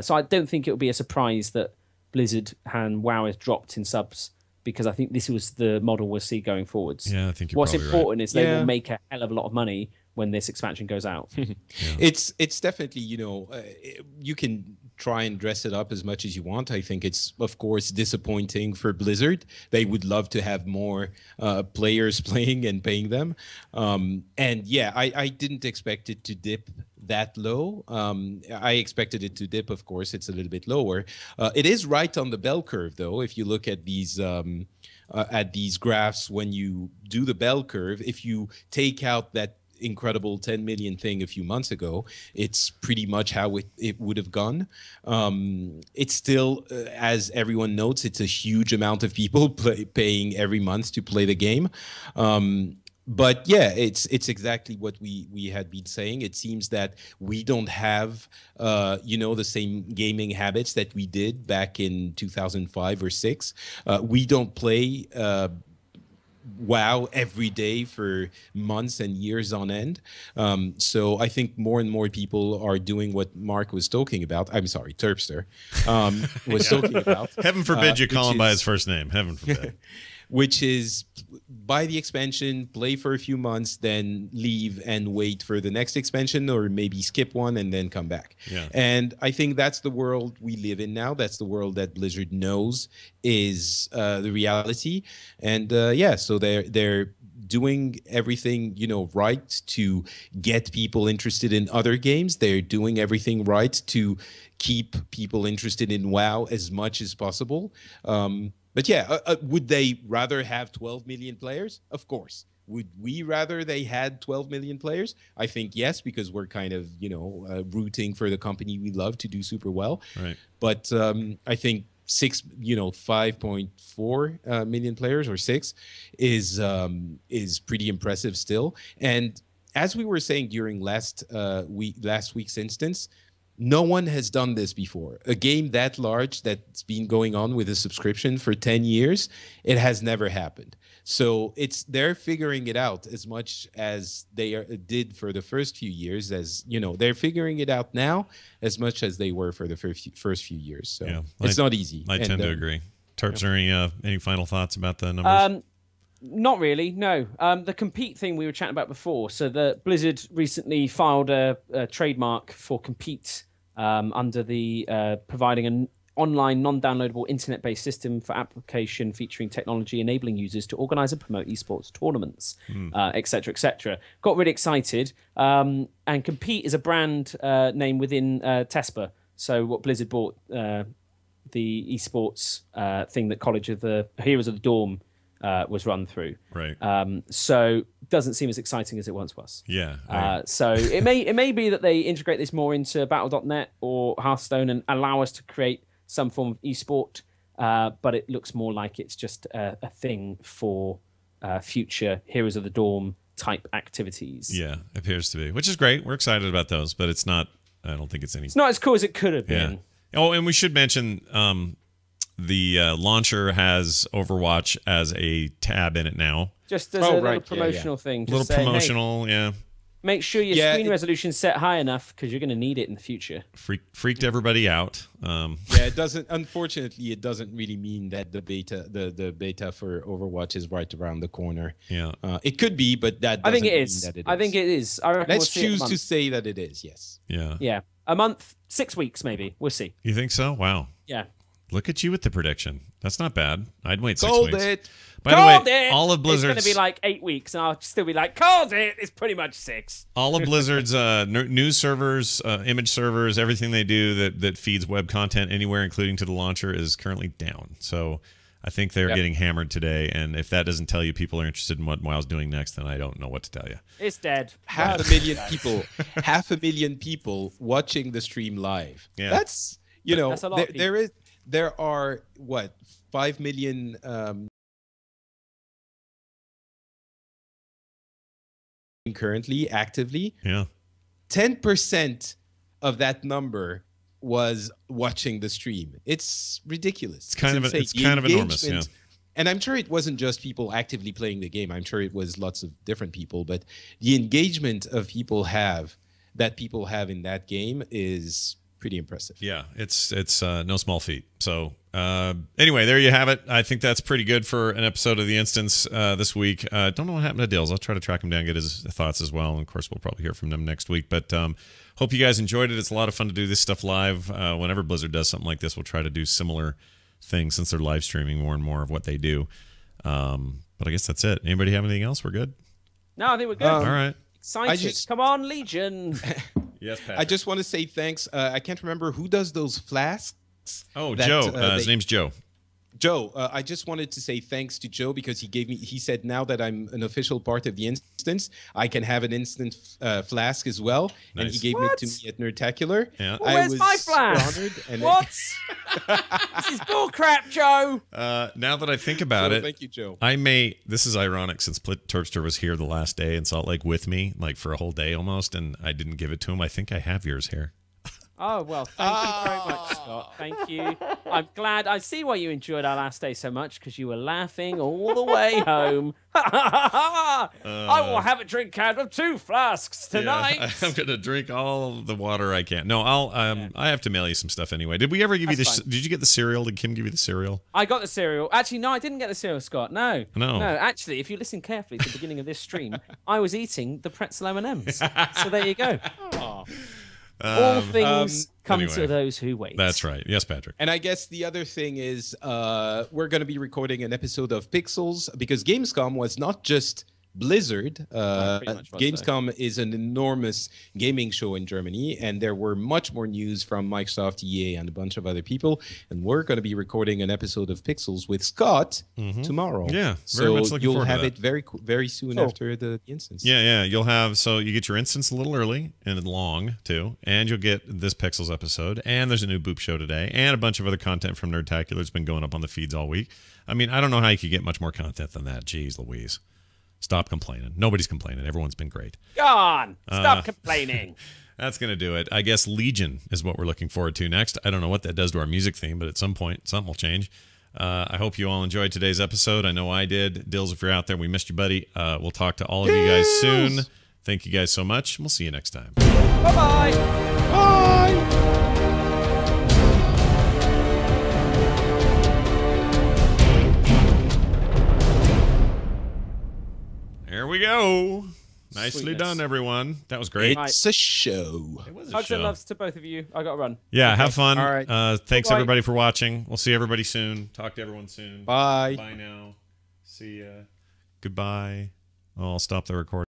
So I don't think it will be a surprise that Blizzard and WoW has dropped in subs, because I think this was the model we'll see going forwards. Yeah, I think you're What's probably important is they will make a hell of a lot of money when this expansion goes out. It's definitely, you can try and dress it up as much as you want. I think it's, of course, disappointing for Blizzard. They would love to have more players playing and paying them. And yeah, I didn't expect it to dip that low. I expected it to dip, of course. It's a little bit lower. It is right on the bell curve, though. If you look at these graphs, when you do the bell curve, if you take out that incredible 10 million thing a few months ago, it's pretty much how it would have gone. It's still, as everyone notes, it's a huge amount of people paying every month to play the game. But yeah, it's exactly what we had been saying. It seems that we don't have, the same gaming habits that we did back in 2005 or 6. We don't play WoW every day for months and years on end. So I think more and more people are doing what Mark was talking about. I'm sorry, Turpster was talking about. Heaven forbid you call him by his first name. Heaven forbid. Which is buy the expansion, play for a few months, then leave and wait for the next expansion, or maybe skip one and then come back. Yeah. And I think that's the world we live in now. That's the world that Blizzard knows is the reality. And so they're doing everything right to get people interested in other games. They're doing everything right to keep people interested in WoW as much as possible. But yeah, would they rather have 12 million players? Of course. Would we rather they had 12 million players? I think yes, because we're kind of, rooting for the company we love to do super well. Right. But I think 5.4 million players, or 6 is pretty impressive still. And as we were saying during last week's instance, no one has done this before. A game that large that's been going on with a subscription for 10 years, it has never happened. So they're figuring it out as much as they did for the first few years. As they're figuring it out now as much as they were for the first few years. So yeah, it's not easy. I tend to agree. Terps, any final thoughts about the numbers? Not really, no. The compete thing we were chatting about before. So the Blizzard recently filed a trademark for compete under the providing an online, non-downloadable, internet-based system for application featuring technology enabling users to organize and promote esports tournaments, et cetera, et cetera. Got really excited. And Compete is a brand name within Tespa. So what Blizzard bought, the esports thing that College of the Heroes of the Dorm was run through. Right. So doesn't seem as exciting as it once was. Yeah. So it may be that they integrate this more into Battle.net or Hearthstone and allow us to create some form of esport, but it looks more like it's just a thing for future Heroes of the Dorm type activities. Yeah, appears to be, which is great. We're excited about those, but it's not. I don't think it's any. It's not as cool as it could have been. Oh, and we should mention the launcher has Overwatch as a tab in it now. Just as a little promotional thing. Just little promotional, yeah. Make sure your screen resolution's set high enough because you're going to need it in the future. Freaked everybody out. It doesn't. Unfortunately, it doesn't really mean that the beta for Overwatch is right around the corner. Yeah, it could be, but that doesn't mean that it is. I think it is. I reckon Let's choose to say that it is. Yes. Yeah. Yeah. A month, 6 weeks, maybe. We'll see. You think so? Wow. Yeah. Look at you with the prediction. That's not bad. I'd wait 6 Sold weeks. it. By the Called way, it! all of Blizzard's... It's going to be like 8 weeks, and I'll still be like, called it! It's pretty much 6. All of Blizzard's news servers, image servers, everything they do that feeds web content anywhere, including to the launcher, is currently down. So I think they're getting hammered today, and if that doesn't tell you people are interested in what WoW's doing next, then I don't know what to tell you. It's dead. Half a million people, 500,000 people watching the stream live. Yeah. That's, you know, That's a lot of people. there are, what, 5 million currently actively. Yeah. 10% of that number was watching the stream. It's ridiculous. It's kind of enormous, yeah. And I'm sure it wasn't just people actively playing the game. I'm sure it was lots of different people, but the engagement of people have in that game is pretty impressive. Yeah, it's no small feat. So anyway, there you have it. I think that's pretty good for an episode of The Instance this week. Don't know what happened to Dills. I'll try to track him down, get his thoughts as well. And of course, we'll probably hear from them next week. But hope you guys enjoyed it. It's a lot of fun to do this stuff live. Whenever Blizzard does something like this, we'll try to do similar things since they're live streaming more and more of what they do. But I guess that's it. Anybody have anything else? We're good? No, I think we're good. All right. Excited. Come on, Legion. Yes, Patrick. I just want to say thanks. I can't remember who does those flasks. Oh, Joe. His name's Joe. Joe, I just wanted to say thanks to Joe because he said now that I'm an official part of the instance, I can have an instant flask as well. Nice. And he gave it to me at Nerdtacular. Yeah. Well, where's my flask? What? This is bullcrap, Joe. Now that I think about it, thank you, Joe. This is ironic since Turpster was here the last day in Salt Lake with me, like for a whole day almost, and I didn't give it to him. I think I have yours here. Oh, well, thank you very much, Scott. Thank you. I'm glad. I see why you enjoyed our last day so much, because you were laughing all the way home. I will have a drink out of 2 flasks tonight. Yeah, I'm going to drink all the water I can. No, I have to mail you some stuff anyway. Did we ever give you this? Did you get the cereal? Did Kim give you the cereal? I got the cereal. Actually, no, I didn't get the cereal, Scott. No. No. Actually, if you listen carefully to the beginning of this stream, I was eating the pretzel M&Ms. So there you go. All things come to those who wait. That's right. Yes, Patrick. And I guess the other thing is we're going to be recording an episode of Pixels because Gamescom was not just Blizzard. Gamescom is an enormous gaming show in Germany, and there were much more news from Microsoft, EA, and a bunch of other people. And we're going to be recording an episode of Pixels with Scott tomorrow. Yeah, very much looking forward to that. You'll have it very soon after the instance. Yeah. You'll have, so you get your instance a little early and long too, and you'll get this Pixels episode, and there's a new Boop show today, and a bunch of other content from Nerdtacular that's been going up on the feeds all week. I mean, I don't know how you could get much more content than that. Jeez Louise. Stop complaining. Nobody's complaining. Everyone's been great. Go on. Stop complaining. That's going to do it. I guess Legion is what we're looking forward to next. I don't know what that does to our music theme, but at some point, something will change. I hope you all enjoyed today's episode. I know I did. Dills, if you're out there, we missed you, buddy. We'll talk to all of you guys soon. Thank you guys so much. We'll see you next time. Bye-bye. Bye. There we go. Nicely done, everyone. That was great. It's a show. It was a Hugs show. and loves to both of you. I got to run. Yeah, have fun. All right. Thanks, Bye-bye. everybody, for watching. We'll see everybody soon. Talk to everyone soon. Bye. Bye now. See ya. Goodbye. I'll stop the recording.